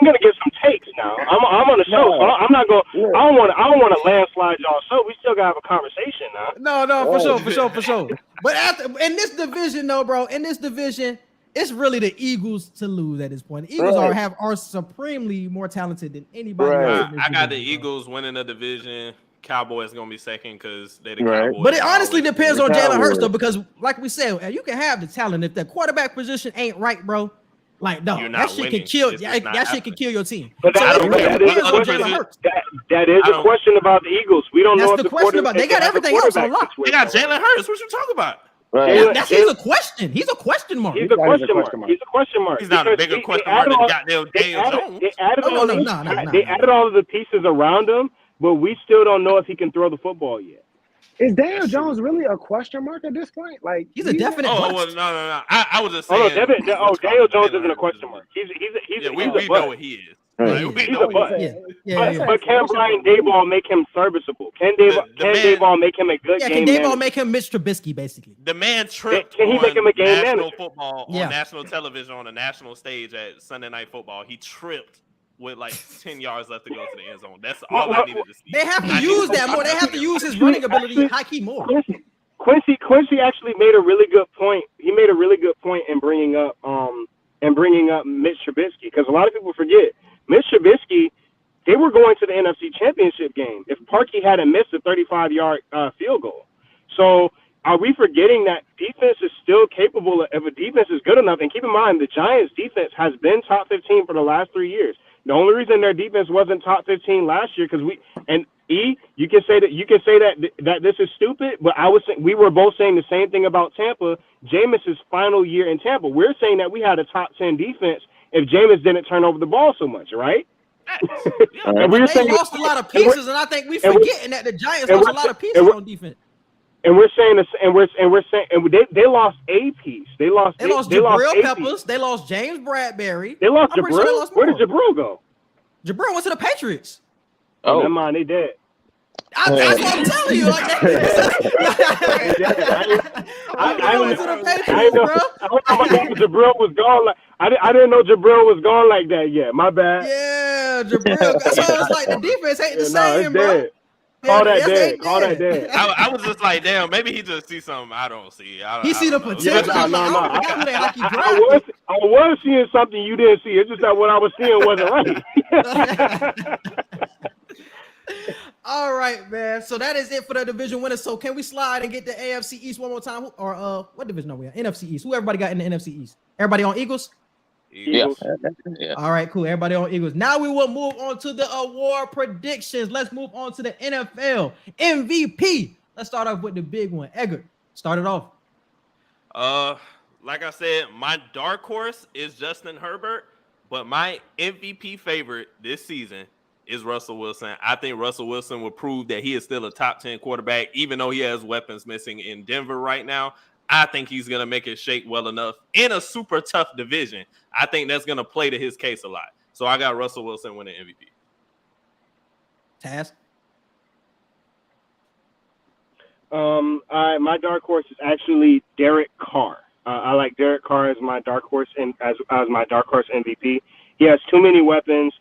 gonna get some takes now. I'm on the show, so I'm not going. I don't want to landslide y'all. So we still gotta have a conversation now. No, for sure. But in this division, though, bro, it's really the Eagles to lose at this point. The Eagles are supremely more talented than anybody else. I got the Eagles winning the division. Cowboys gonna be second because they're the Cowboys. But it honestly depends on Jalen Hurts, though, because like we said, you can have the talent if the quarterback position ain't right, bro. Like, no, that shit can kill. That shit can kill your team. But that is a question about the Eagles. We don't know if the question about. They got everything else on lock. They got Jalen Hurts. What you talking about? Right. He's a question. He's a question mark. He's a question mark. He's a question mark. He's not a bigger question mark than goddamn Daniel Jones. They added all of the pieces around him, but we still don't know if he can throw the football yet. Is Daniel Jones really a question mark at this point? Like he's a definite. Oh well, no. I was just saying. Daniel Jones isn't a question mark. He's we know what he is. Right. Like, he's a butt. But can Brian Daboll make him serviceable? Can Daboll make him a good game manager? Can Daboll manager? make him Mitch Trubisky, basically? The man tripped Can he make him a game national manager? football on national television on a national stage at Sunday Night Football. He tripped with like 10 yards left to go to the end zone. That's all I needed to see. They have to use that more. They have to use his running ability high key more. Quincy actually made a really good point. He made a really good point in bringing up Mitch Trubisky, because a lot of people forget Mitch Trubisky. They were going to the NFC Championship game if Parkey hadn't missed a 35-yard field goal. So are we forgetting that defense is still capable if a defense is good enough? And keep in mind, the Giants' defense has been top 15 for the last 3 years. The only reason their defense wasn't top 15 last year because you can say that this is stupid, but we were both saying the same thing about Tampa. Jameis's final year in Tampa, we're saying that we had a top 10 defense if Jameis didn't turn over the ball so much, right? And we lost a lot of pieces, and I think we forgetting that the Giants lost a lot of pieces on defense. And we're saying this, and they lost a piece. They lost Jabril Peppers. They lost James Bradbury. They lost Jabril. Where did Jabril go? Jabril went to the Patriots. Oh, never mind, they did. That's what I'm telling you. Like I went to the Patriots, bro. I didn't know Jabril was gone. I didn't know Jabril was gone like that yet. My bad. Yeah, Jabril. So it's like the defense ain't the same, bro. Dead. Call that dead. I was just like, damn, maybe he just see something I don't see. He see the potential. I was seeing something you didn't see. It's just that what I was seeing wasn't right. All right, man. So that is it for the division winners. So can we slide and get the AFC East one more time? Or what division are we on? NFC East. Who everybody got in the NFC East? Everybody on Eagles? Yeah. All right, cool. Everybody on Eagles. Now we will move on to the award predictions. Let's move on to the NFL MVP. Let's start off with the big one. Edgar, start it off. Like I said, my dark horse is Justin Herbert, but my MVP favorite this season is Russell Wilson. I think Russell Wilson will prove that he is still a top 10 quarterback, even though he has weapons missing in Denver right now. I think he's going to make it shake well enough in a super tough division. I think that's going to play to his case a lot. So I got Russell Wilson winning MVP. Taz? My dark horse is actually Derek Carr. I like Derek Carr as my dark horse and as my dark horse MVP. He has too many weapons.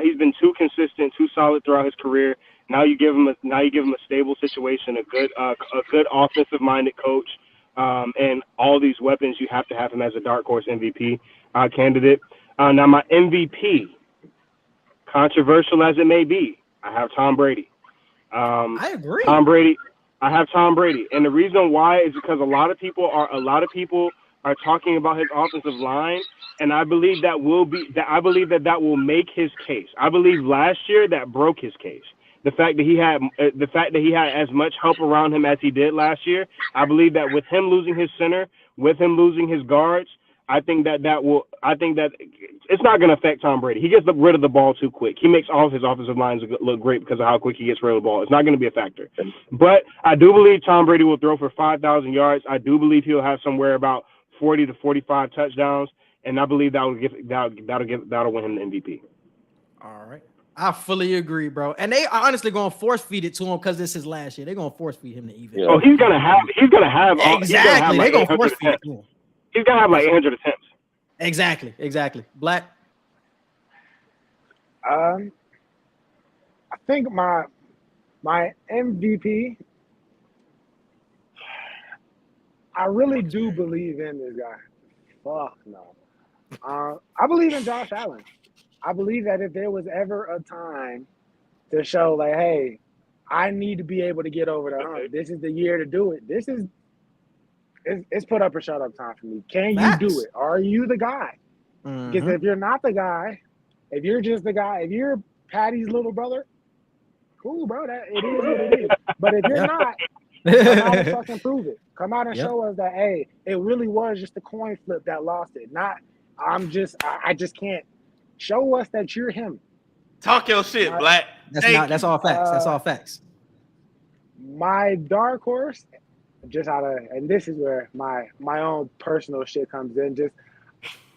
He's been too consistent, too solid throughout his career. Now you give him a stable situation, a good offensive minded coach. And all these weapons, you have to have him as a dark horse MVP candidate. Now, my MVP, controversial as it may be, I have Tom Brady. I agree. I have Tom Brady, and the reason why is because a lot of people are talking about his offensive line, and I believe that will make his case. I believe last year that broke his case. The fact that he had as much help around him as he did last year, I believe that with him losing his center, with him losing his guards, I think that it's not going to affect Tom Brady. He gets rid of the ball too quick. He makes all of his offensive lines look great because of how quick he gets rid of the ball. It's not going to be a factor. But I do believe Tom Brady will throw for 5,000 yards. I do believe he'll have somewhere about 40 to 45 touchdowns, and I believe that'll win him the MVP. All right. I fully agree, bro. And they are honestly going to force feed it to him because this is last year. They're going to force feed him the even. Oh, he's gonna have. Exactly. They're going to force feed it to him. He's gonna have like 800 attempts. Exactly. Black. I think my MVP. I really do believe in this guy. Fuck no. I believe in Josh Allen. I believe that if there was ever a time to show, like, hey, I need to be able to get over the hump, this is the year to do it. It's put up or shut up time for me. Can you do it? Are you the guy? Mm-hmm. Because if you're not the guy, if you're just the guy, if you're Patty's little brother, cool, bro. That it is what it is. But if you're not, Come out and fucking prove it. Come out and Yep. show us that, hey, it really was just a coin flip that lost it. Not, I just can't. Show us that you're him. Talk your shit, Black. That's all facts. That's all facts. My dark horse, and this is where my own personal shit comes in, just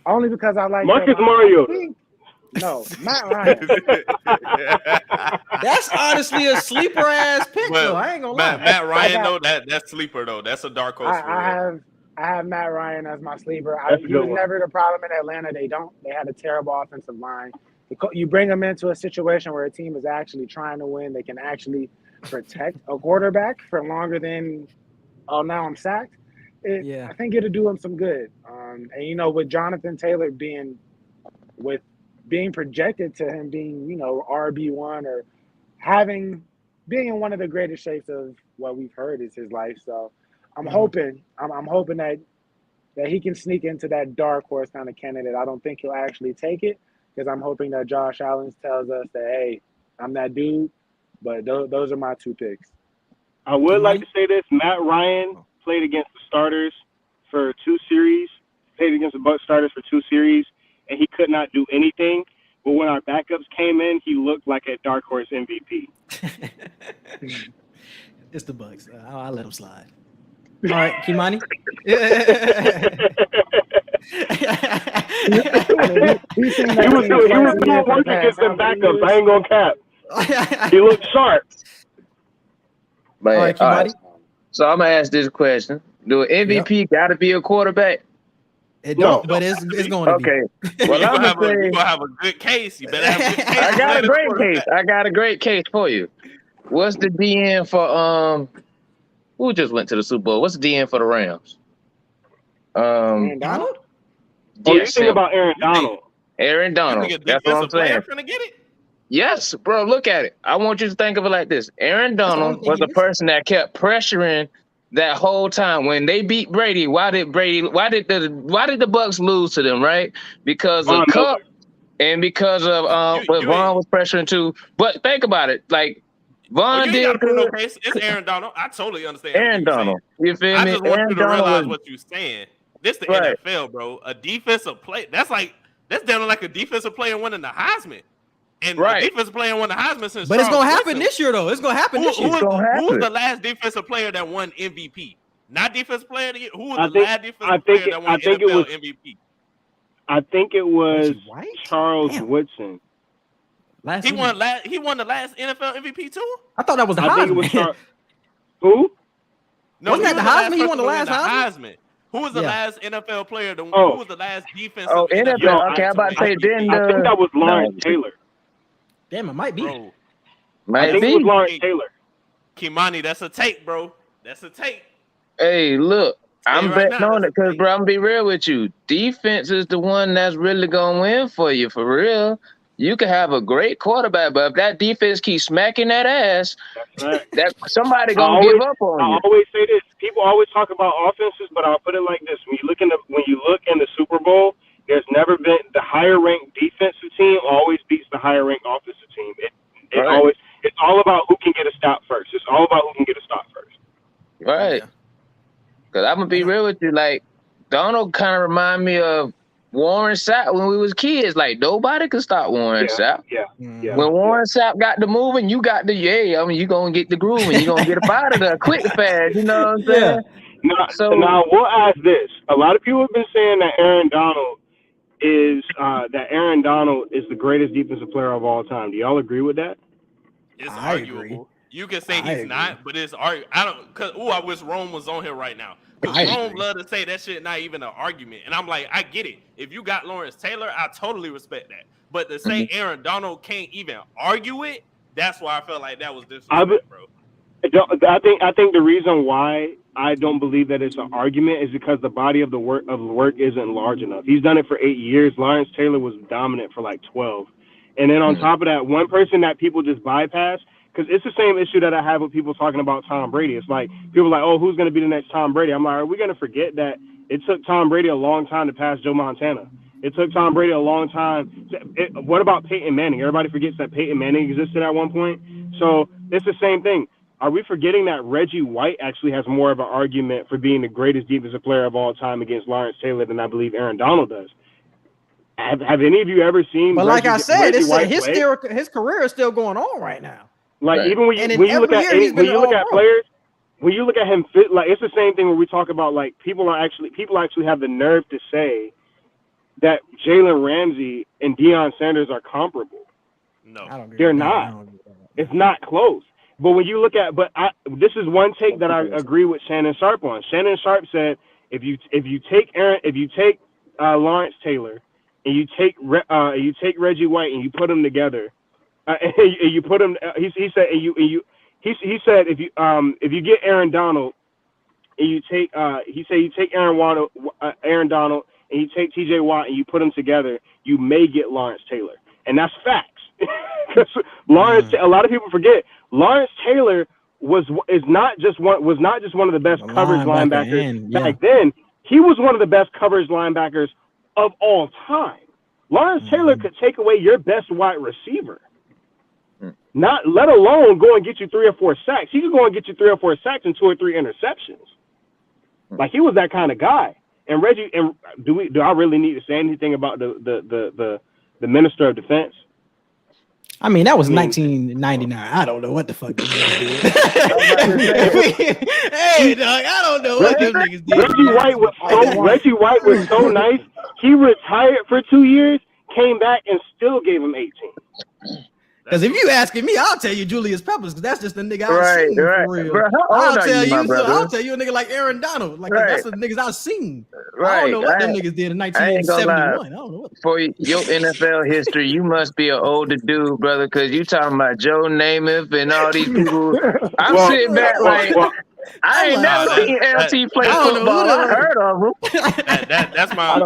only because I like Marcus Mariota. No, Matt Ryan. That's honestly a sleeper ass pick, though. I ain't gonna lie. Matt Ryan, though, that's sleeper though. That's a dark horse. I have Matt Ryan as my sleeper. He was never the problem in Atlanta. They had a terrible offensive line. You bring them into a situation where a team is actually trying to win. They can actually protect a quarterback for longer than, oh, now I'm sacked. I think it'll do him some good. And with Jonathan Taylor being projected to him being, RB1 or being in one of the greatest shapes of what we've heard is his life. So I'm hoping that he can sneak into that dark horse kind of candidate. I don't think he'll actually take it because I'm hoping that Josh Allen tells us that, hey, I'm that dude. But those are my two picks. I would like to say this. Matt Ryan played against the starters for 2 series, played against the Bucs starters for 2 series, and he could not do anything. But when our backups came in, he looked like a dark horse MVP. It's the Bucs. I'll let him slide. All right, Kimani. He was doing work against them backups. I ain't gonna cap. He looked sharp. Man, all right, Kimani. So I'm gonna ask this question: do an MVP got to be a quarterback? It don't, but it's going to be. Okay. Well, you're gonna have a good case. You better have a good case. I got a great case. I got a great case for you. What's the DN for who just went to the Super Bowl? What's the DN for the Rams? Aaron Donald? Oh, you think about Aaron Donald. Aaron Donald. That's what I'm saying. Gonna get it? Yes, bro. Look at it. I want you to think of it like this. Aaron Donald was the person that kept pressuring that whole time. When they beat Brady, why did the Bucs lose to them, right? Because of Cup and because of what Vaughn was pressuring too. But think about it, like Vaughn did good. It's Aaron Donald. I totally understand. Aaron Donald. You feel me? I just want Aaron you to realize Donald what you're saying. This the NFL, bro. A defensive play. That's down like a defensive player winning the Heisman. And the defensive player won the Heisman since. But it's gonna happen this year, though. It's gonna happen this year. Who's the last defensive player that won MVP? Not defensive player. Who was the last defensive player that won NFL MVP? I think it was Charles Woodson. He won the last NFL MVP too. I thought that was the Heisman. I think it was Who? No, wasn't that the Heisman? He won the last Heisman. Who was the last NFL player? Who was the last defensive? Oh, NFL. Okay, I'm about to say then. I think that was Lawrence Taylor. Damn, it might be. Bro. I think it was Lawrence Taylor. Kimani, that's a take, bro. That's a take. Hey, look, I'm betting on it because, bro, I'm gonna be real with you. Defense is the one that's really gonna win for you, for real. You can have a great quarterback, but if that defense keeps smacking that ass, that somebody gonna give up on you. I always say this. People always talk about offenses, but I'll put it like this: when you look in the Super Bowl, there's never been the higher ranked defensive team always beats the higher ranked offensive team. It's all about who can get a stop first. It's all about who can get a stop first. Right. Because I'm gonna be real with you, like Donald kind of remind me of Warren Sapp when we was kids. Like nobody could stop Warren Sapp. Yeah. When Warren Sapp got the moving, you got the you gonna get the groove and you gonna get up out of there quick fast. You know what I'm saying? Now we'll ask this. A lot of people have been saying that Aaron Donald is the greatest defensive player of all time. Do y'all agree with that? It's arguable. Agree. You can say he's not, but it's arguable. I wish Rome was on here right now. Because Rome love to say that shit not even an argument. And I'm like, I get it. If you got Lawrence Taylor, I totally respect that. But to say Aaron Donald can't even argue it, that's why I felt like that was disrespect, bro. I think the reason why I don't believe that it's an argument is because the body of the work isn't large enough. He's done it for 8 years. Lawrence Taylor was dominant for like 12. And then on top of that, one person that people just bypass, because it's the same issue that I have with people talking about Tom Brady. It's like people are like, oh, who's going to be the next Tom Brady? I'm like, are we going to forget that it took Tom Brady a long time to pass Joe Montana? It took Tom Brady a long time. What about Peyton Manning? Everybody forgets that Peyton Manning existed at one point. So it's the same thing. are we forgetting that Reggie White actually has more of an argument for being the greatest defensive player of all time against Lawrence Taylor than I believe Aaron Donald does? Have any of you ever seen? But Reggie, like I said, Reggie White play? his career is still going on right now. Like Right. even when you look at players, when you look at him fit, like it's the same thing when we talk about like people actually have the nerve to say that Jalen Ramsey and Deion Sanders are comparable. No, they're not. It's not close. But when you look at, this is one take that I agree with Shannon Sharp on. Shannon Sharp said if you take Lawrence Taylor and you take Reggie White and you put them together, and you put them. He said if you get Aaron Donald and you take you take Aaron Donald and you take T.J. Watt and you put them together, you may get Lawrence Taylor, and that's facts. Because a lot of people forget Lawrence Taylor was not just one of the best coverage linebackers back then. He was one of the best coverage linebackers of all time. Lawrence Taylor could take away your best wide receiver. Not let alone go and get you 3 or 4 sacks. He could go and get you 3 or 4 sacks and 2 or 3 interceptions. Like he was that kind of guy. And Reggie, and do I really need to say anything about the Minister of Defense? I mean, that was 1999. I don't know what the fuck. Hey, dog, I don't know what them niggas did. Reggie White was so nice. He retired for 2 years, came back, and still gave him 18. Because if you asking me, I'll tell you Julius Peppers, because that's just the nigga I've seen for real. Bro, I'll tell you a nigga like Aaron Donald. Like that's the niggas I've seen. I don't know what them niggas did in 1971. I don't know what. For your NFL history, you must be an older dude, brother, because you talking about Joe Namath and all these people. I'm sitting back like I ain't never seen LT play football. I heard of him. That's my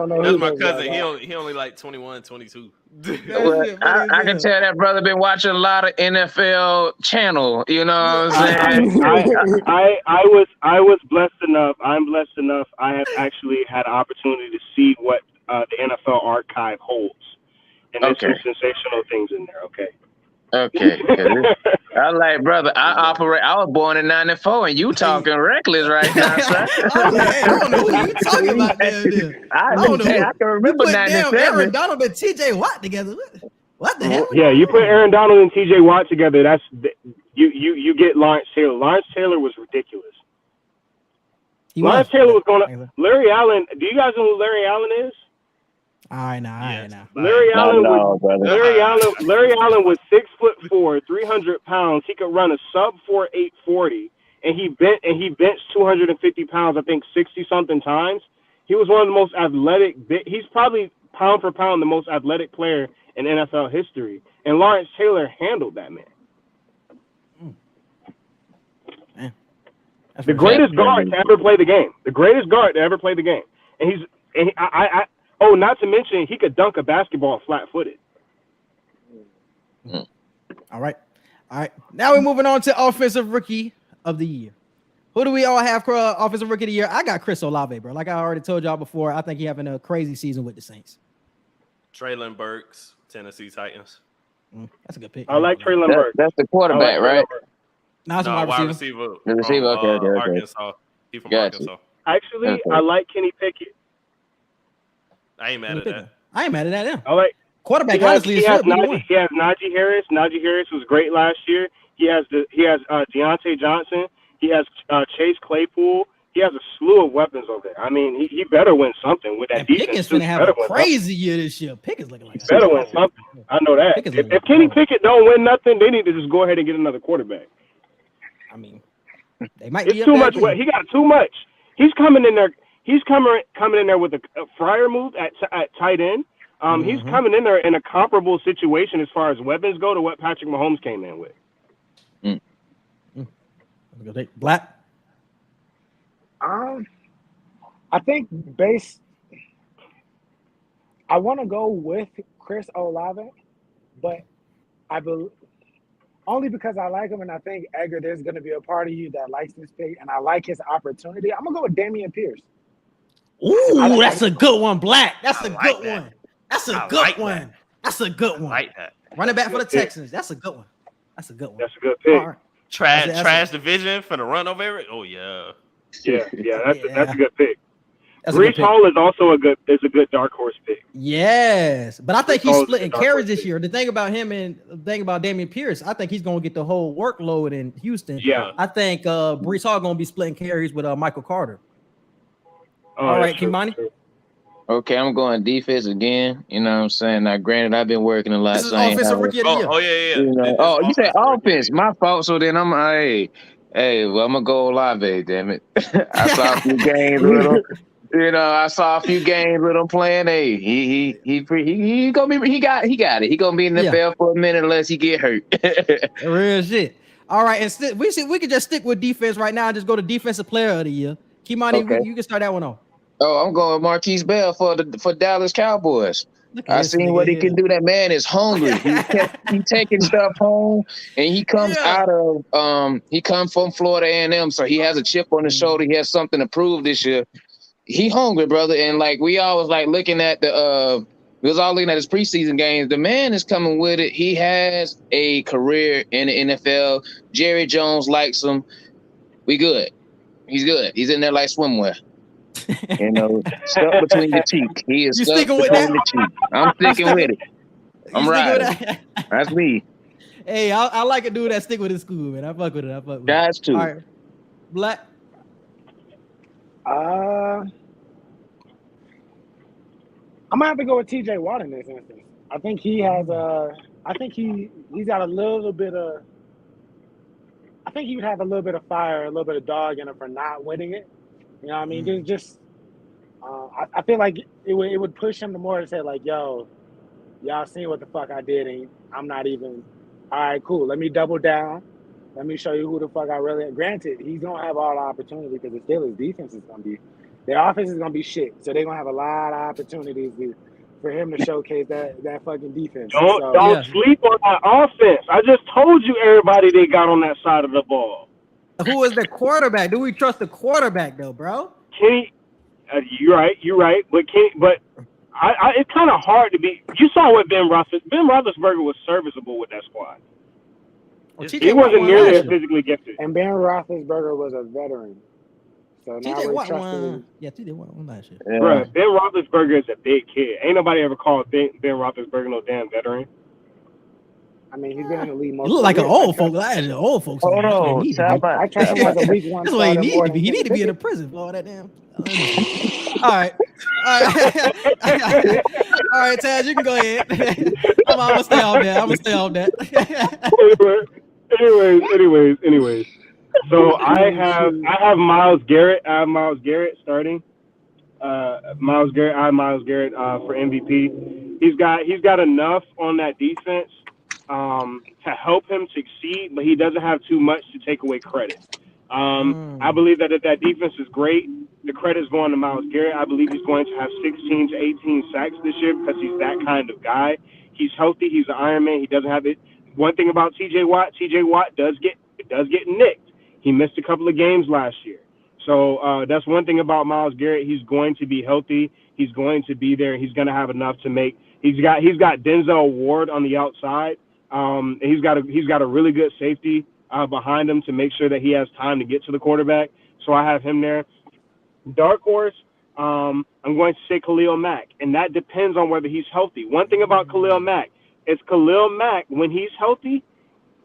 cousin. He only like 21, 22. I can tell that brother been watching a lot of NFL channel. You know what I'm saying? I was blessed enough. I'm blessed enough. I have actually had an opportunity to see what the NFL archive holds, and there's some sensational things in there. Okay. I like, brother. I was born in '94, and you talking reckless right now, son. I don't know who you talking about there. I can remember '97. Aaron Donald and T.J. Watt together. What the hell? Yeah, you put Aaron Donald and T.J. Watt together. That's you get Lawrence Taylor. Lawrence Taylor was ridiculous. Lawrence Taylor was going to Larry Allen. Do you guys know who Larry Allen is? All right, now. Larry Allen was 6'4", 300 pounds. He could run a sub 4 840, and he benched 250 pounds. I think 60 something times. He was one of the most athletic. He's probably pound for pound the most athletic player in NFL history. And Lawrence Taylor handled that man. The greatest guard to ever play the game. The greatest guard to ever play the game. And not to mention he could dunk a basketball flat-footed. All right. Now we're moving on to offensive rookie of the year. Who do we all have for offensive rookie of the year? I got Chris Olave, bro. Like I already told y'all before, I think he's having a crazy season with the Saints. Traylon Burks, Tennessee Titans. That's a good pick. I like Traylon Burks. That's the quarterback, right? No, wide receiver. The receiver, okay. Arkansas. He from Arkansas. Actually, I like Kenny Pickett. I ain't mad at that. I ain't mad at that. I like quarterback. He has Najee Harris. Najee Harris was great last year. He has Deontay Johnson. He has Chase Claypool. He has a slew of weapons over there. I mean, he better win something with that defense. Pickett's gonna have a crazy year this year. Pickett's looking like better win something. I know that. If Kenny Pickett don't win nothing, they need to just go ahead and get another quarterback. I mean, they might. It's too much. He got too much. He's coming in there. He's coming in there with a Fryer move at tight end. He's coming in there in a comparable situation as far as weapons go to what Patrick Mahomes came in with. Black. I think I want to go with Chris Olave, but only because I like him, and I think Edgar, there's going to be a part of you that likes this pick, and I like his opportunity. I'm gonna go with Dameon Pierce. Ooh, that's a good one, Black. That's a good one. That's a good one. That's a good one. I like that. Running back for the Texans. That's a good one. That's a good one. That's a good pick. Trash division for the run over every. Oh yeah. That's a good pick. That's a good Brees pick. Hall is also a good dark horse pick. Yes, but I think he's splitting carries this pick. year. The thing about him and the thing about Dameon Pierce, I think he's going to get the whole workload in Houston. Yeah. I think Brees Hall going to be splitting carries with Michael Carter. Oh, all right, Kimani. Okay, I'm going defense again. You know what I'm saying? Now, granted, I've been working a lot. This is offensive rookie of the year. Oh, yeah. You know, you said offense. My fault. So then I'm well, I'm gonna go Olave. Damn it! I saw a few games with him. You know, I saw a few games with him playing. Hey, he gonna be. He got it. He gonna be in the NFL for a minute unless he get hurt. Real shit. All right, and we can just stick with defense right now and just go to defensive player of the year. Kimani, Okay. you can start that one off. Oh, I'm going Marquise Bell for Dallas Cowboys. I seen what he can do. That man is hungry. He taking stuff home, and he comes out of he comes from Florida A&M, so he has a chip on his shoulder. He has something to prove this year. He hungry, brother, and like we always like looking at we was all looking at his preseason games. The man is coming with it. He has a career in the NFL. Jerry Jones likes him. We good. He's good. He's in there like swimwear. You know, stuck between the cheek. He is stuck between the cheek. I'm sticking with it. I'm riding. That's me. Hey, I like a dude that stick with his school, man. I fuck with it. Guys too. All right, Black. I'm gonna have to go with TJ Watt in this instance. I think he has he's got a little bit of. I think he would have a little bit of fire, a little bit of dog in him for not winning it. You know what I mean? I feel like it would push him to more to say like, yo, y'all seen what the fuck I did, and I'm not even. All right, cool. Let me double down. Let me show you who the fuck I really am. Granted, he's gonna have all the opportunity because the Steelers' defense is gonna be, their offense is gonna be shit. So they're gonna have a lot of opportunities for him to showcase that fucking defense. Don't sleep on that offense. I just told you everybody they got on that side of the ball. Who is the quarterback? Do we trust the quarterback though, bro? Kenny, you're right. But it's kind of hard to be. You saw what Ben Roethlisberger was serviceable with that squad. He wasn't nearly as physically gifted. And Ben Roethlisberger was a veteran. So now we're trusting. Yeah, TJ won last year. Yeah. Bro, Ben Roethlisberger is a big kid. Ain't nobody ever called Ben Roethlisberger no damn veterin. I mean, he's been in the league most. You look like an old folk. Old folks. Hold on. I trust him like a week one. That's what he need to be. He need to be in a prison for all that damn. All right. All right, Taz, you can go ahead. I'm gonna stay off that. Anyways. So I have Myles Garrett. I have Myles Garrett starting. Myles Garrett for MVP. He's got enough on that defense to help him succeed, but he doesn't have too much to take away credit. I believe that if that defense is great, the credit's going to Myles Garrett. I believe he's going to have 16 to 18 sacks this year because he's that kind of guy. He's healthy. He's an Iron Man. He doesn't have it. One thing about TJ Watt does get nicked. He missed a couple of games last year. So that's one thing about Myles Garrett. He's going to be healthy. He's going to be there. He's going to have enough to make. He's got Denzel Ward on the outside. He's got a really good safety behind him to make sure that he has time to get to the quarterback. So I have him there. Dark horse, I'm going to say Khalil Mack, and that depends on whether he's healthy. One thing about Khalil Mack is when he's healthy,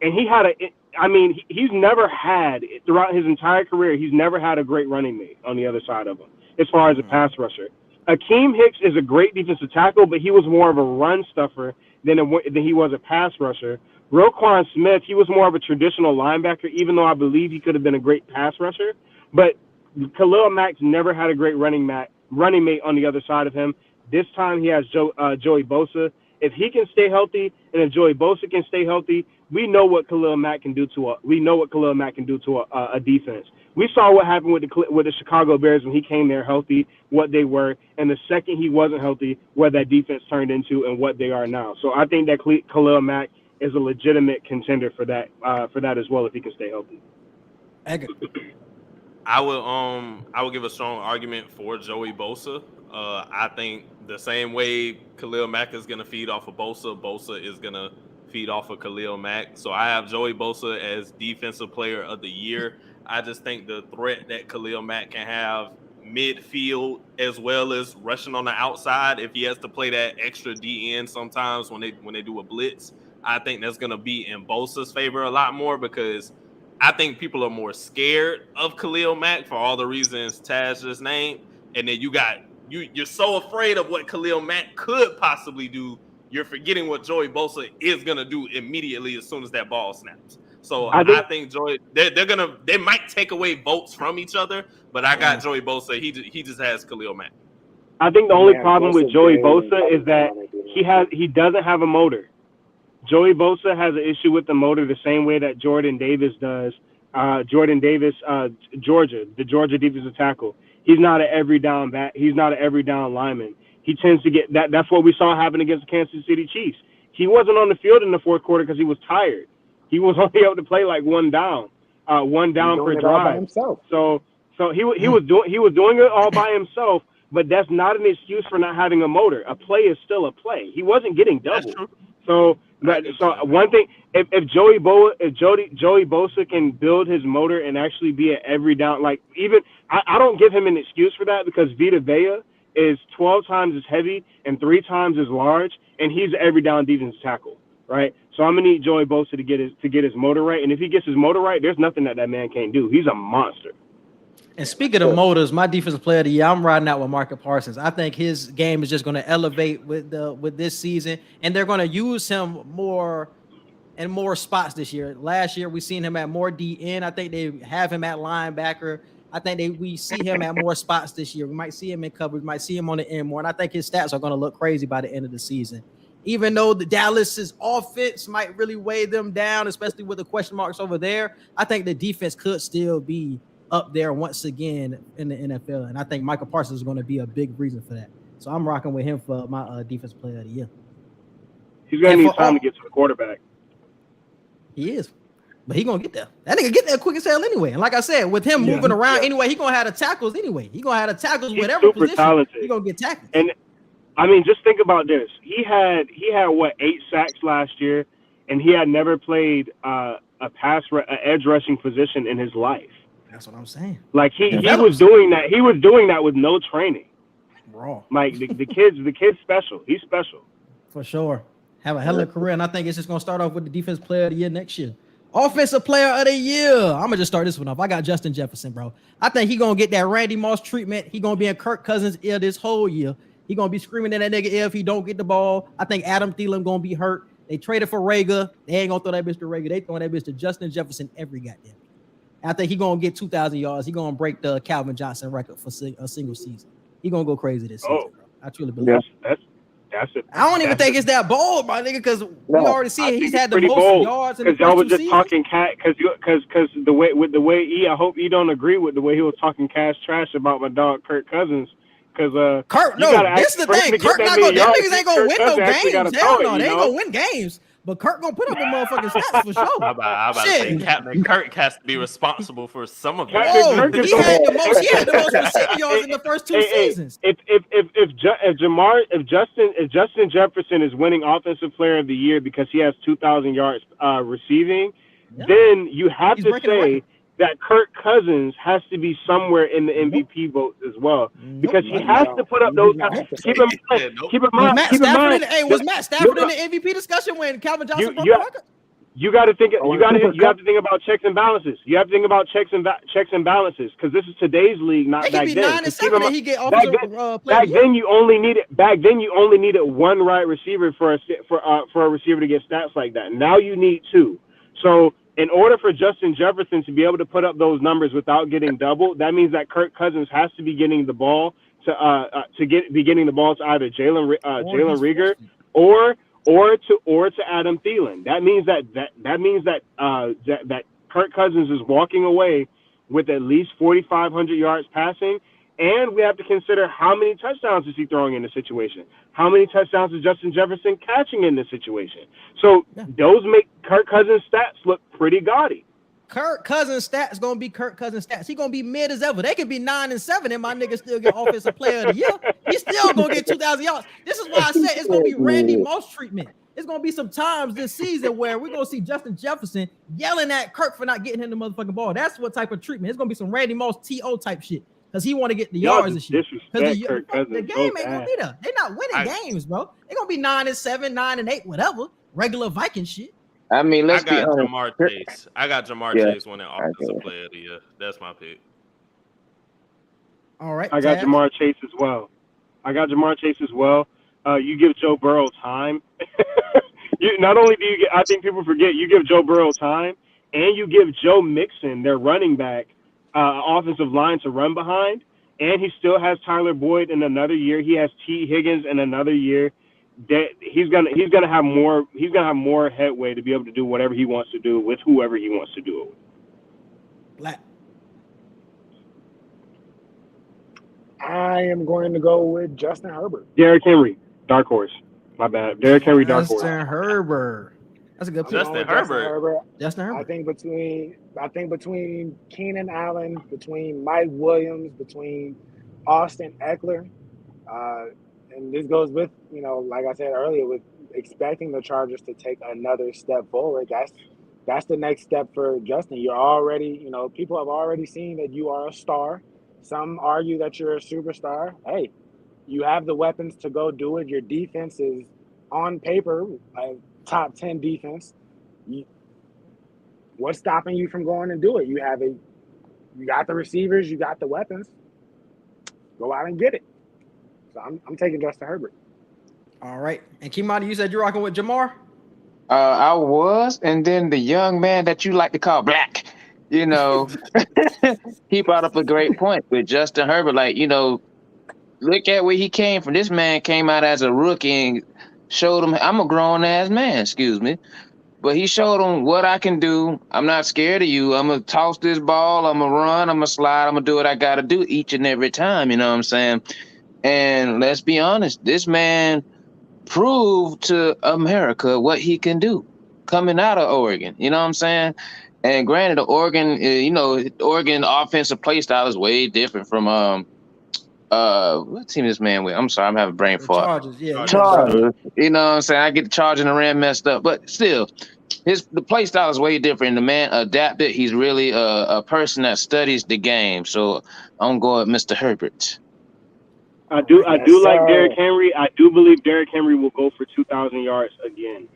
and he's never had, throughout his entire career, he's never had a great running mate on the other side of him as far as a pass rusher. Akeem Hicks is a great defensive tackle, but he was more of a run stuffer than he was a pass rusher. Roquan Smith, he was more of a traditional linebacker, even though I believe he could have been a great pass rusher. But Khalil Mack's never had a great running mate on the other side of him. This time he has Joey Bosa. If he can stay healthy, and if Joey Bosa can stay healthy, we know what Khalil Mack can do to a defense. We saw what happened with the Chicago Bears when he came there healthy, what they were, and the second he wasn't healthy, what that defense turned into and what they are now. So I think that Khalil Mack is a legitimate contender for that as well if he can stay healthy. I will give a strong argument for Joey Bosa. I think the same way Khalil Mack is going to feed off of Bosa is going to feed off of Khalil Mack. So I have Joey Bosa as Defensive Player of the Year. I just think the threat that Khalil Mack can have midfield as well as rushing on the outside, if he has to play that extra DN sometimes when they do a blitz, I think that's going to be in Bosa's favor a lot more, because I think people are more scared of Khalil Mack for all the reasons Taz just named. And then you're so afraid of what Khalil Mack could possibly do, you're forgetting what Joey Bosa is going to do immediately as soon as that ball snaps. So I think Joey, they might take away votes from each other, but I got Joey Bosa. He just has Khalil Mack. I think the only problem with Joey Bosa is that he doesn't have a motor. Joey Bosa has an issue with the motor the same way that Jordan Davis does. Jordan Davis, Georgia, the Georgia defensive tackle. He's not an every down back. He's not an every down lineman. He tends to get that. That's what we saw happen against the Kansas City Chiefs. He wasn't on the field in the fourth quarter because he was tired. He was only able to play like one down per drive. So he was doing it all by himself. But that's not an excuse for not having a motor. A play is still a play. He wasn't getting double. So one thing, if Joey Bosa can build his motor and actually be at every down, like even I don't give him an excuse for that, because Vita Vea is 12 times as heavy and 3 times as large, and he's an every down defensive tackle, right? So I'm gonna need Joey Bosa to get his motor right, and if he gets his motor right, there's nothing that man can't do. He's a monster. And speaking of motors, my defensive player of the year, I'm riding out with Micah Parsons. I think his game is just going to elevate with this season, and they're going to use him more in more spots this year. Last year, we seen him at more DN. I think they have him at linebacker. I think we see him at more spots this year. We might see him in coverage. We might see him on the end more, and I think his stats are going to look crazy by the end of the season. Even though the Dallas's offense might really weigh them down, especially with the question marks over there, I think the defense could still be up there once again in the NFL, and I think Michael Parsons is going to be a big reason for that. So I'm rocking with him for my defensive player of the year. He's going to need time to get to the quarterback. He is, but he's going to get there. That nigga get there quick as hell anyway. And like I said, with him moving around anyway, he's going to have the tackles anyway. He's going to have the tackles whatever position. Talented. He's going to get tackled. And I mean, just think about this. He had what, 8 sacks last year, and he had never played a edge rushing position in his life. That's what I'm saying. Like he was doing that. He was doing that with no training. Raw. Like the kid's special. He's special. For sure. Have a hell of a career, and I think it's just gonna start off with the defensive player of the year next year. Offensive player of the year. I'm gonna just start this one off. I got Justin Jefferson, bro. I think he's gonna get that Randy Moss treatment. He's gonna be in Kirk Cousins' ear this whole year. He's gonna be screaming in that nigga ear if he don't get the ball. I think Adam Thielen gonna be hurt. They traded for Rager. They ain't gonna throw that bitch to Rager. They throwing that bitch to Justin Jefferson every goddamn. I think he's going to get 2,000 yards. He's going to break the Calvin Johnson record for a single season. He's going to go crazy this season, bro. I truly believe that's it. I don't even think it's that bold, my nigga, because we already see he's had the most bold, yards in the first y'all was just seasons. talking because the way E, I hope you don't agree with the way he was talking cash trash about my dog Kirk Cousins. Because Kirk, no, this is the thing. Kirk not going. Them niggas ain't going to win no games. Hell no, they ain't going to win games. But Kirk gonna put up a motherfucking stats for sure. I'm about to say Captain Kirk has to be responsible for some of them. Oh, he had the most receiving yards in the first 2 seasons. If Justin Jefferson is winning Offensive Player of the Year because he has 2,000 yards receiving, then you have to say that Kirk Cousins has to be somewhere in the MVP vote as well, because he has to put up those. Keep in mind. Hey, was Matt Stafford in the MVP discussion when Calvin Johnson broke the record? You got to think. You have to think about checks and balances. You have to think about checks and balances, because this is today's league, not back then. 9 and 7 and he get back then you only needed one right receiver for a receiver to get stats like that. Now you need 2. So in order for Justin Jefferson to be able to put up those numbers without getting doubled, that means that Kirk Cousins has to be getting the ball to getting the ball to either Jalen Reagor or to Adam Thielen. That means that Kirk Cousins is walking away with at least 4,500 yards passing. And we have to consider how many touchdowns is he throwing in the situation. How many touchdowns is Justin Jefferson catching in this situation? So those make Kirk Cousins' stats look pretty gaudy. Kirk Cousins' stats going to be Kirk Cousins' stats. He going to be mid as ever. They could be 9 and 7 and my nigga still get Offensive Player of the Year. He's still going to get 2,000 yards. This is why I said it's going to be Randy Moss treatment. it's gonna be some times this season where we're gonna see Justin Jefferson yelling at Kirk for not getting him the motherfucking ball. That's what type of treatment. It's gonna be some Randy Moss TO type shit because he want to get the yards and shit. Because the game ain't gonna be there. They're not winning games, bro. They're gonna be 9-7, 9-8, whatever. Regular Viking shit. I mean, let's be honest. Jamar Chase. I got Jamar Chase winning Offensive Player of the Year. That's my pick. All right. I got Jamar Chase as well. You give Joe Burrow time. Not only do you get, I think people forget, you give Joe Burrow time, and you give Joe Mixon, their running back, offensive line to run behind, and he still has Tyler Boyd in another year. He has T. Higgins in another year. That he's gonna have more headway to be able to do whatever he wants to do with whoever he wants to do it with. Black. I am going to go with Justin Herbert. Derrick Henry, dark horse. My bad. Derrick Henry, dark horse. Justin Herbert. That's a good pick. Justin Herbert. Justin Herbert. I think between Keenan Allen, between Mike Williams, between Austin Eckler, and this goes with, like I said earlier, with expecting the Chargers to take another step forward. That's the next step for Justin. You're already, people have already seen that you are a star. Some argue that you're a superstar. Hey, you have the weapons to go do it. Your defense is on paper a top 10 defense. What's stopping you from going and do it? You got the receivers, you got the weapons. Go out and get it. So I'm taking Justin Herbert. All right. And Kimani, you said you're rocking with Jamar? I was, and then the young man that you like to call Black, he brought up a great point with Justin Herbert. Look at where he came from. This man came out as a rookie and showed him, I'm a grown-ass man, but he showed him what I can do. I'm not scared of you. I'm going to toss this ball. I'm going to run. I'm going to slide. I'm going to do what I got to do each and every time. You know what I'm saying? And let's be honest, this man proved to America what he can do coming out of Oregon. You know what I'm saying? And granted, the Oregon offensive play style is way different from what team this man with? I'm sorry, I'm having brain fart. Chargers, yeah. Chargers. You know what I'm saying? I get the Chargers and the Ram messed up, but still, the play style is way different. The man adapted. He's really a person that studies the game. So I'm going with Mr. Herbert. I do like Derrick Henry. I do believe Derrick Henry will go for 2,000 yards again.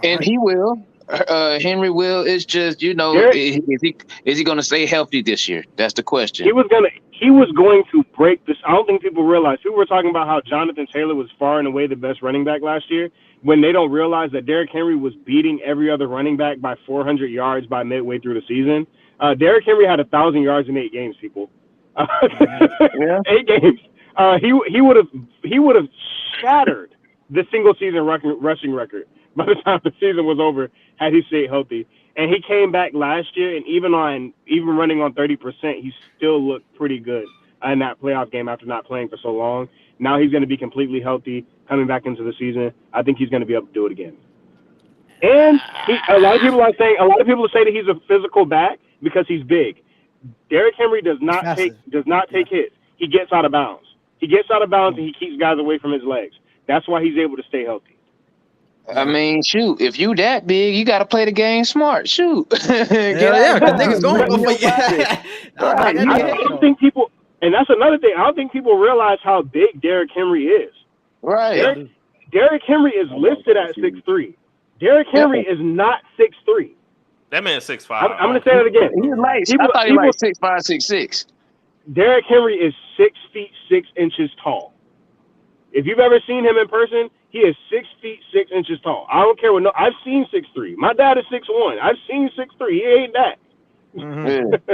And he will. Henry will. It's just, is he going to stay healthy this year? That's the question. He was going to break this. I don't think people realize. People were talking about how Jonathan Taylor was far and away the best running back last year, when they don't realize that Derrick Henry was beating every other running back by 400 yards by midway through the season. Derrick Henry had 1,000 yards in 8 games, people. 8 games. He would have shattered the single season rushing record by the time the season was over had he stayed healthy. And he came back last year, and even running on 30%, he still looked pretty good in that playoff game after not playing for so long. Now he's going to be completely healthy coming back into the season. I think he's going to be able to do it again. And a lot of people say that he's a physical back because he's big. Derrick Henry does not take hits. He gets out of bounds. He gets out of bounds and he keeps guys away from his legs. That's why he's able to stay healthy. I mean, shoot, if you that big, you got to play the game smart. Shoot. Because niggas going to go for you. I don't think people, and that's another thing, I don't think people realize how big Derrick Henry is. Right. Derrick Henry is listed at 6'3". Derrick Henry is not 6'3". That man's 6'5". I'm going to say that again. He's light. I thought he was 6'5", 6'6". Derrick Henry is 6 feet 6 inches tall. If you've ever seen him in person, he is 6 feet 6 inches tall. I don't care what. I've seen 6'3". My dad is 6'1". I've seen 6'3". He ain't that. Mm-hmm.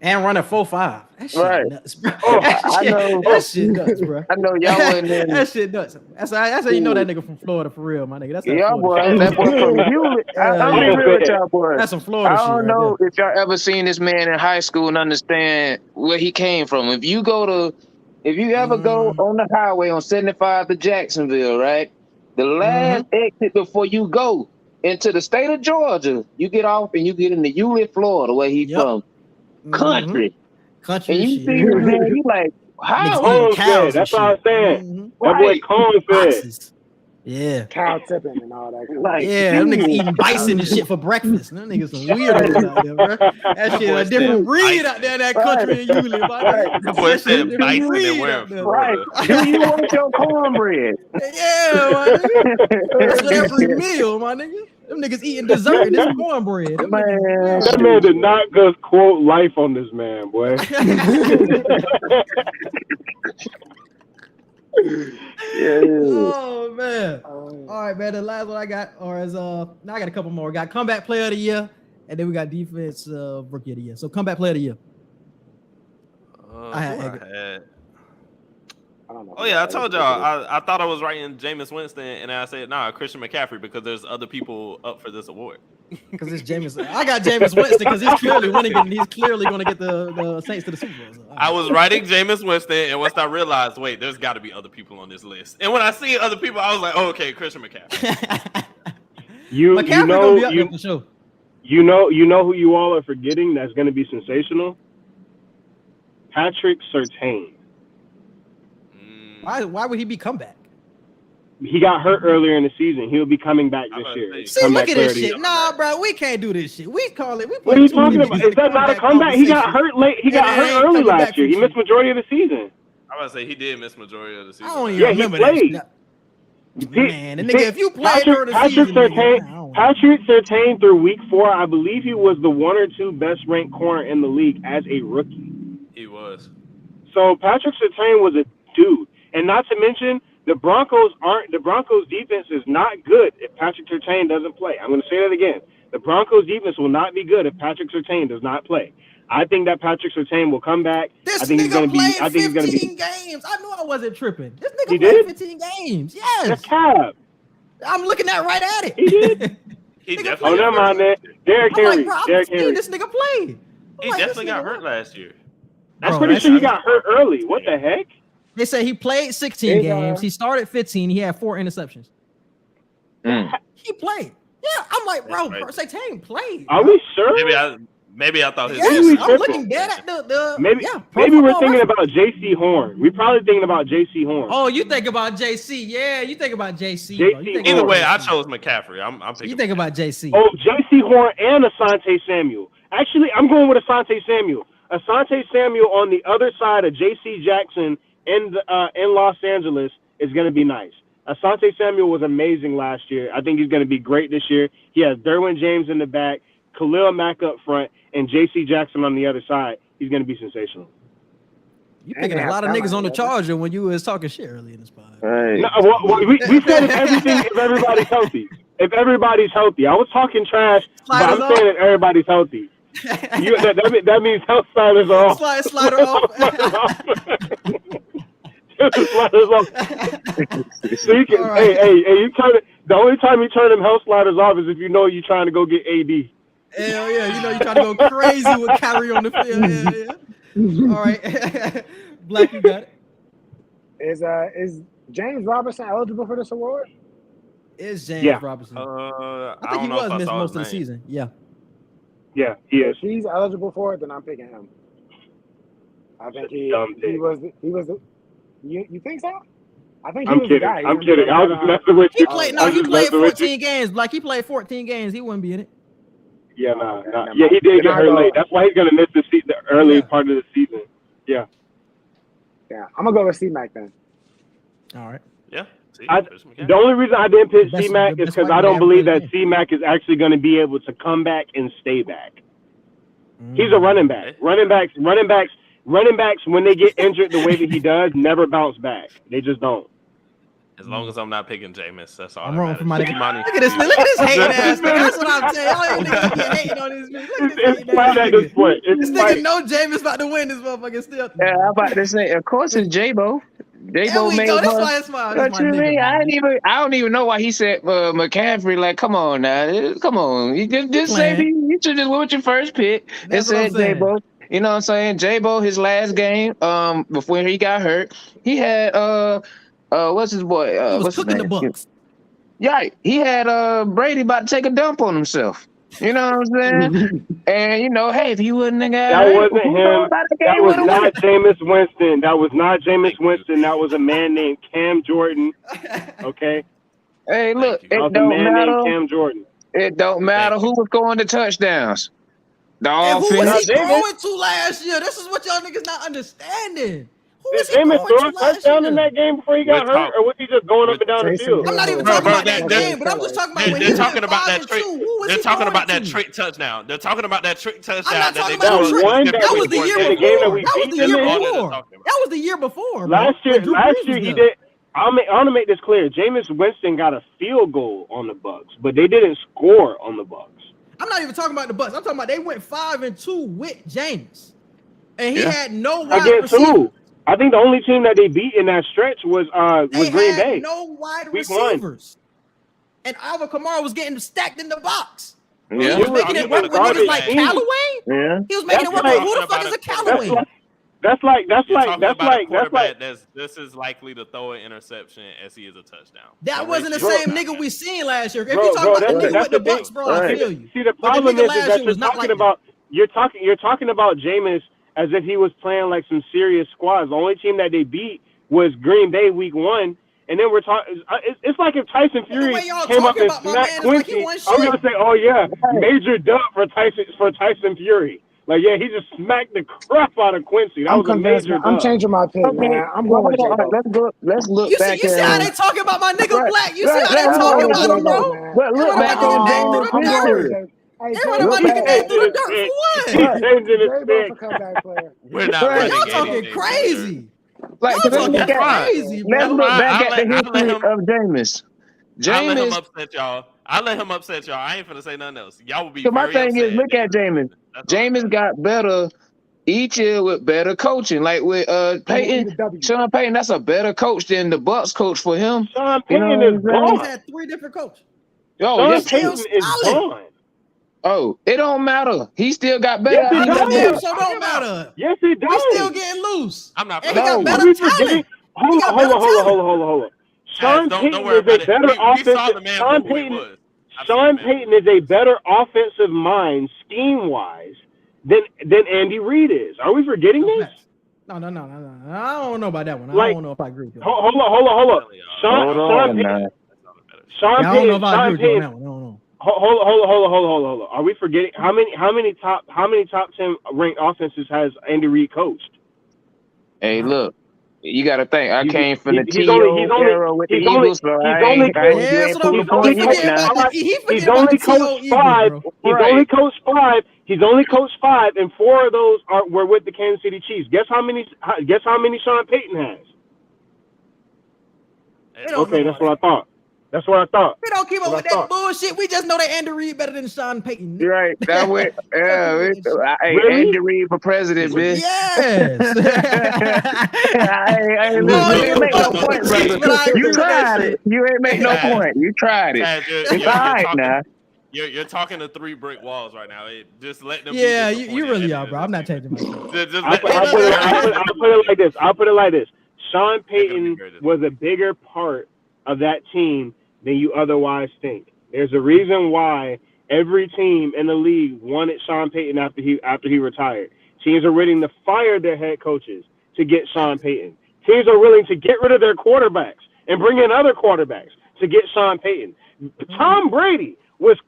And running 4.5. That shit nuts, bro. That shit nuts, bro. I know y'all wasn't in. That shit nuts. That's how you know that nigga from Florida for real, my nigga. That's y'all boy. That boy from Hewlett. I'm being real with y'all boys. That's some Florida shit. I don't know if y'all ever seen this man in high school and understand where he came from. If you ever go on the highway on 75 to Jacksonville, right? The last exit before you go into the state of Georgia, you get off and you get into Hewlett, Florida, where he from. Country. And you see this man, you like, how? Corn fed. That's what I'm saying. That boy corn fed. Yeah. cow tipping and all that. Like, Yeah, them niggas eating bison and shit for breakfast. Them niggas some weirdos out there, bro. That shit a different breed out there in that country than you live. That boy said bison and wearing right. Do you want your cornbread? Yeah, my nigga. That's what every meal, my nigga. Them niggas eating dessert and this cornbread. Them Man. That man did not just quote life on this man, boy. Yeah. Oh man. All right, man. The last one I got, or is now I got a couple more. We got comeback player of the year, and then we got defense rookie of the year. So comeback player of the year. I don't know. Oh yeah, I told y'all. I thought I was writing Jameis Winston, and I said nah, Christian McCaffrey, because there's other people up for this award. Because it's Jameis. I got Jameis Winston because he's clearly winning. And he's clearly going to get the Saints to the Super Bowl. So, I was writing Jameis Winston, and once I realized, wait, there's got to be other people on this list. And when I see other people, I was like, oh, okay, Christian McCaffrey. You know who you all are forgetting that's going to be sensational? Patrick Surtain. Why would he be comeback? He got hurt earlier in the season. He'll be coming back this year. See, look at this shit. Nah, bro, we can't do this shit. We call it. What are you talking about? Is that not a comeback? He got hurt late. He got hurt early last year. He missed majority of the season. I was about to say he did miss majority of the season. I don't even remember that. Man, the nigga, if you played during the season, Patrick Surtain through week 4, I believe he was the 1 or 2 best ranked corner in the league as a rookie. He was. So Patrick Surtain was a dude, and not to mention the Broncos defense is not good if Patrick Surtain doesn't play. I'm going to say that again. The Broncos defense will not be good if Patrick Surtain does not play. I think that Patrick Surtain will come back. I think he's going to be. I think he's going to be 15 games. I knew I wasn't tripping. This nigga played 15 games. Yes. That's cap. I'm looking right at it. He did. He definitely. Oh, never mind that. Derrick Henry. Derrick Henry. This nigga played. He definitely got hurt last year. I'm pretty sure he got hurt early. What the heck? They say he played 16 games. He started 15. He had 4 interceptions. He played. Yeah, I'm like, bro, Surtain played. Are we sure? Maybe I thought his. Yes, I'm looking dead at the maybe we're thinking about J.C. Horn. We're probably thinking about J.C. Horn. Oh, you think about J.C. Yeah, you think about J.C. Either way, I chose McCaffrey. I'm picking. You think about J.C. Oh, J.C. Horn and Asante Samuel. Actually, I'm going with Asante Samuel. Asante Samuel on the other side of J.C. Jackson in Los Angeles is going to be nice. Asante Samuel was amazing last year. I think he's going to be great this year. He has Derwin James in the back, Khalil Mack up front, and J.C. Jackson on the other side. He's going to be sensational. You picking a lot of niggas on the Charger when you was talking shit early in this pod. Right. No, we said if everybody's healthy. If everybody's healthy. I was talking trash, but I'm saying if everybody's healthy. That means health sliders are off. Slider off. Sliders off. So you can, hey, you turn it. The only time you turn them health sliders off is if you know you're trying to go get AD. Hell yeah, you know you're trying to go crazy with Kyrie on the field. Yeah. All right, Black, you got it. Is James Robinson eligible for this award? Is James Robinson? I think he was missed most of the name. season. Yeah. Yeah, he is. If he's eligible for it, then I'm picking him. I think he was. You think so? I think he was the guy. I'm kidding. I was just messing with you. He played 14 games. Like he played 14 games. He wouldn't be in it. Yeah, yeah, he did get hurt late. That's why he's gonna miss the early part of the season. Yeah. Yeah, I'm gonna go with C-Mac then. All right. Yeah. The only reason I didn't pick C-Mac is because I don't believe that C-Mac is actually going to be able to come back and stay back. He's a running back. Running backs, when they get injured the way that he does, never bounce back. They just don't. As long as I'm not picking Jameis, that's all. I'm wrong for my nigga. Look at this hating ass nigga. That's what I'm saying. Y'all ain't niggas hating on this nigga. It's fine at this point. This nigga know Jameis about to win this motherfucker still. Yeah, I'm about to say, of course it's J-Bo. There we go. That's why it's my nigga. I don't even know why he said McCaffrey. Like, come on now, come on. You just say you should just went with your first pick. It said J-Bo. You know what I'm saying? J-Bo, his last game, before he got hurt, he had what's his boy? He was what's cooking his the name? books. Yeah, he had Brady about to take a dump on himself. You know what I'm saying? And you know, hey, if he wouldn't have got that wasn't him. That was not Jameis Winston. That was not Jameis Winston. That was a man named Cam Jordan. Okay. Hey, look, you. That it was a don't man named matter. Cam Jordan. It don't matter who was scoring the touchdowns. The And who offense. was he Jameis. throwing to last year? This is what y'all niggas not understanding. Who Did was he Jameis throwing throw to a last touchdown year? in that game before he got hurt, or was he just going up and down the Taysom field? I'm not Hill even was talking Bro, about that that- game, but I'm just talking about when he They're went talking about 5 that and trick. 2. Who was They're he talking throwing about it that to? trick touchdown. They're talking about that trick touchdown. I'm not that talking they about threw the trick. one That was the year in the before. game that we That was beat the them year in? before. That was the year before, bro. Last year, When Drew Brees was he there. did. I want to make this clear. Jameis Winston got a field goal on the Bucs, but they didn't score on the Bucs. I'm not even talking about the Bucs. I'm talking about they went 5 and 2 with Jameis, and he Yeah. had no wide Against receivers. who? I think the only team that they beat in that stretch was They Green had Bay. no wide Week receivers, and Alvin Kamara was getting stacked in the box. Yeah. He was making it work with niggas like Callaway. Yeah. He was making it That's work like- with who the fuck is a Callaway? That's like You're talking about a quarterback that's just as likely to throw an interception as he is a touchdown. That wasn't the Bro, same nigga we seen last year. If Bro, you talking about the that's nigga with the the thing. Bucks, bro, I feel you. See, the But the problem nigga is last that year you're was not talking like about you're talking about Jameis as if he was playing like some serious squads. The only team that they beat was Green Bay week 1, and then we're talking. It's like if Tyson Fury way y'all came up talking and about my smacked man is like he Quincy. won I'm shit. gonna say, oh yeah, major dub for Tyson Fury. Like, yeah, he just smacked the crap out of Quincy. That I'm was a convinced. major I'm dub. changing my pick, man. I'm going with J-Bo. Let's look You back see how they at talking about my nigga Right, Black? You right, see how they right, talking hold about on, him, bro? man. But look They back run on my nigga Jameis through the dirt. history. Hey, They running my Look nigga back- name through the dirt for what? He's changing his J-Bo for pick. comeback player. We're not Right. running Y'all talking anything. crazy. Like, Y'all let's talking look at crazy, let's bro. look fine. back I'll at let- the I'll let history him- of Jameis. I'll let him Jameis. upset y'all. I ain't finna say nothing else. Y'all will be So my very thing upset. is, look at Jameis. That's all. Jameis got better each year with better coaching. Like with Peyton, the W. Sean Payton, that's a better coach than the Bucs coach for him. Sean You know Payton what is I'm saying? He's gone. had 3 different coaches. Oh, Sean yes. Payton is solid. gone. Oh, it don't matter. He still got better. Yes, it after he That left does. damn there. so don't matter. Yes, it does. We still getting loose. I'm not. And he No. got Are better we forgetting? talent. Hold got on. better talent. Sean Don't Payton worry is about a it. better We saw offensive. the man Sean for who he Payton, was. I've seen Sean the man. Payton is a better offensive mind scheme wise than Andy Reid is. Are we forgetting No, this? facts. No. I don't know about that one. I Like- don't know if I agree with you. Hold on. Hold on, Sean now. Payton. Sean Yeah, I don't know Payton. if I agree Sean with you on Payton. that one. I don't know. Hold on. Are we forgetting how many top 10 ranked offenses has Andy Reid coached? Hey, look, you got to think. I He's- came from the he's T.O. only- era with the he's only- Eagles, so he's I only- ain't, Yeah, you that's ain't what putting I'm. the point He yet forget now. about the. He forget He's about only the T.O. coached Eagles, 5. bro. He's Right. only coached 5. He's only coached 5, and 4 of those were with the Kansas City Chiefs. Guess how many Sean Payton has? We don't Okay, know that's what I thought. We don't keep up with that bullshit. We just know that Andy Reid better than Sean Payton. You're right. That way, hey, Really? Andy Reid for president, bitch. Yes. I ain't No, you you ain't make no fuck with point, the brother. Chiefs, but I agree You with that tried shit. it. You ain't make no Yeah. point. You tried it. Chaz, It's all right now. You're talking to 3 brick walls right now. Just let them. Yeah, be you disappointed really at are, the bro. end I'm of not the changing season. myself. Just I'll let put it like this. Sean Payton was a bigger part of that team than you otherwise think. There's a reason why every team in the league wanted Sean Payton after he retired. Teams are willing to fire their head coaches to get Sean Payton. Teams are willing to get rid of their quarterbacks and bring in other quarterbacks to get Sean Payton. Tom Brady was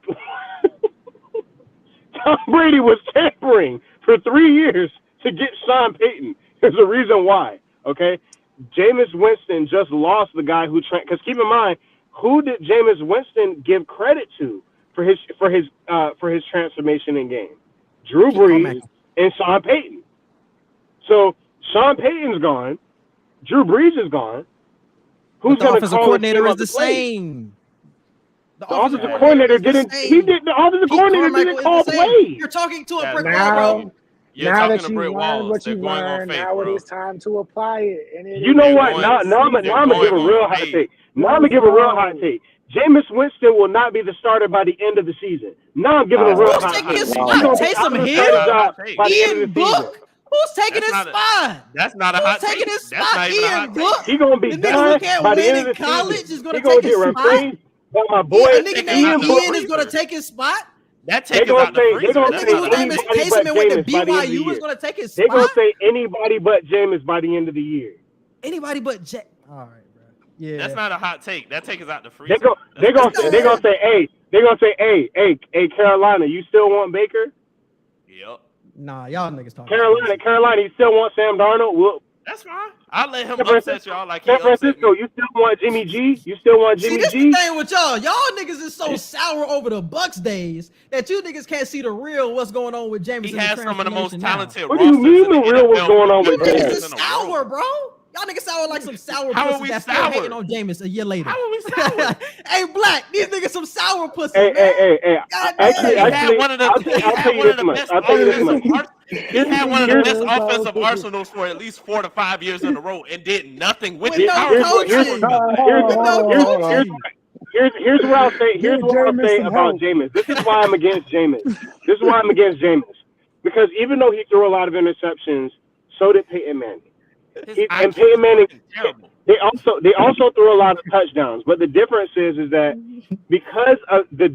tampering for 3 years to get Sean Payton. There's a reason why. Okay, Jameis Winston just lost the guy who trained. Because keep in mind, who did Jameis Winston give credit to for his transformation in game? Drew Brees and Sean Payton. So Sean Payton's gone. Drew Brees is gone. Who's The going to offensive call coordinator is the the plays? same. The offensive coordinator didn't. The offensive coordinator didn't call plays. You're talking to a brick wall, Now, bro. You're now talking that to you brick learned walls. what They're you going on learned, faith, now bro. it is time to apply it. And it You know is what? going- Now I'm they're gonna give a going real on hot faith. take. Now I'm gonna give a real hot take. Jameis Winston will not be the starter by the end of the season. Now I'm giving a real Who's hot taking take. his He's spot? gonna be Taysom out of the Hill? starting job by the end Ian of the season. Book? Who's taking his That's not spot? That's not a hot Who's taking take. his That's spot? not even a hot Ian take. Book? He's gonna be The nigga done who can't by the win end in of the college season. is gonna He's gonna take get his spot. replaced by my boy A nigga Take named out the Ian is freezer. gonna take his spot. That They take is gonna out the say- freezer. they gonna A That's nigga not whose a name hot is take. Anybody but Taysom and went to Jameis by the end of the BYU is year. gonna take his They're gonna spot. say anybody but Jameis by the end of the year. Anybody but All right, bro. Yeah. That's not a hot take. That take is out the freezer. They're gonna say, hey, Carolina, you still want Baker? Yep. Nah, y'all niggas talking. Carolina, you still want Sam Darnold? Well, that's fine. I'll let him upset y'all like he San Francisco, upset me. you still want Jimmy G? You still want Jimmy this G? the thing with y'all. Y'all niggas is so sour over the Bucks days that you niggas can't see the real what's going on with James. He has some of the most talented. What do you mean the real what's going on with James? James? Is sour, bro. Y'all niggas sour like some sour How pussy that's still hating on Jameis a year later. How are we sour? Hey, Black, these niggas some sour pussy. Hey. Actually, I'll tell you this much. He had one of the best offensive arsenals for at least 4 to 5 years in a row and did nothing with it. Here's what I'll say. Here's what I'll say about Jameis. This is why I'm against Jameis. Because even though he threw a lot of interceptions, so did Peyton Manning. And Peyton Manning, they also threw a lot of touchdowns. But the difference is that because of the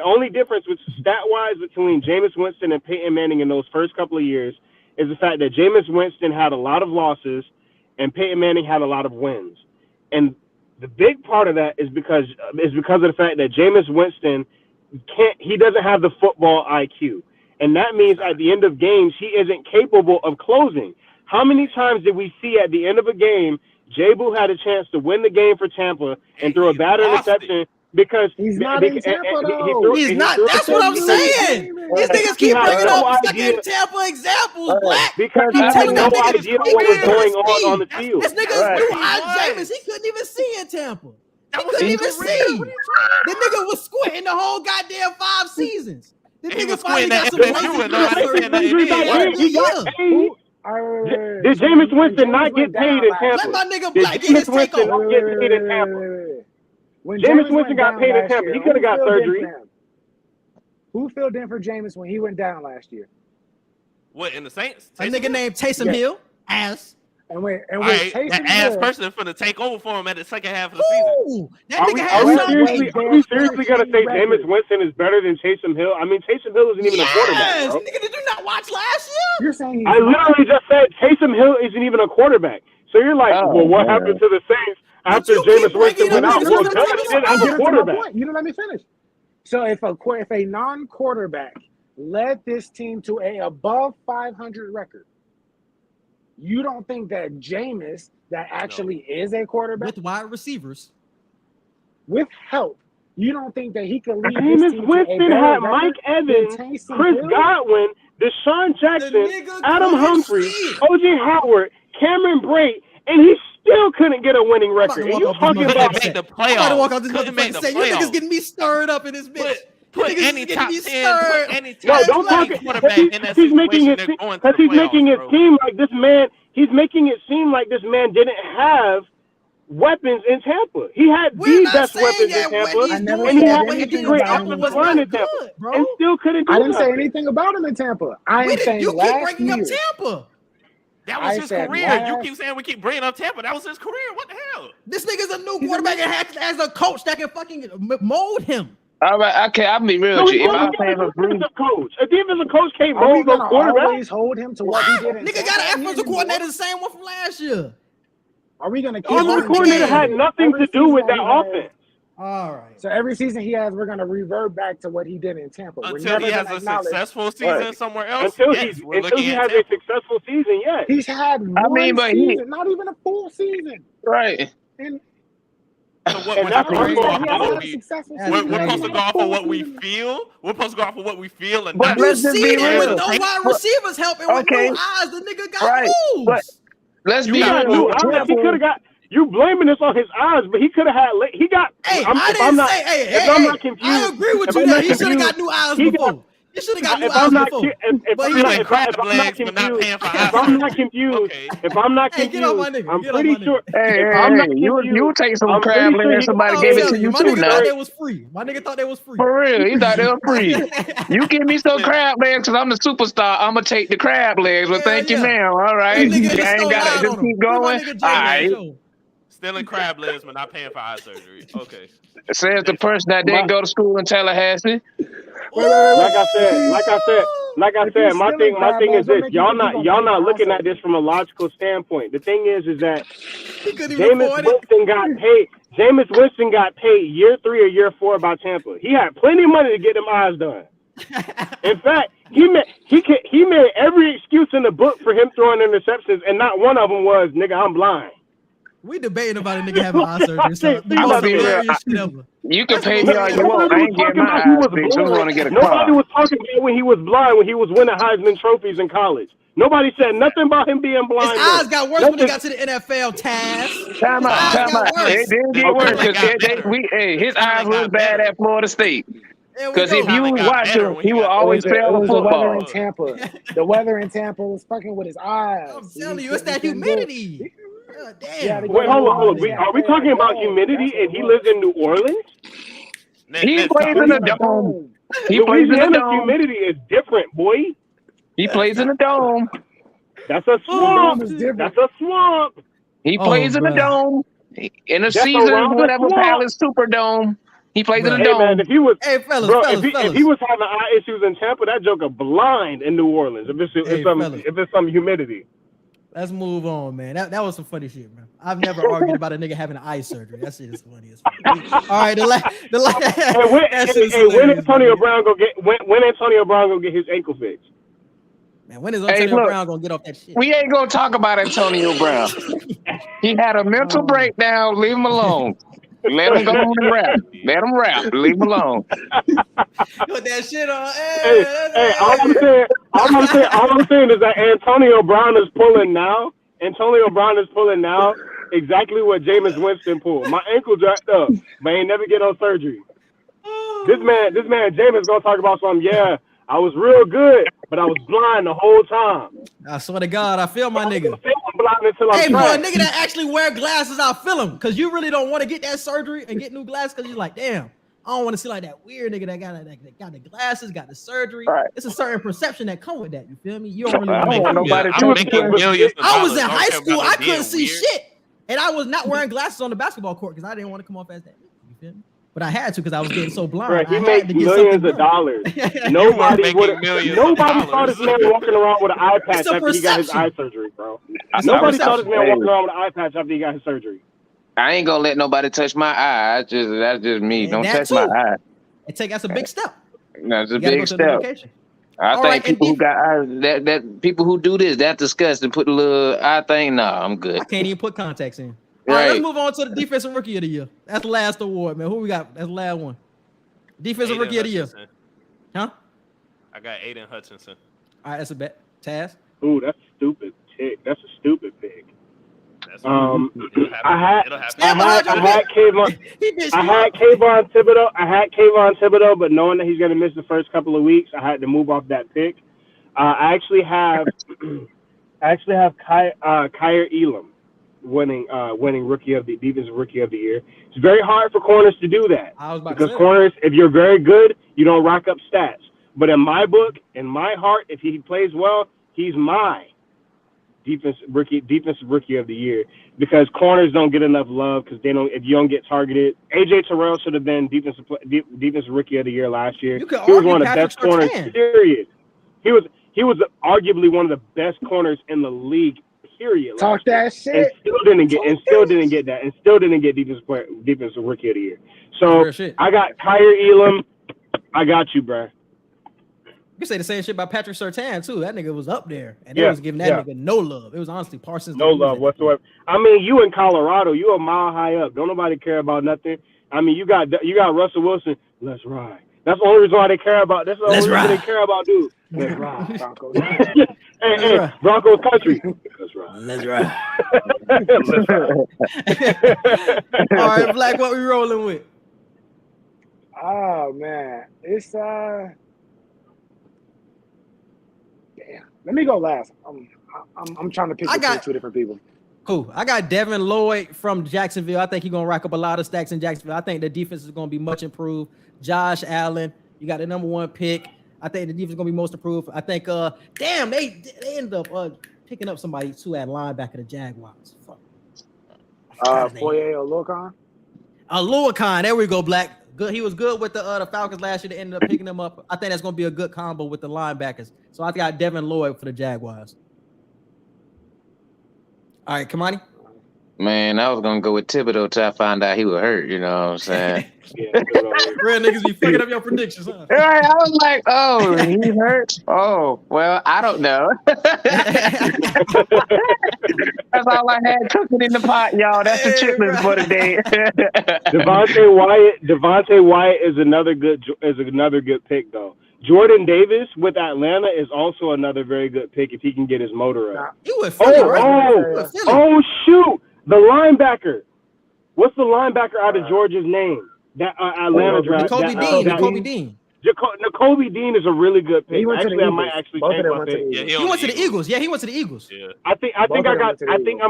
only difference stat-wise between Jameis Winston and Peyton Manning in those first couple of years is the fact that Jameis Winston had a lot of losses and Peyton Manning had a lot of wins. And the big part of that is because of the fact that Jameis Winston doesn't have the football IQ. And that means at the end of games, he isn't capable of closing. How many times did we see at the end of a game, J-Boo had a chance to win the game for Tampa and threw a bad interception because he's not in Tampa, though. He's not. That's what I'm saying. These niggas keep bringing up fucking Tampa examples, Black. Because he had no idea what was going on the field. This nigga's new eyes Jameis. He couldn't even see in Tampa. He couldn't even see. The nigga was squinting the whole goddamn 5 seasons. The nigga finally got some Did Jameis Winston not get paid in Tampa? Let my nigga Black get his take on. Jameis Winston got paid in Tampa. He could have got surgery. Who filled in for Jameis when he went down last year? What, in the Saints? A nigga named Taysom Hill. Ass. And when Taysom that ass person finna take over for him at the second half of the season. That Are we seriously gonna say Jameis Winston is better than Taysom Hill? I mean, Taysom Hill isn't even a quarterback, bro. Nigga, did you not watch last year? You're saying I literally just said Taysom Hill isn't even a quarterback. So you're like, well, what happened to the Saints after Jameis Winston went out? Well, he didn't have a quarterback. You didn't let me finish. So if a non-quarterback led this team to a above 500 record, you don't think that Jameis, that actually is a quarterback with wide receivers, with help, you don't think that he could lead Jameis this team Winston to a better had record Mike Evans, Chris Hill? Godwin, Deshaun Jackson, Adam Humphrey, O.J. Howard, Cameron Brate, and he still couldn't get a winning record. And you talking about the playoffs? I'm about to walk out this motherfucker and say, you niggas getting me stirred up in this bitch. Put any top 10, put any no, top don't talk. quarterback in that He's making situation. it because he's making it seem like this man. He's making it seem like this man didn't have weapons in Tampa. He had the best weapons in Tampa, and he had a great offensive line in Tampa, and still couldn't do I didn't say nothing. anything about him in Tampa. I ain't saying you keep last bringing year. up Tampa. That was his career. You keep saying we keep bringing up Tampa. That was his career. What the hell? This nigga's a new quarterback and has a coach that can fucking mold him. All right, okay, I'll be real with you. If I'm paying a defensive coach can't mold no quarterback. Always hold him to what he did. Nigga got an offensive coordinator, the same one from last year. Are we gonna keep offensive coordinator had nothing to do with that offense? All right. So every season he has, we're gonna revert back to what he did in Tampa. Until he has a successful season somewhere else. Until he has a successful season, yes. He's had one season, not even a full season. Right. And we're supposed to go off of what we feel. We're supposed to go off of what we feel, and but you see him with no wide receivers helping with no eyes. The nigga got moves. Let's be real. He could have got. You blaming this on his eyes, but he could have had. He got. Hey, I'm not confused. I agree with you that he should have got new eyes before. He should have got new eyes before. If I'm not confused, I'm pretty sure. You take some crab legs. Somebody gave it to you too. Now it was free. My nigga thought they was free. For real, he thought they were free. You give me some crab legs because I'm the superstar. I'm gonna take the crab legs. Well, thank you, ma'am. All right, I ain't got to just keep going. All right. Stealing crab legs, but not paying for eye surgery. Okay. Says the person that didn't go to school in Tallahassee. Like I said, like I said, my thing is this: y'all not looking at this from a logical standpoint. The thing is that Jameis Winston got paid year 3 or year 4 by Tampa. He had plenty of money to get them eyes done. In fact, he made every excuse in the book for him throwing interceptions, and not one of them was, nigga, I'm blind. We debating about a nigga having eye surgery. So the most hilarious shit ever. You can pay me all you want. I ain't getting my eyes fixed. I'm going to get a car. Nobody was talking about when he was blind, when he was winning Heisman trophies in college. Nobody said nothing about him being blind. His eyes got worse when he got to the NFL, Taz. Time out. It didn't get worse because his eyes was bad at Florida State. Because if you watch him, he will always fail the football. The weather in Tampa was fucking with his eyes. I'm telling you, it's that humidity. Damn. Wait, hold on. Are we talking about humidity and he lives in New Orleans? He plays in the dome. He plays in the dome. Humidity is different, boy. He plays in the dome. That's a swamp. That's a swamp. He plays in the dome. In the season, whatever Palace Superdome. He plays in the dome. Man, if he was, fellas. If he was having eye issues in Tampa, that joker blind in New Orleans. If it's some humidity. Let's move on, man. That was some funny shit, man. I've never argued about a nigga having eye surgery. That shit is funny as fuck. All right, when Antonio Brown go get his ankle fixed? Man, when is Antonio Brown gonna get off that shit? We ain't gonna talk about Antonio Brown. He had a mental breakdown. Leave him alone. Let him go on and rap. Let him rap. Leave him alone. Put that shit on. Hey, all I'm saying is that Antonio Brown is pulling now. Exactly what Jameis Winston pulled. My ankle jacked up, but ain't never get on surgery. This man, Jameis gonna talk about something. Yeah, I was real good, but I was blind the whole time. I swear to God, I feel my nigga. Hey, boy, a nigga that actually wear glasses, I feel him. Because you really don't want to get that surgery and get new glasses because you're like, damn, I don't want to see like that weird nigga that got the glasses, got the surgery. Right. It's a certain perception that come with that. You feel me? You don't really want nobody. I was in high school. I couldn't see shit. And I was not wearing glasses on the basketball court because I didn't want to come off as that. You feel me? But I had to because I was getting so blind. Bro, he made millions of dollars. Nobody saw this man walking around with an eye patch after he got his eye surgery, bro. Nobody saw this man walking around with an eye patch after he got his surgery. I ain't gonna let nobody touch my eye. That's just me. Don't touch my eye. That's a big step. That's a big step. I think people who got eyes, that people who do this, that's disgusting. Put a little eye thing. Nah, I'm good. I can't even put contacts in. All right, let's move on to the Defensive Rookie of the Year. That's the last award, man. Who we got? That's the last one. Defensive Rookie of the Year. Huh? I got Aiden Hutchinson. All right, that's a bet. Taz? Ooh, that's a stupid pick. I had Kayvon Thibodeau, but knowing that he's going to miss the first couple of weeks, I had to move off that pick. I actually have Kyer Elam winning defensive rookie of the year. It's very hard for corners to do that because corners, if you're very good, you don't rack up stats. But in my book, in my heart, if he plays well, he's my defensive rookie of the year because corners don't get enough love because if you don't get targeted. AJ Terrell should have been defensive rookie of the year last year. He was one of the best corners. Period. He was arguably one of the best corners in the league. Period. Talk that shit. And still didn't get defensive rookie of the year. So I got Kyer Elam. I got you, bro. You say the same shit about Patrick Surtain too. That nigga was up there, and they was giving that nigga no love. It was honestly Parsons. No love whatsoever. I mean, you in Colorado, you a mile high up. Don't nobody care about nothing. I mean, you got Russell Wilson. Let's ride. That's the only reason why they care about. That's the only reason they care about, dude. Let's ride, Broncos. hey, Broncos country. Let's ride. Let's ride. All right, Black. What we rolling with? Oh man, it's Damn. Let me go last. I'm trying to pick two different people. Cool. I got Devin Lloyd from Jacksonville. I think he's gonna rack up a lot of stacks in Jacksonville. I think the defense is gonna be much improved. Josh Allen, you got the number one pick. I think the defense is gonna be most improved. I think they ended up picking up somebody too at linebacker the Jaguars. Fuck. Foye Oluokun. Oluokun. There we go, Black. good. He was good with the Falcons last year. They ended up picking him up. I think that's going to be a good combo with the linebackers. So I got Devin Lloyd for the Jaguars. All right, Kamani. Man, I was gonna go with Thibodeau till I found out he was hurt. You know what I'm saying? Real niggas be fucking up your predictions, huh? Right, I was like, oh, he hurt. Oh, well, I don't know. That's all I had cooking in the pot, y'all. That's the chitlins for the day. Devontae Wyatt is another good pick though. Jordan Davis with Atlanta is also another very good pick if he can get his motor up. You would Philly, right? Oh shoot! The linebacker. What's the linebacker out of Georgia's name? That Atlanta draft. Nakobe Dean. Nakobe Dean is a really good pick. Actually, I might actually change my pick. Yeah, he went to the Eagles. Yeah, he went to the Eagles. Yeah. I think I'm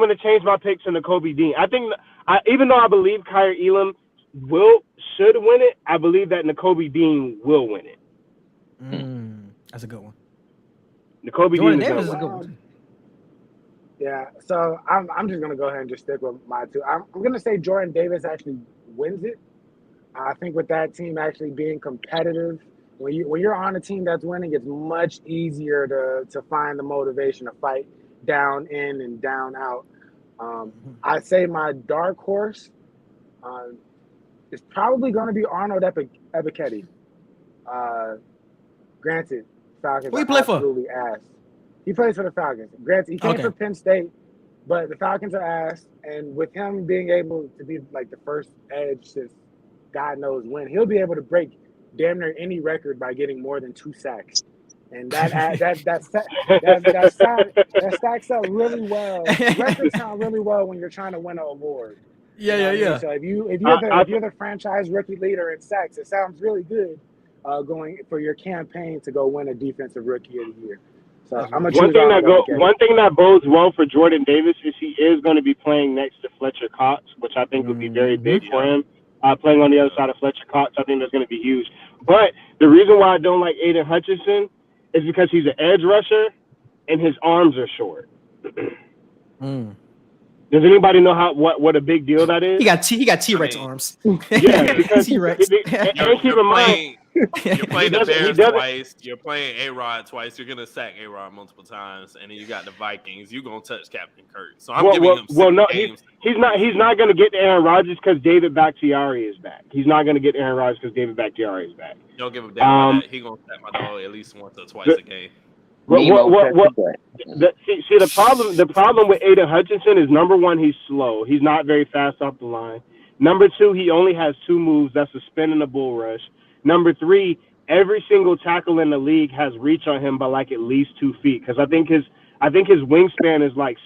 gonna change my pick to Nakobe Dean. I think even though I believe Kyer Elam should win it, I believe that Nakobe Dean will win it. That's a good one. Nakobe Dean is a good one. Yeah, so I'm just gonna go ahead and just stick with my two. I'm gonna say Jordan Davis actually wins it. I think with that team actually being competitive, when you're on a team that's winning, it's much easier to find the motivation to fight down in and down out. I say my dark horse is probably going to be Arnold Ebiketie. Granted, Falcons are absolutely ass. He plays for the Falcons. Granted, he came for Penn State, but the Falcons are ass. And with him being able to be like the first edge since God knows when, he'll be able to break damn near any record by getting more than 2 sacks. And that stacks up really well. Records sound really well when you're trying to win an award. Yeah. So if you're the franchise rookie leader in sacks, it sounds really good going for your campaign to go win a defensive rookie of the year. So I'm gonna one thing that bodes well for Jordan Davis is he is going to be playing next to Fletcher Cox, which I think would be very big for him. Playing on the other side of Fletcher Cox, I think that's going to be huge. But the reason why I don't like Aiden Hutchinson is because he's an edge rusher and his arms are short. Does anybody know what a big deal that is? He got T-Rex arms. Yeah, because T-Rex. And keep in mind, you're playing the Bears twice. You're playing A-Rod twice. You're gonna sack A-Rod multiple times, and then you got the Vikings. You're gonna touch Captain Kirk. So I'm giving him 6 games. He's not gonna get Aaron Rodgers because David Bakhtiari is back. He's not gonna get Aaron Rodgers because David Bakhtiari is back. Don't give a damn about that. He gonna sack my dog at least once or twice a game. The problem with Aiden Hutchinson is, number one, he's slow. He's not very fast off the line. Number two, he only has 2 moves. That's a spin and a bull rush. Number 3, every single tackle in the league has reach on him by like at least 2 feet. Because I think his wingspan is like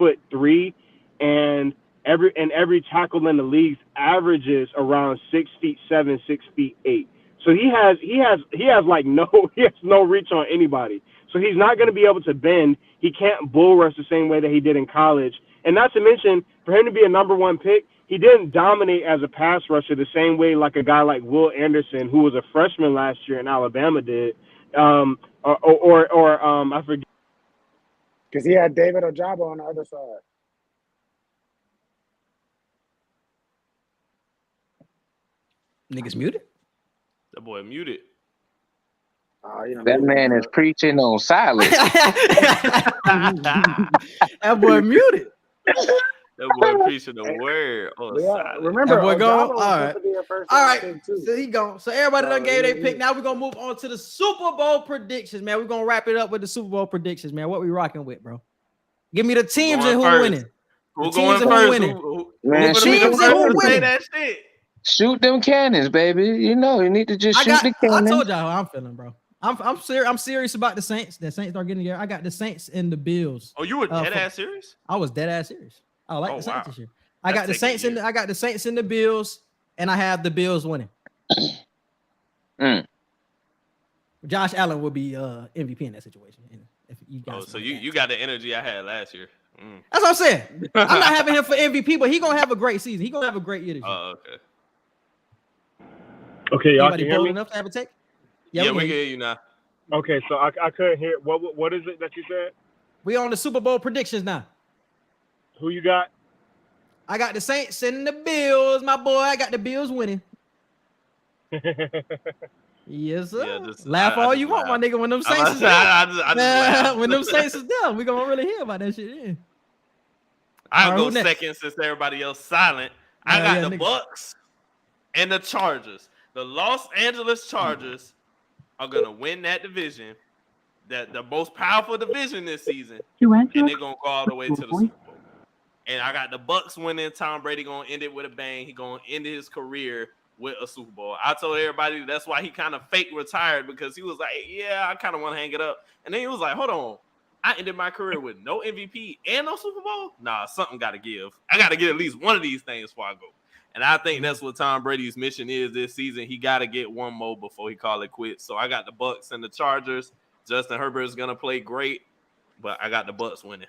6'3", and every tackle in the league averages around 6'7", 6'8". So he has no reach on anybody. So he's not going to be able to bend. He can't bull rush the same way that he did in college. And not to mention, for him to be a number 1 pick, he didn't dominate as a pass rusher the same way like a guy like Will Anderson, who was a freshman last year in Alabama, did. I forget. Because he had David Ojabo on the other side. Niggas muted? That boy muted. That man is preaching on silence. That boy muted. That boy preaching the word on silence. Remember, that boy gone. All right. Too. So he gone. So everybody done gave their pick. Now we're gonna move on to the Super Bowl predictions, man. We're gonna wrap it up with the Super Bowl predictions, man. What we rocking with, bro? Give me the teams and who winning. Who going first? Shoot them cannons, baby. You know, you need to just shoot the cannons. I told y'all how I'm feeling, bro. I'm serious about the Saints. The Saints are getting here. I got the Saints and the Bills. Oh, you were dead ass serious? I was dead ass serious. I like the Saints this year. I got the Saints and the Bills, and I have the Bills winning. Josh Allen will be MVP in that situation. If you guys so you got the energy I had last year. That's what I'm saying. I'm not having him for MVP, but he's gonna have a great season. He's gonna have a great year this year. Oh, okay. Okay, y'all can hear me? Enough to have a take? Yeah, we can hear you now. Okay, so I couldn't hear. What is it that you said? We on the Super Bowl predictions now. Who you got? I got the Saints and the Bills, my boy. I got the Bills winning. Yes, sir. Yeah, laugh all you want, my nigga. When them Saints is there, when them Saints is there, we gonna really hear about that shit. Yeah. I'll go second since everybody else silent. I got the Bucks and the Chargers. The Los Angeles Chargers are gonna win that division, the most powerful division this season, and they're gonna go all the way to the Super Bowl. And I got the Bucks winning. Tom Brady gonna end it with a bang. He gonna end his career with a Super Bowl. I told everybody that's why he kind of fake retired, because he was like, yeah, I kind of want to hang it up. And then he was like, hold on, I ended my career with no MVP and no Super Bowl? Nah, something got to give. I got to get at least one of these things before I go. And I think that's what Tom Brady's mission is this season. He got to get one more before he call it quits. So I got the Bucks and the Chargers. Justin Herbert is going to play great, but I got the Bucks winning.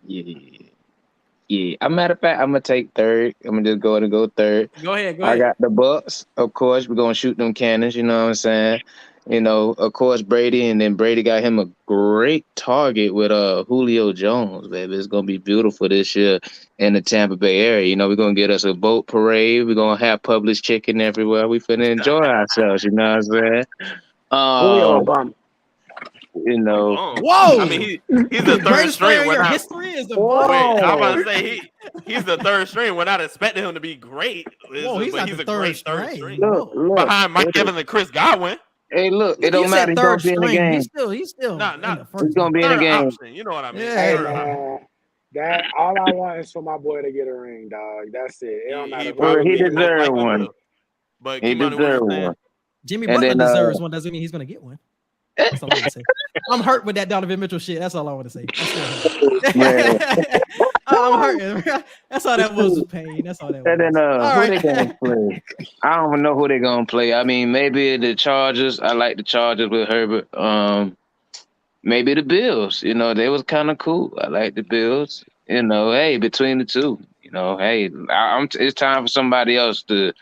Yeah. A matter of fact, I'm gonna take third. I'm gonna just go third. Go ahead. I got the Bucks. Of course, we're gonna shoot them cannons. You know what I'm saying? You know, of course, Brady, and then Brady got him a great target with Julio Jones, baby. It's gonna be beautiful this year in the Tampa Bay area. You know, we're gonna get us a boat parade. We're gonna have Publix chicken everywhere. We finna enjoy ourselves. You know what I'm saying? Julio bum. You know, whoa! I mean, he's the third string. Your history is the I'm about to say he's the third string. We're not expecting him to be great. Whoa, he's not the third string. Look, behind Mike Evans and Chris Godwin. Hey, look, it don't matter. He's gonna be in the game. He's still. He's gonna be in the game. Option. You know what I mean? Yeah. Hey, man, that all I want is for my boy to get a ring, dog. That's it. It don't matter. He deserves one. But he deserves one. Jimmy Butler deserves one. Doesn't mean he's gonna get one. That's all I want to say. I'm hurt with that Donovan Mitchell shit. That's all I want to say. I'm hurting. That's all that was pain. That's all that was. And then who they gonna play? I don't even know who they're gonna play. I mean, maybe the Chargers. I like the Chargers with Herbert. Maybe the Bills. You know, they was kind of cool. I like the Bills. You know, hey, between the two, you know, hey, it's time for somebody else to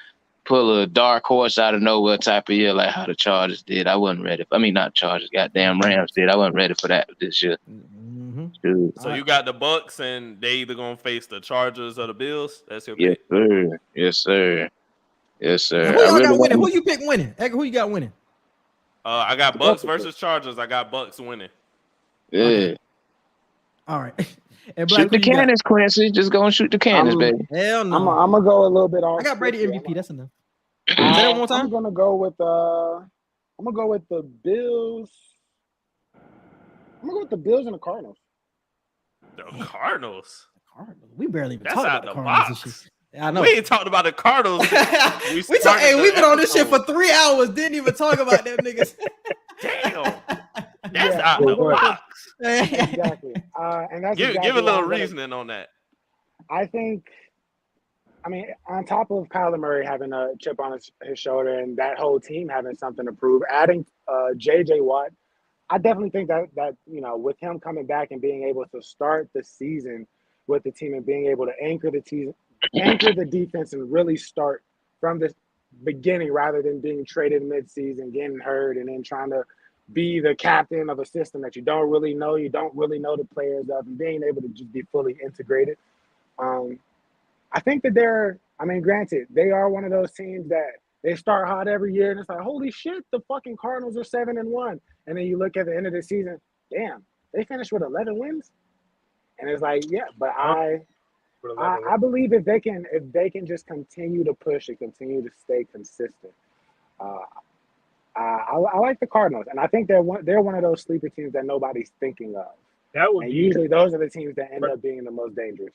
pull a dark horse out of nowhere type of year, like how the Chargers did. I wasn't ready. Not Chargers. Goddamn Rams did. I wasn't ready for that this year. Mm-hmm. So you got the Bucks, and they either gonna face the Chargers or the Bills. That's your pick. Yes, sir. Who y'all got winning? Who you pick winning? Who you got winning? I got Bucks versus Chargers. I got Bucks winning. Yeah. Okay. All right. Shoot the cannons, Quincy. Just go and shoot the cannons, baby. Hell no. I'm gonna go a little bit off. I got Brady MVP. That's enough. Say that one more time. I'm gonna go with the Bills. I'm gonna go with the Bills and the Cardinals. The Cardinals. We barely even That's talked out about the the Cardinals. box. I know. We ain't talked about the Cardinals. We've been on this shit for 3 hours. Didn't even talk about them niggas. Damn. That's out the box. Exactly. And that's give a little reasoning on that. I think, on top of Kyler Murray having a chip on his shoulder and that whole team having something to prove, adding J.J. Watt, I definitely think that with him coming back and being able to start the season with the team and being able to anchor the defense and really start from the beginning rather than being traded mid-season, getting hurt, and then trying to be the captain of a system that you don't really know the players of, and being able to just be fully integrated. I think that granted, they are one of those teams that they start hot every year, and it's like, holy shit, the fucking Cardinals are 7-1. And then you look at the end of the season, damn, they finished with 11 wins. And it's like, yeah, but I believe if they can just continue to push and continue to stay consistent, I like the Cardinals, and I think they're one of those sleeper teams that nobody's thinking of. Usually those are the teams that end up being the most dangerous.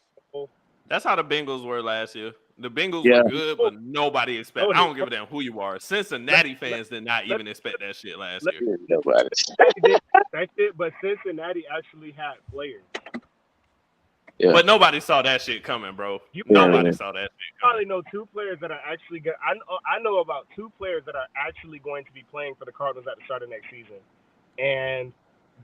That's how the Bengals were last year. The Bengals were good, but nobody expected. I don't give a damn who you are. Cincinnati fans did not even expect that shit last year. They did, but Cincinnati actually had players. Yeah. But nobody saw that shit coming, bro. Nobody saw that shit coming. Probably know two players that are actually good. I know about two players that are actually going to be playing for the Cardinals at the start of next season, and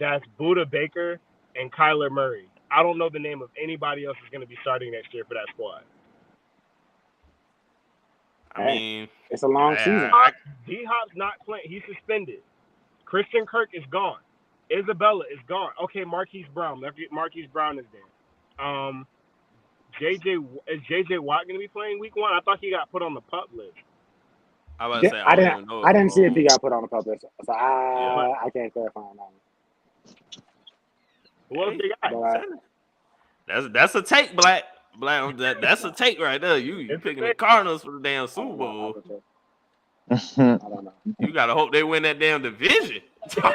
that's Budda Baker and Kyler Murray. I don't know the name of anybody else who's going to be starting next year for that squad. I mean, it's a long season. D-Hop's not playing. He's suspended. Christian Kirk is gone. Isabella is gone. Okay, Marquise Brown. Marquise Brown is there. Is JJ Watt going to be playing week 1? I thought he got put on the PUP list. I was about to say, I don't even know. didn't see if he got put on the pup list, so I can't clarify on that one. Who else they got? That's a take, Black. That's a take right there. You picking the Cardinals for the damn Super Bowl. I don't know. You gotta hope they win that damn division. Yeah,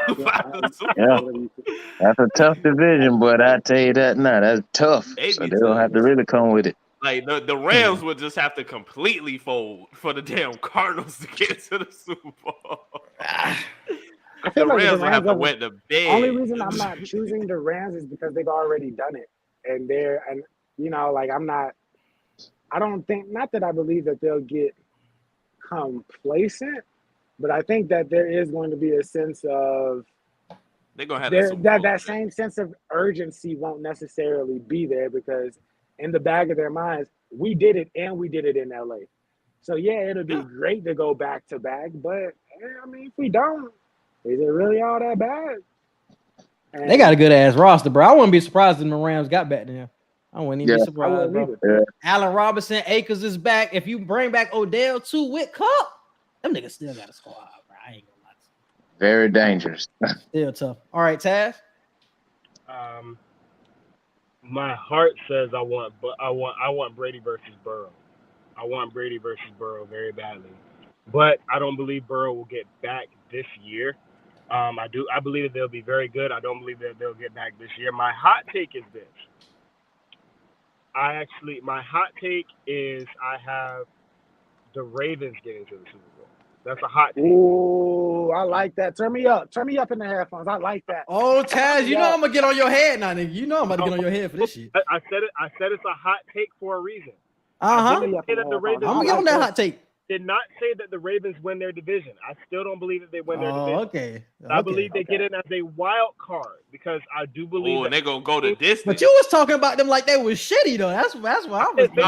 that's a tough division, but I tell you that now, that's tough. So they don't have to really come with it. Like the Rams would just have to completely fold for the damn Cardinals to get to the Super Bowl. I The feel like Rams would have to wet the bed. Only reason I'm not choosing the Rams is because they've already done it, and like I don't think, not that I believe that they'll get complacent, but I think that there is going to be a sense of they're gonna have that same sense of urgency won't necessarily be there, because in the back of their minds, we did it and we did it in LA. So yeah, it'll be great to go back to back, but I mean, if we don't, is it really all that bad? And they got a good ass roster, bro. I wouldn't be surprised if the Rams got back there. I wouldn't even be surprised, bro. Allen Robinson, Akers is back. If you bring back Odell too with Cup, them niggas still got a squad, bro. I ain't gonna lie to you. Very dangerous. Still tough. All right, Taz. My heart says I want Brady versus Burrow. I want Brady versus Burrow very badly, but I don't believe Burrow will get back this year. I believe that they'll be very good. I don't believe that they'll get back this year. My hot take is this. My hot take is I have the Ravens getting to the Super Bowl. That's a hot take. Ooh, I like that. Turn me up in the headphones. I like that. Oh, Taz, you know I'm gonna get on your head now, nigga. You know I'm about to get on your head for this shit. I said it's a hot take for a reason. I'm gonna get on that hot take. Did not say that the Ravens win their division. I still don't believe that they win their division. Okay. I believe they get in as a wild card, because I do believe and they're gonna go the distance. But you was talking about them like they was shitty though. That's what I was. No,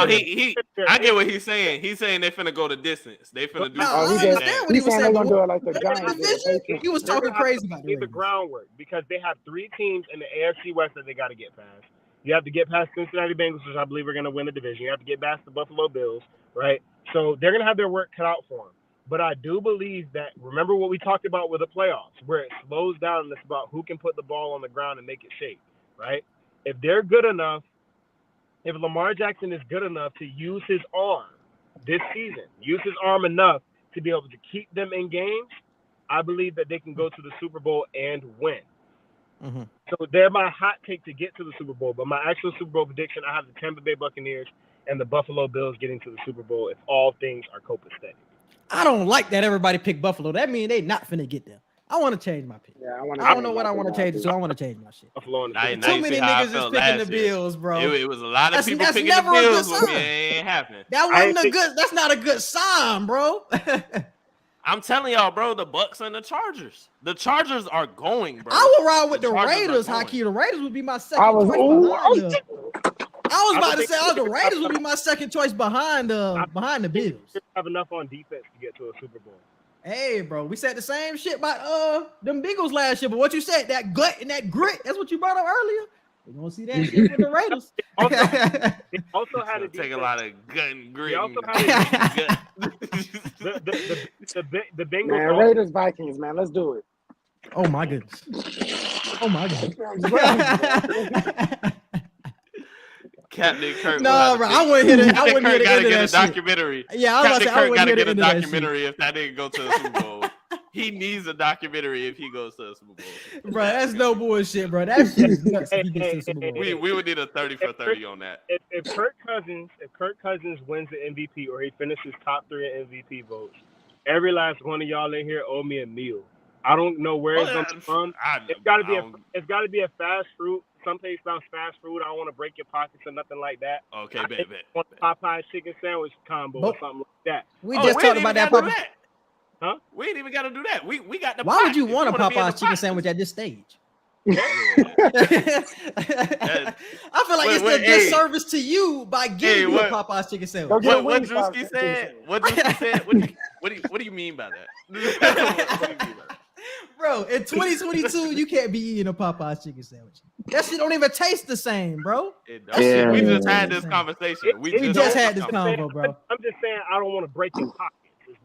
I get what he's saying. He's saying they finna go the distance. They finna do. I understand what he was saying. Do it like the Giants. He was talking crazy about the groundwork, because they have 3 teams in the AFC West that they got to get past. You have to get past Cincinnati Bengals, which I believe are going to win the division. You have to get past the Buffalo Bills, right? So they're going to have their work cut out for them. But I do believe that, remember what we talked about with the playoffs, where it slows down and it's about who can put the ball on the ground and make it shake, right? If they're good enough, if Lamar Jackson is good enough to use his arm this season, use his arm enough to be able to keep them in games, I believe that they can go to the Super Bowl and win. Mm-hmm. So they're my hot take to get to the Super Bowl. But my actual Super Bowl prediction, I have the Tampa Bay Buccaneers and the Buffalo Bills getting to the Super Bowl if all things are copacetic. I don't like that everybody picked Buffalo. That means they not finna get there. I want to change my pick. Yeah, I don't know what I want to change it to. I want to change my shit. Buffalo Now Too many niggas is picking the Bills, bro. It was a lot of people picking never the a good Bills with me. sign. It ain't happening. That wasn't a good. That's not a good sign, bro. I'm telling y'all, bro, the Bucks and the Chargers. The Chargers are going, bro. I would ride with the Raiders, Hakeem. The Raiders would be my second choice behind I was about to say the Raiders would be my second choice behind the Bills. Have enough on defense to get to a Super Bowl. Hey, bro, we said the same shit about them Bengals last year, but what you said, that gut and that grit, that's what you brought up earlier. We're gonna see that shit with the Raiders. They also had to take a lot of gut and grit. They also had the Bengals. Man, Raiders Vikings, man, let's do it. Oh my goodness. Oh my goodness. Captain Kirk. No, bro, I wouldn't hit it. I wouldn't hit it into that documentary. Yeah, I was Captain Kirk got to get a documentary if that didn't go to the Super Bowl. He needs a documentary if he goes to the Super Bowl. Bro, that's no bullshit, bro. That shit is nuts if he gets to the Super Bowl. We would need a 30 for 30 on that. If Kirk Cousins wins the MVP or he finishes top 3 in MVP votes, every last one of y'all in here owe me a meal. I don't know where it's gonna come. It's gotta be a fast food. Someplace sounds fast food. I don't want to break your pockets or nothing like that. Okay, bet. Want a Popeye chicken sandwich combo or something like that. We just talked about that. Huh? We ain't even got to do that. We got the. Why would you want a Popeye chicken sandwich at this stage? I feel like it's a disservice to you by giving you a Popeye's chicken sandwich. What Drewski said? What do you mean by that? What do you mean by that? Bro, in 2022, you can't be eating a Popeye's chicken sandwich. That shit don't even taste the same, bro. We just had this conversation. We just had this convo, bro. I'm just saying I don't want to break your pockets.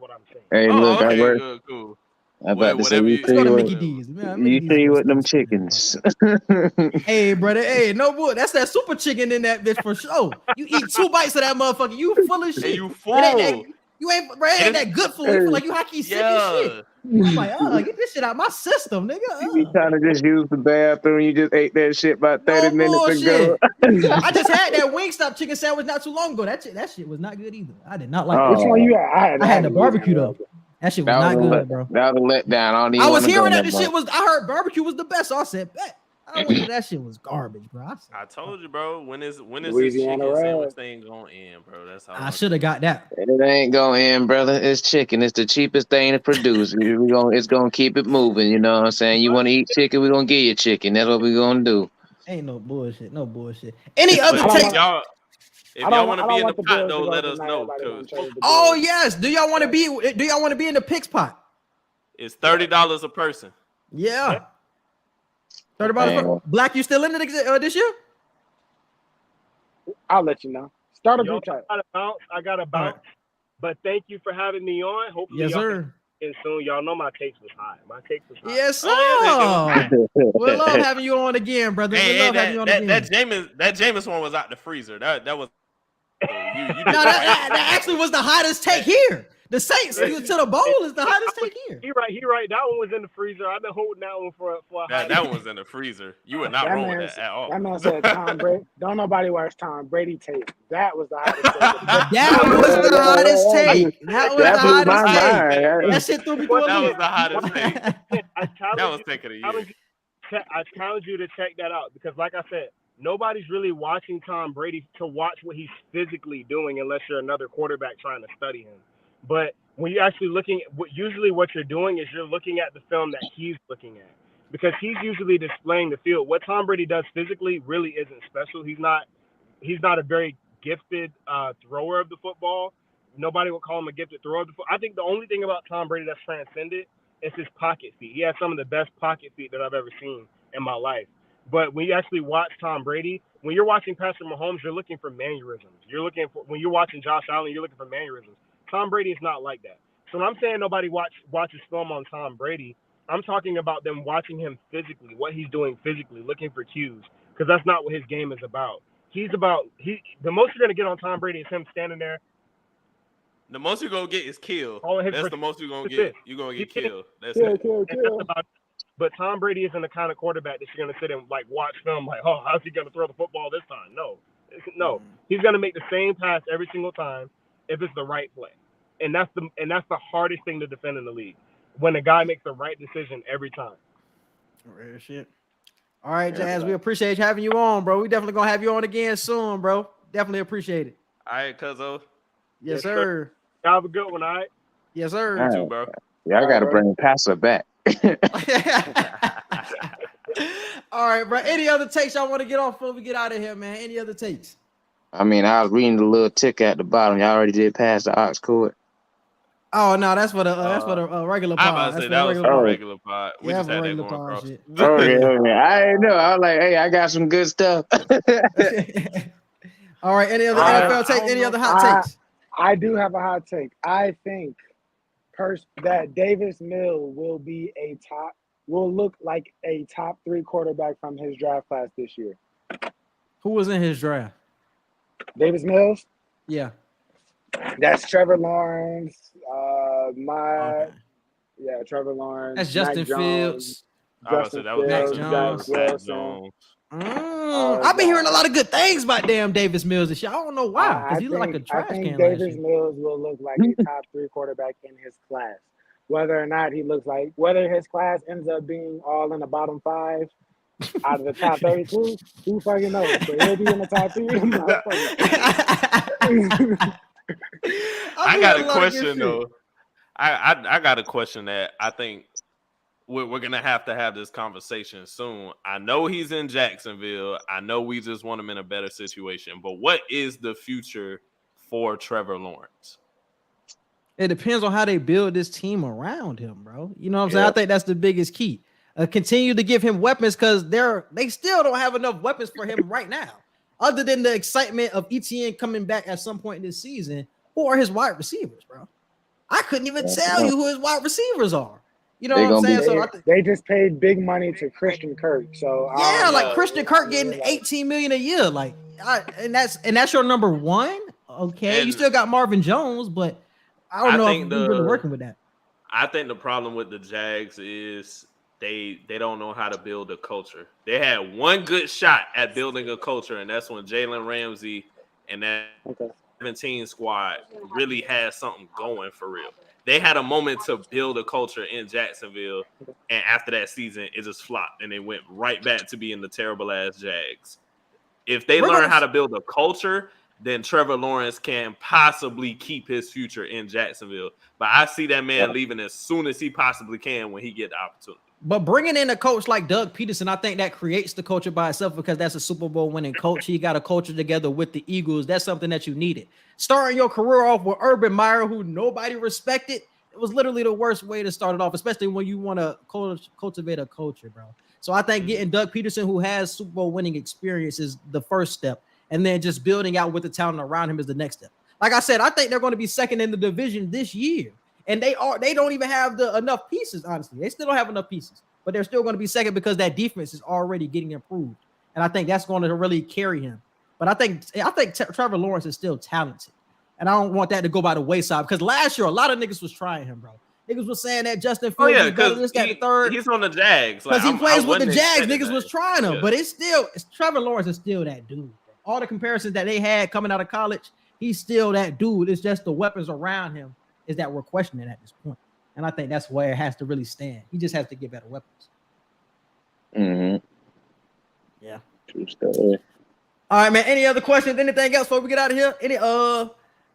what I'm saying. Hey, look, I work. Good, cool. I about to say, Let's go to Mickey D's. You see what them chickens. Hey, brother. Hey, no boy. That's that super chicken in that bitch for sure. You eat 2 bites of that motherfucker. You full of shit. Hey, you full. You ain't, bro, it ain't that good food. You feel like you hockey sick and shit. I'm like, get this shit out my system, nigga. You trying to just use the bathroom? You just ate that shit about 30 minutes ago. I just had that Wingstop chicken sandwich not too long ago. That shit was not good either. I did not like it. Which one you had? I had the barbecue though. That shit was not good, bro. That was a letdown. I was hearing that the shit was. I heard barbecue was the best. So I said, bet. I went to that shit was garbage, bro. I told you, bro. When is this Louisiana chicken sandwich thing gonna end, bro? That's how I should have got that. It ain't gonna end, brother. It's chicken. It's the cheapest thing to produce. It's gonna keep it moving. You know what I'm saying? You want to eat chicken? We're gonna give you chicken. That's what we're gonna do. Ain't no bullshit. No bullshit. Any other takes? If y'all want to be in the pot, though, let us know. Oh yes. Do y'all want to be? Do y'all want to be in the picks pot? It's $30 a person. Yeah. $30. Black, you still in it this year? I'll let you know. Start a group chat. I got a bounce. But thank you for having me on. Hopefully, yes, sir. And soon, y'all know my takes was high. Yes, sir. We love having you on again, brother. We love having you on again. That Jameis one was out the freezer. That was. That actually was the hottest take here. The Saints to the bowl is the hottest take here. He right. That one was in the freezer. I've been holding that one for that one was in the freezer. You were not wrong with that at all. That man said Tom Brady. Don't nobody watch Tom Brady tape. That was the hottest take. That was the hottest take. That was the hottest take. That shit threw me through a loop. That was the hottest take. That was take of the year. I challenge you to check that out because, like I said, nobody's really watching Tom Brady to watch what he's physically doing unless you're another quarterback trying to study him. But when you're actually looking, usually what you're doing is you're looking at the film that he's looking at because he's usually displaying the field. What Tom Brady does physically really isn't special. He's not a very gifted thrower of the football. Nobody would call him a gifted thrower of the football. I think the only thing about Tom Brady that's transcended is his pocket feet. He has some of the best pocket feet that I've ever seen in my life. But when you actually watch Tom Brady, when you're watching Patrick Mahomes, you're looking for mannerisms. When you're watching Josh Allen, you're looking for mannerisms. Tom Brady is not like that. So when I'm saying nobody watches film on Tom Brady, I'm talking about them watching him physically, what he's doing physically, looking for cues, because that's not what his game is about. The most you're gonna get on Tom Brady is him standing there. The most you're gonna get is killed. That's the most you're gonna get. You're gonna get killed. That's it. But Tom Brady isn't the kind of quarterback that you're gonna sit and like watch film like, oh, how's he gonna throw the football this time? No, he's gonna make the same pass every single time if it's the right play. And that's the hardest thing to defend in the league. When a guy makes the right decision every time. Real shit. All right, Jazz, we appreciate having you on, bro. We definitely gonna have you on again soon, bro. Definitely appreciate it. All right, cuzzo. Yes, sir. Y'all have a good one, all right? Yes, sir. All right. You too, bro. Yeah, I gotta bring Passer back. All right, bro. Any other takes y'all want to get off before we get out of here, man? Any other takes? I mean, I was reading the little tick at the bottom. Y'all already did pass the ox cord. Oh no, that's for the regular pod. I'm about to say that was for the regular pod. We just had that going across. Okay. I didn't know. I was like, hey, I got some good stuff. All right. Any other NFL take? Any other hot takes? I do have a hot take. I think that Davis Mills will look like a top 3 quarterback from his draft class this year. Who was in his draft? Davis Mills? Yeah. That's Trevor Lawrence. Trevor Lawrence. That's Justin Fields. Mac Jones. I've been hearing a lot of good things about damn Davis Mills this year. I don't know why, because he looked like a trash can. I think Davis Mills will look like a top 3 quarterback in his class. Whether or not whether his class ends up being all in the bottom 5 out of the top 32, who fucking knows? But he'll be in the top 3. I got a question though. I got a question that I think we're gonna have to have this conversation soon. I know he's in Jacksonville. I know we just want him in a better situation. But what is the future for Trevor Lawrence? It depends on how they build this team around him, bro. You know what I'm saying? I think that's the biggest key. Continue to give him weapons because they still don't have enough weapons for him right now. Other than the excitement of ETN coming back at some point this season, who are his wide receivers, bro? I couldn't even tell you who his wide receivers are. You know They're what I'm gonna saying? They just paid big money to Christian Kirk. So Yeah, like Christian Kirk getting $18 million a year. Like, and that's your number one. Okay, you still got Marvin Jones, but I don't know if we're really working with that. I think the problem with the Jags is they don't know how to build a culture. They had one good shot at building a culture, and that's when Jalen Ramsey and that 17 squad really had something going for real. They had a moment to build a culture in Jacksonville, and after that season, it just flopped, and they went right back to being the terrible ass Jags. If they learn how to build a culture, then Trevor Lawrence can possibly keep his future in Jacksonville. But I see that man leaving as soon as he possibly can when he get the opportunity. But bringing in a coach like Doug Peterson, I think that creates the culture by itself because that's a Super Bowl winning coach. He got a culture together with the Eagles. That's something that you needed. Starting your career off with Urban Meyer, who nobody respected, it was literally the worst way to start it off, especially when you want to cultivate a culture, bro. So I think getting Doug Peterson, who has Super Bowl winning experience, is the first step. And then just building out with the talent around him is the next step. Like I said, I think they're going to be second in the division this year. And they don't even have enough pieces, honestly. They still don't have enough pieces, but they're still going to be second because that defense is already getting improved. And I think that's going to really carry him. But I think Trevor Lawrence is still talented. And I don't want that to go by the wayside because last year, a lot of niggas was trying him, bro. Niggas was saying that Justin Fields is better than this, that, the third. He's on the Jags. Because he plays with the Jags, niggas was trying him. Yeah. But Trevor Lawrence is still that dude. Bro. All the comparisons that they had coming out of college, he's still that dude. It's just the weapons around him is that we're questioning at this point. And I think that's where it has to really stand. He just has to get better weapons. Mm-hmm. Yeah. True stuff. All right, man. Any other questions? Anything else before we get out of here?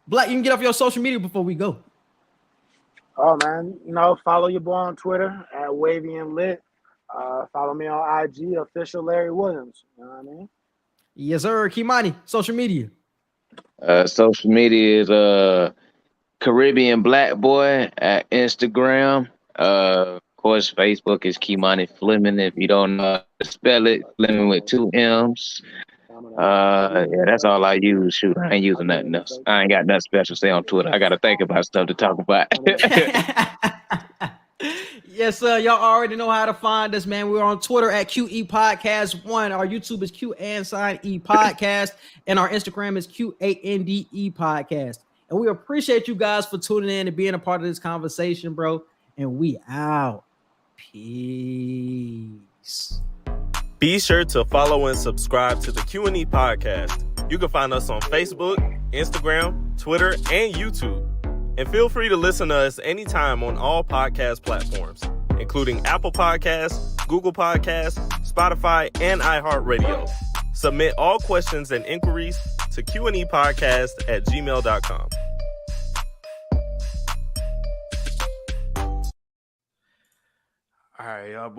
Black, you can get off your social media before we go. Oh, man. Follow your boy on Twitter at Wavy and Lit. Follow me on IG, official Larry Williams. You know what I mean? Yes, sir. Kimani, social media. Social media is Caribbean Black Boy at Instagram. Of course, Facebook is Kimani Fleming. If you don't know how to spell it, Fleming with 2 M's. Yeah, that's all I use. Shoot, I ain't using nothing else. I ain't got nothing special to say on Twitter. I got to think about stuff to talk about. Yes, sir. Y'all already know how to find us, man. We're on Twitter at QE Podcast 1. Our YouTube is Q&E Podcast. And our Instagram is QANDE Podcast. And we appreciate you guys for tuning in and being a part of this conversation, bro. And we out. Peace. Be sure to follow and subscribe to the Q&E Podcast. You can find us on Facebook, Instagram, Twitter, and YouTube. And feel free to listen to us anytime on all podcast platforms, including Apple Podcasts, Google Podcasts, Spotify, and iHeartRadio. Submit all questions and inquiries to QandEpodcast@gmail.com. All right, y'all boys.